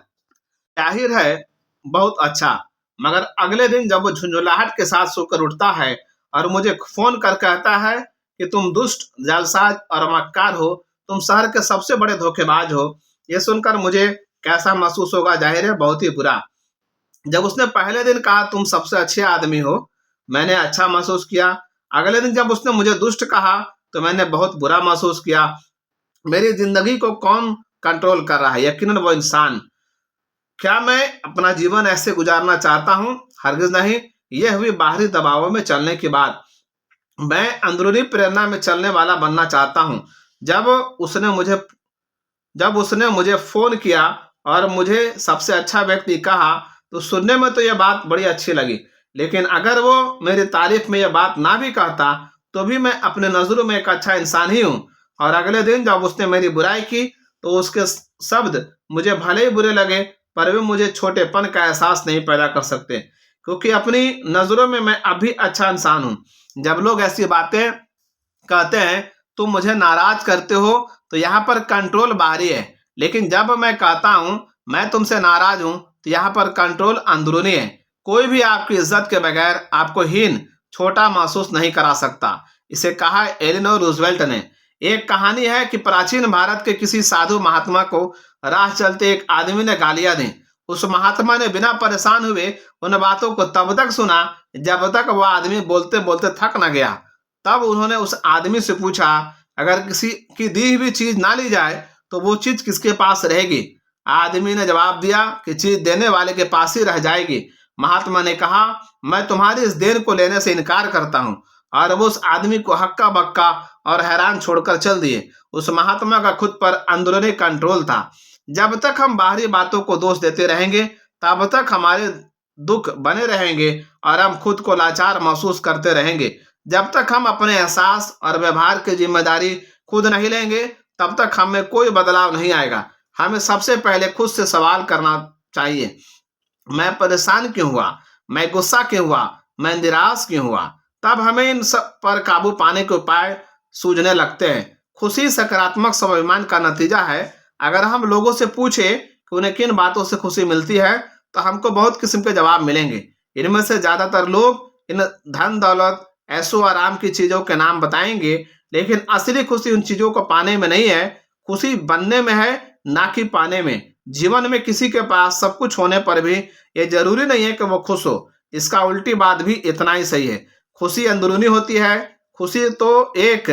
S1: जाहिर है बहुत अच्छा। मगर अगले दिन जब वो झुंझुलाहट के साथ सोकर उठता है और मुझे फोन कर कहता है कि तुम दुष्ट, जालसाज और मक्कार हो, तुम शहर के सबसे बड़े धोखेबाज हो, ये सुनकर मुझे कैसा महसूस होगा? जाहिर है बहुत ही बुरा। जब उसने पहले दिन कहा तुम सबसे अच्छे आदमी हो, मैंने अच्छा महसूस किया। अगले दिन जब उसने मुझे दुष्ट कहा तो मैंने बहुत बुरा महसूस किया। मेरी जिंदगी को कौन कंट्रोल कर रहा है? यकीनन वो इंसान। क्या मैं अपना जीवन ऐसे गुजारना चाहता हूं? हरगिज नहीं। यह हुई बाहरी दबावों में चलने के बाद। मैं अंदरूनी प्रेरणा में चलने वाला बनना चाहता हूं। जब उसने मुझे जब उसने मुझे फोन किया और मुझे सबसे अच्छा व्यक्ति कहा तो सुनने में तो यह बात बड़ी अच्छी लगी। लेकिन अगर वो मेरी तारीफ में यह बात ना भी कहता तो भी मैं अपने नजरों में एक अच्छा इंसान ही हूँ। और अगले दिन जब उसने मेरी बुराई की तो उसके शब्द मुझे भले ही बुरे लगे पर भी मुझे छोटेपन का एहसास नहीं पैदा कर सकते, क्योंकि अपनी नजरों में मैं अभी अच्छा इंसान हूँ। जब लोग ऐसी बातें कहते हैं तुम मुझे नाराज करते हो तो यहाँ पर कंट्रोल बाहरी है, लेकिन जब मैं कहता हूँ मैं तुमसे नाराज हूँ तो यहाँ पर कंट्रोल अंदरूनी है। कोई भी आपकी इज्जत के बगैर आपको हीन, छोटा महसूस नहीं करा सकता। इसे कहा एलिनोर रूजवेल्ट ने। एक कहानी है कि प्राचीन भारत के किसी साधु महात्मा को राह चलते एक आदमी ने गालियां दी। उस महात्मा ने बिना परेशान हुए उन बातों को तब तक सुना जब तक वह आदमी बोलते बोलते थक न गया। तब उन्होंने उस आदमी से पूछा, अगर किसी की दी हुई चीज ना ली जाए तो वो चीज किसके पास रहेगी? आदमी ने जवाब दिया कि चीज देने वाले के पास ही रह जाएगी। महात्मा ने कहा, मैं तुम्हारी इस देन को लेने से इनकार करता हूँ। और वो उस आदमी को हक्का बक्का और हैरान छोड़कर चल दिए। उस महात्मा का खुद पर अंदरूनी कंट्रोल था। जब तक हम बाहरी बातों को दोष देते रहेंगे तब तक हमारे दुख बने रहेंगे और हम खुद को लाचार महसूस करते रहेंगे। जब तक हम अपने एहसास और व्यवहार की जिम्मेदारी खुद नहीं लेंगे तब तक हमें कोई बदलाव नहीं आएगा। हमें सबसे पहले खुद से सवाल करना चाहिए, मैं परेशान क्यों हुआ? मैं गुस्सा क्यों हुआ? मैं निराश क्यों हुआ? तब हमें इन सब पर काबू पाने के उपाय सूझने लगते हैं। खुशी सकारात्मक स्वाभिमान का नतीजा है। अगर हम लोगों से पूछे कि उन्हें किन बातों से खुशी मिलती है तो हमको बहुत किस्म के जवाब मिलेंगे। इनमें से ज्यादातर लोग इन धन दौलत ऐशो आराम की चीजों के नाम बताएंगे, लेकिन असली खुशी उन चीजों को पाने में नहीं है, खुशी बनने में है, ना कि पाने में। जीवन में किसी के पास सब कुछ होने पर भी ये जरूरी नहीं है कि वो खुश हो। इसका उल्टी बात भी इतना ही सही है। खुशी अंदरूनी होती है। खुशी तो एक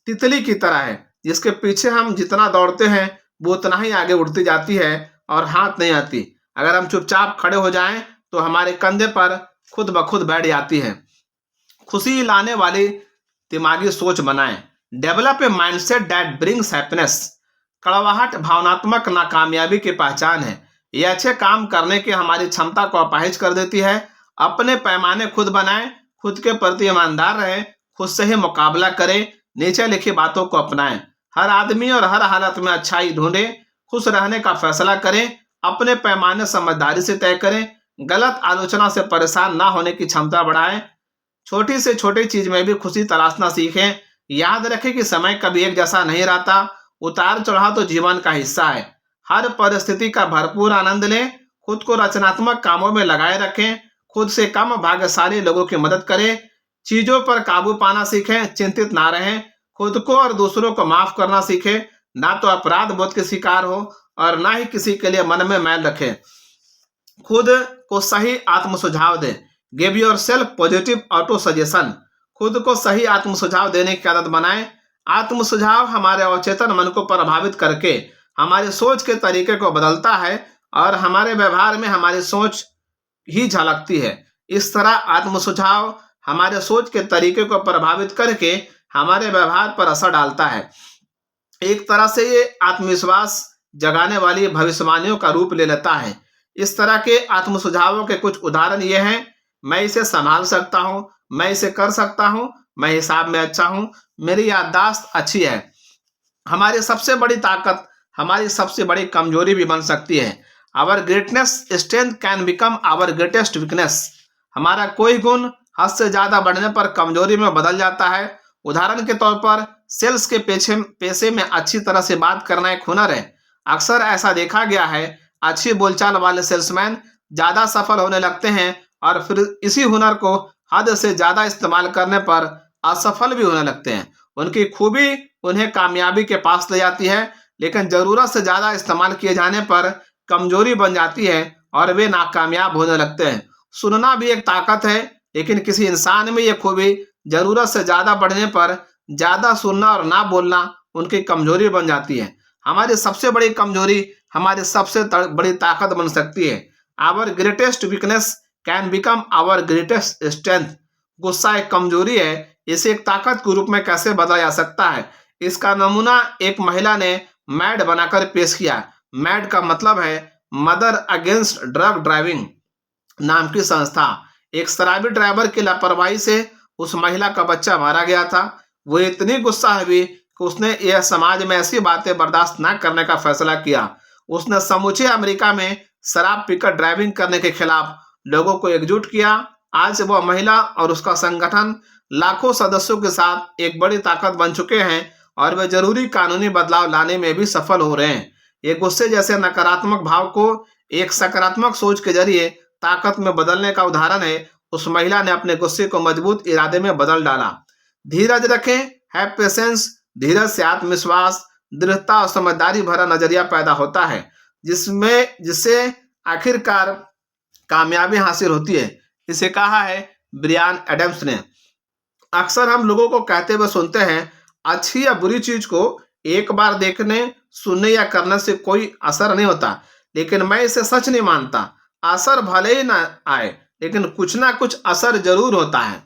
S1: तितली की तरह है जिसके पीछे हम जितना दौड़ते हैं वो उतना ही आगे उड़ती जाती है और हाथ नहीं आती। अगर हम चुपचाप खड़े हो जाएं तो हमारे कंधे पर खुद ब खुद बैठ जाती है। खुशी लाने वाली दिमागी सोच बनाएं। Develop a mindset that brings happiness. कड़वाहट भावनात्मक नाकामयाबी की पहचान है। ये अच्छे काम करने की हमारी क्षमता को अपाहिज कर देती है। अपने पैमाने खुद बनाएं, खुद के प्रति ईमानदार रहें, खुद से ही मुकाबला करें, नीचे लिखी बातों को अपनाएं। हर आदमी और हर हालत में अच्छाई ढूंढें, खुश रहने का फैसला करें, अपने पैमाने समझदारी से तय करें, गलत आलोचना से परेशान ना होने की क्षमता बढ़ाएं, छोटी से छोटी चीज में भी खुशी तलाशना सीखें। याद रखें कि समय कभी एक जैसा नहीं रहता। उतार चढ़ाव तो जीवन का हिस्सा है। हर परिस्थिति का भरपूर आनंद लें, खुद को रचनात्मक कामों में लगाए रखें, खुद से कम भाग्यशाली लोगों की मदद करें, चीजों पर काबू पाना सीखें, चिंतित ना रहें, खुद को और दूसरों को माफ करना सीखें, ना तो अपराध बोध के शिकार हो और ना ही किसी के लिए मन में मैल रखें। खुद को सही आत्म सुझाव दें। Give your self positive auto suggestion. खुद को सही आत्म सुझाव देने की आदत बनाएं। आत्म सुझाव हमारे अवचेतन मन को प्रभावित करके हमारी सोच के तरीके को बदलता है और हमारे व्यवहार में हमारी सोच ही झलकती है। इस तरह आत्म सुझाव हमारे सोच के तरीके को प्रभावित करके हमारे व्यवहार पर असर डालता है। एक तरह से ये आत्मविश्वास जगाने वाली भविष्यवाणियों का रूप ले लेता है। इस तरह के आत्म सुझावों के कुछ उदाहरण ये हैं: मैं इसे संभाल सकता हूं, मैं इसे कर सकता हूं, मैं हिसाब में अच्छा हूं, मेरी याददाश्त अच्छी है। हमारी सबसे बड़ी ताकत हमारी सबसे बड़ी कमजोरी भी बन सकती है। Our greatness strength can become our greatest weakness. हमारा कोई गुण हद से ज्यादा बढ़ने पर कमजोरी में बदल जाता है। उदाहरण के तौर पर सेल्स के पेशे में अच्छी तरह से बात करना एक हुनर है। अक्सर ऐसा देखा गया है, अच्छी बोलचाल वाले सेल्समैन ज्यादा सफल होने लगते हैं और फिर इसी हुनर को हद से ज्यादा इस्तेमाल करने पर असफल भी होने लगते हैं। उनकी खूबी उन्हें कामयाबी के पास ले जाती है, लेकिन जरूरत से ज्यादा इस्तेमाल किए जाने पर कमजोरी बन जाती है और वे नाकामयाब होने लगते हैं। सुनना भी एक ताकत है, लेकिन किसी इंसान में यह खूबी जरूरत से ज्यादा बढ़ने पर ज्यादा सुनना और ना बोलना उनकी कमजोरी बन जाती है। हमारी सबसे बड़ी कमजोरी हमारी सबसे बड़ी ताकत बन सकती है। Our greatest weakness can become our greatest strength. गुस्सा एक कमजोरी है, इसे एक ताकत के रूप में कैसे बदला जा सकता है? इसका नमूना एक महिला ने मैड बनाकर पेश किया। मैड का मतलब है मदर अगेंस्ट ड्रग ड्राइविंग नाम की संस्था। एक शराबी ड्राइवर की लापरवाही से उस महिला का बच्चा मारा गया था। वो इतनी गुस्सा हुई कि उसने यह समाज में ऐसी बातें बर्दाश्त न करने का फैसला किया। उसने समूचे अमेरिका में शराब पीकर ड्राइविंग करने के खिलाफ लोगों को एकजुट किया। आज वह महिला और उसका संगठन लाखों सदस्यों के साथ एक बड़ी ताकत बन चुके हैं और वे जरूरी कानूनी बदलाव लाने में भी सफल हो रहे हैं। ये गुस्से जैसे नकारात्मक भाव को एक सकारात्मक सोच के जरिए ताकत में बदलने का उदाहरण है। उस महिला ने अपने गुस्से को मजबूत इरादे में बदल डाला। धीरज रखें, हैव पेशेंस। धीरज से आत्मविश्वास, दृढ़ता और समझदारी भरा नजरिया पैदा होता है, जिससे आखिरकार कामयाबी हासिल होती है। इसे कहा है ब्रियान एडम्स ने। अक्सर हम लोगों को कहते हुए सुनते हैं, अच्छी या बुरी चीज को एक बार देखने, सुनने या करने से कोई असर नहीं होता। लेकिन मैं इसे सच नहीं मानता। असर भले ही ना आए, लेकिन कुछ ना कुछ असर जरूर होता है।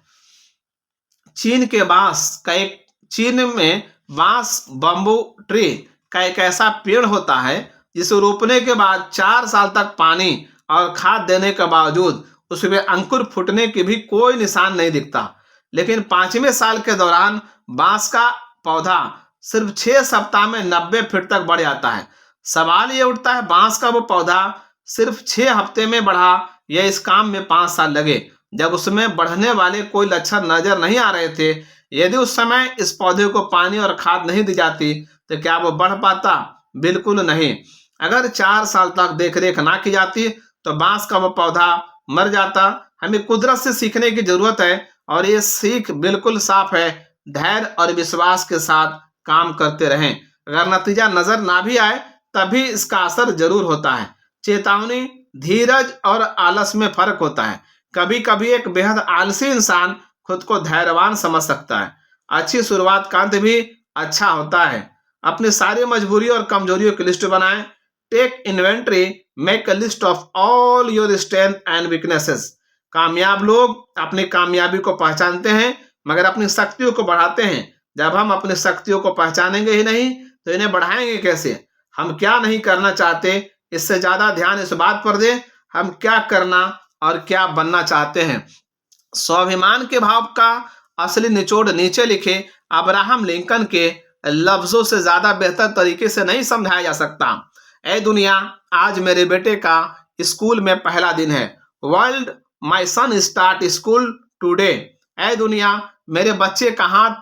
S1: चीन में बांस बम्बू ट्री का एक ऐसा पेड़ होता है जिसे रोपने के बाद 4 साल तक पानी और खाद देने के बावजूद उसमें अंकुर फूटने की भी कोई निशान नहीं दिखता। लेकिन 5वें साल के दौरान बांस का पौधा सिर्फ 6 सप्ताह में 90 फीट तक बढ़ जाता है। सवाल ये उठता है, बांस का वो पौधा सिर्फ 6 हफ्ते में बढ़ा या इस काम में 5 साल लगे, जब उसमें बढ़ने वाले कोई लक्षण नजर नहीं आ रहे थे? यदि उस समय इस पौधे को पानी और खाद नहीं दी जाती तो क्या वो बढ़ पाता? बिल्कुल नहीं। अगर 4 साल तक देखरेख ना की जाती तो बांस का वो पौधा मर जाता। हमें कुदरत से सीखने की जरूरत है और ये सीख बिल्कुल साफ है। धैर्य और विश्वास के साथ काम करते रहें। अगर नतीजा नजर ना भी आए तभी इसका असर जरूर होता है। चेतावनी, धीरज और आलस में फर्क होता है। कभी कभी एक बेहद आलसी इंसान खुद को धैर्यवान समझ सकता है। अच्छी शुरुआत का अंत भी अच्छा होता है। अपनी सारी मजबूरी और कमजोरियों की लिस्ट बनाएं। Take inventory, make a list of all your strength and weaknesses. कामयाब लोग अपनी कामयाबी को पहचानते हैं मगर अपनी शक्तियों को बढ़ाते हैं। जब हम अपनी शक्तियों को पहचानेंगे ही नहीं तो इन्हें बढ़ाएंगे कैसे? हम क्या नहीं करना चाहते, इससे ज्यादा ध्यान इस बात पर दें हम क्या करना और क्या बनना चाहते हैं। स्वाभिमान के भाव का असली निचोड़ नीचे लिखे अब्राहम लिंकन के लफ्जों से ज्यादा बेहतर तरीके से नहीं समझाया जा सकता। ऐ दुनिया, आज मेरे बेटे का स्कूल में पहला दिन है। World, my son start school today. ऐ दुनिया, मेरे बच्चे का हाथ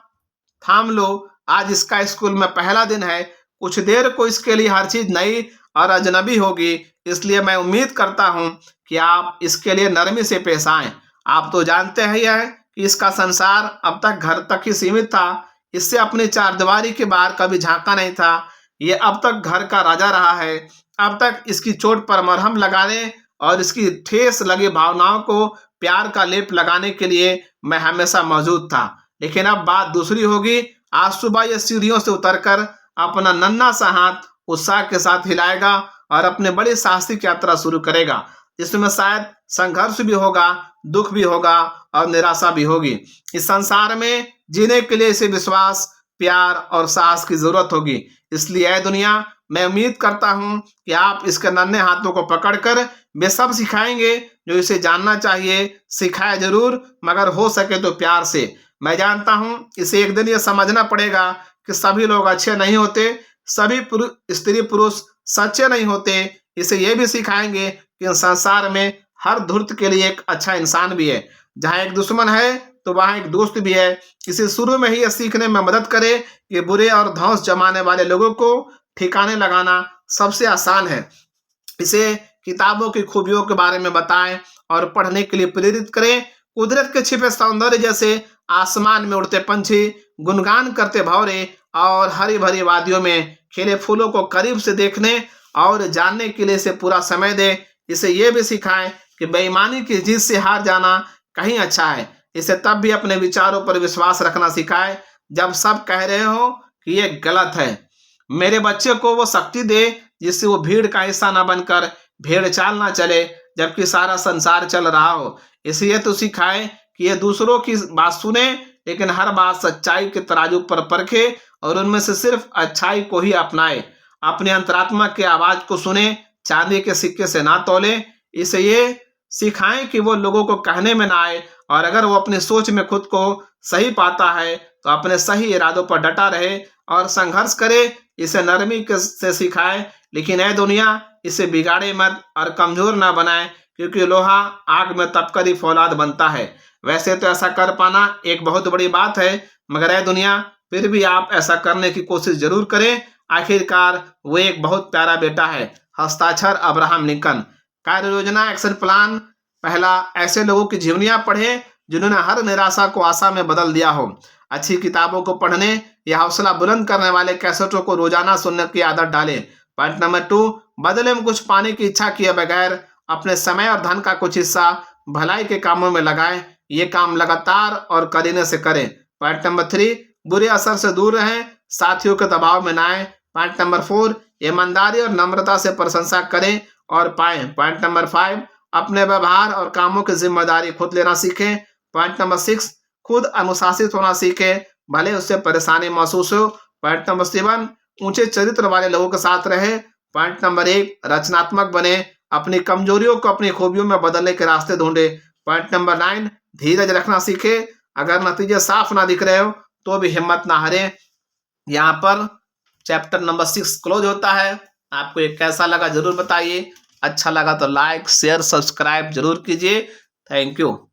S1: थाम लो, आज इसका स्कूल में पहला दिन है। कुछ देर को इसके लिए हर चीज नई और अजनबी होगी, इसलिए मैं उम्मीद करता हूं कि आप इसके लिए नरमी से पेश आएं। आप तो जानते ही हैं कि इसका संसार अब तक घर तक ही सीमित था। इससे अपनी चारदीवारी के बाहर कभी झांका नहीं था। ये अब तक घर का राजा रहा है। अब तक इसकी चोट पर मरहम लगाने और इसकी ठेस लगी भावनाओं को प्यार का लेप लगाने के लिए मैं हमेशा मौजूद था। लेकिन अब बात दूसरी होगी। आज सुबह ये सीढ़ियों से उतरकर अपना नन्हा सा हाथ उत्साह के साथ हिलाएगा और अपनी बड़ी साहसिक यात्रा शुरू करेगा। इसमें शायद संघर्ष भी होगा, दुख भी होगा और निराशा भी होगी। इस संसार में जीने के लिए इसे विश्वास, प्यार और साहस की जरूरत होगी। इसलिए ऐ दुनिया, मैं उम्मीद करता हूं कि आप इसके नन्हे हाथों को पकड़कर वे सब सिखाएंगे जो इसे जानना चाहिए। सिखाए जरूर, मगर हो सके तो प्यार से। मैं जानता हूं इसे एक दिन ये समझना पड़ेगा कि सभी लोग अच्छे नहीं होते, सभी स्त्री पुरुष सच्चे नहीं होते। इसे ये भी सिखाएंगे कि इस संसार में हर धुर्त के लिए एक अच्छा इंसान भी है। जहाँ एक दुश्मन है तो वहाँ एक दोस्त भी है। इसे शुरू में ही यह सीखने में मदद करे कि बुरे और धौंस जमाने वाले लोगों को ठिकाने लगाना सबसे आसान है। इसे किताबों की खूबियों के बारे में बताएं और पढ़ने के लिए प्रेरित करें। कुदरत के छिपे सौंदर्य जैसे आसमान में उड़ते पंछी, गुणगान करते भौरे और हरी भरी वादियों में खिले फूलों को करीब से देखने और जानने के लिए इसे पूरा समय दे। इसे ये भी सिखाएं कि बेईमानी की जीत से हार जाना कहीं अच्छा है। इसे तब भी अपने विचारों पर विश्वास रखना सिखाए जब सब कह रहे हो कि ये गलत है। मेरे बच्चे को वो शक्ति दे जिससे वो भीड़ का हिस्सा न बनकर भेड़ चाल ना चले जबकि सारा संसार चल रहा हो। इसलिए तो सिखाए कि ये दूसरों की बात सुने लेकिन हर बात सच्चाई के तराजू पर परखे और उनमें से सिर्फ अच्छाई को ही अपनाए। अपने अंतरात्मा की आवाज को सुने, चांदी के सिक्के से ना तौले। इसे ये सिखाएं कि वो लोगों को कहने में ना आए और अगर वो अपनी सोच में खुद को सही पाता है तो अपने सही इरादों पर डटा रहे और संघर्ष करे। इसे नरमी से सिखाए लेकिन ऐ दुनिया इसे बिगाड़े मत और कमजोर ना बनाए, क्योंकि लोहा आग में तपकर ही फौलाद बनता है। वैसे तो ऐसा कर पाना एक बहुत बड़ी बात है, मगर ऐ दुनिया फिर भी आप ऐसा करने की कोशिश जरूर करें। आखिरकार वो एक बहुत प्यारा बेटा है। हस्ताक्षर अब्राहम लिंकन। कार्य योजना एक्शन प्लान। पहला, ऐसे लोगों की जीवनियां पढ़ें जिन्होंने हर निराशा को आशा में बदल दिया हो। अच्छी किताबों को पढ़ने या हौसला बुलंद करने वाले कैसेटों को रोजाना सुनने की आदत डालें। पॉइंट नंबर 2, बदले में कुछ पाने की इच्छा किए बगैर अपने समय और धन का कुछ हिस्सा भलाई के कामों में लगाएं। ये काम लगातार और करीने से करें। पॉइंट नंबर 3, बुरे असर से दूर रहें, साथियों के दबाव में ना आए। पॉइंट नंबर 4, ईमानदारी और नम्रता से प्रशंसा करें और पाएं। पॉइंट नंबर 5, अपने व्यवहार और कामों की जिम्मेदारी खुद लेना सीखें। पॉइंट नंबर 6, खुद अनुशासित होना सीखें भले उससे परेशानी महसूस हो। पॉइंट नंबर 7, ऊंचे चरित्र वाले लोगों के साथ रहे। पॉइंट नंबर 1, रचनात्मक बने, अपनी कमजोरियों को अपनी खूबियों में बदलने के रास्ते ढूंढे। पॉइंट नंबर 9, धीरज रखना सीखे, अगर नतीजे साफ ना दिख रहे हो तो भी हिम्मत ना हारे। यहाँ पर चैप्टर नंबर 6 क्लोज होता है। आपको ये कैसा लगा जरूर बताइए। अच्छा लगा तो लाइक शेयर सब्सक्राइब जरूर कीजिए। Thank you.